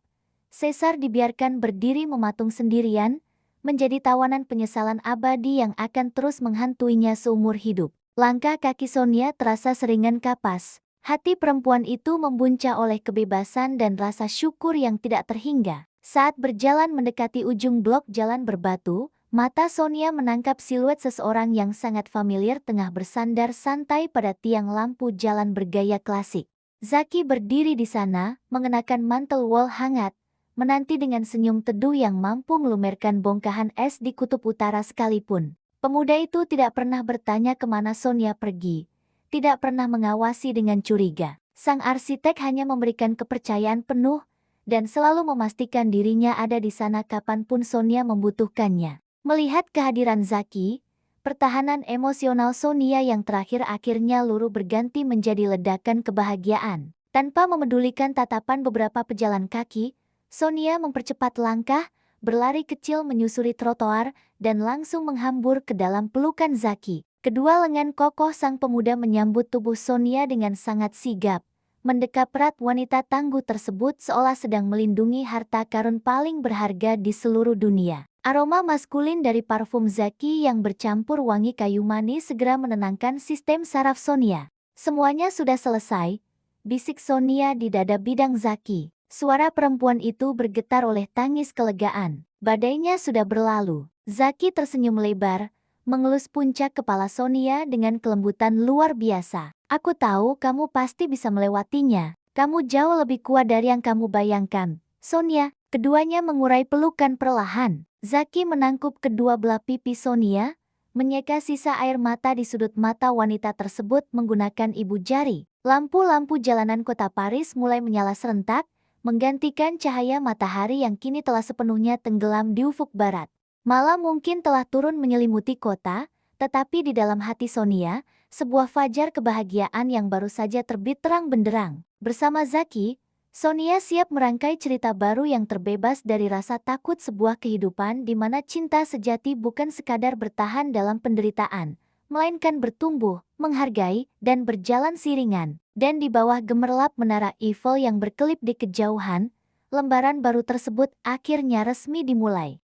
Caesar dibiarkan berdiri mematung sendirian, menjadi tawanan penyesalan abadi yang akan terus menghantuinya seumur hidup. Langkah kaki Sonia terasa seringan kapas. Hati perempuan itu membuncah oleh kebebasan dan rasa syukur yang tidak terhingga. Saat berjalan mendekati ujung blok jalan berbatu, mata Sonia menangkap siluet seseorang yang sangat familiar tengah bersandar santai pada tiang lampu jalan bergaya klasik. Zaki berdiri di sana, mengenakan mantel wol hangat, menanti dengan senyum teduh yang mampu melumerkan bongkahan es di kutub utara sekalipun. Pemuda itu tidak pernah bertanya kemana Sonia pergi, tidak pernah mengawasi dengan curiga. Sang arsitek hanya memberikan kepercayaan penuh dan selalu memastikan dirinya ada di sana kapanpun Sonia membutuhkannya. Melihat kehadiran Zaki, pertahanan emosional Sonia yang terakhir akhirnya luruh berganti menjadi ledakan kebahagiaan. Tanpa memedulikan tatapan beberapa pejalan kaki, Sonia mempercepat langkah, berlari kecil menyusuri trotoar, dan langsung menghambur ke dalam pelukan Zaki. Kedua lengan kokoh sang pemuda menyambut tubuh Sonia dengan sangat sigap. Mendekap erat wanita tangguh tersebut seolah sedang melindungi harta karun paling berharga di seluruh dunia. Aroma maskulin dari parfum Zaki yang bercampur wangi kayu manis segera menenangkan sistem saraf Sonia. Semuanya sudah selesai, bisik Sonia di dada bidang Zaki. Suara perempuan itu bergetar oleh tangis kelegaan. Badainya sudah berlalu. Zaki tersenyum lebar, mengelus puncak kepala Sonia dengan kelembutan luar biasa. Aku tahu kamu pasti bisa melewatinya. Kamu jauh lebih kuat dari yang kamu bayangkan. Sonia, keduanya mengurai pelukan perlahan. Zaki menangkup kedua belah pipi Sonia, menyeka sisa air mata di sudut mata wanita tersebut menggunakan ibu jari. Lampu-lampu jalanan kota Paris mulai menyala serentak, menggantikan cahaya matahari yang kini telah sepenuhnya tenggelam di ufuk barat. Malam mungkin telah turun menyelimuti kota, tetapi di dalam hati Sonia, sebuah fajar kebahagiaan yang baru saja terbit terang benderang. Bersama Zaki, Sonia siap merangkai cerita baru yang terbebas dari rasa takut sebuah kehidupan di mana cinta sejati bukan sekadar bertahan dalam penderitaan, melainkan bertumbuh, menghargai, dan berjalan siringan. Dan di bawah gemerlap menara Eiffel yang berkelip di kejauhan, lembaran baru tersebut akhirnya resmi dimulai.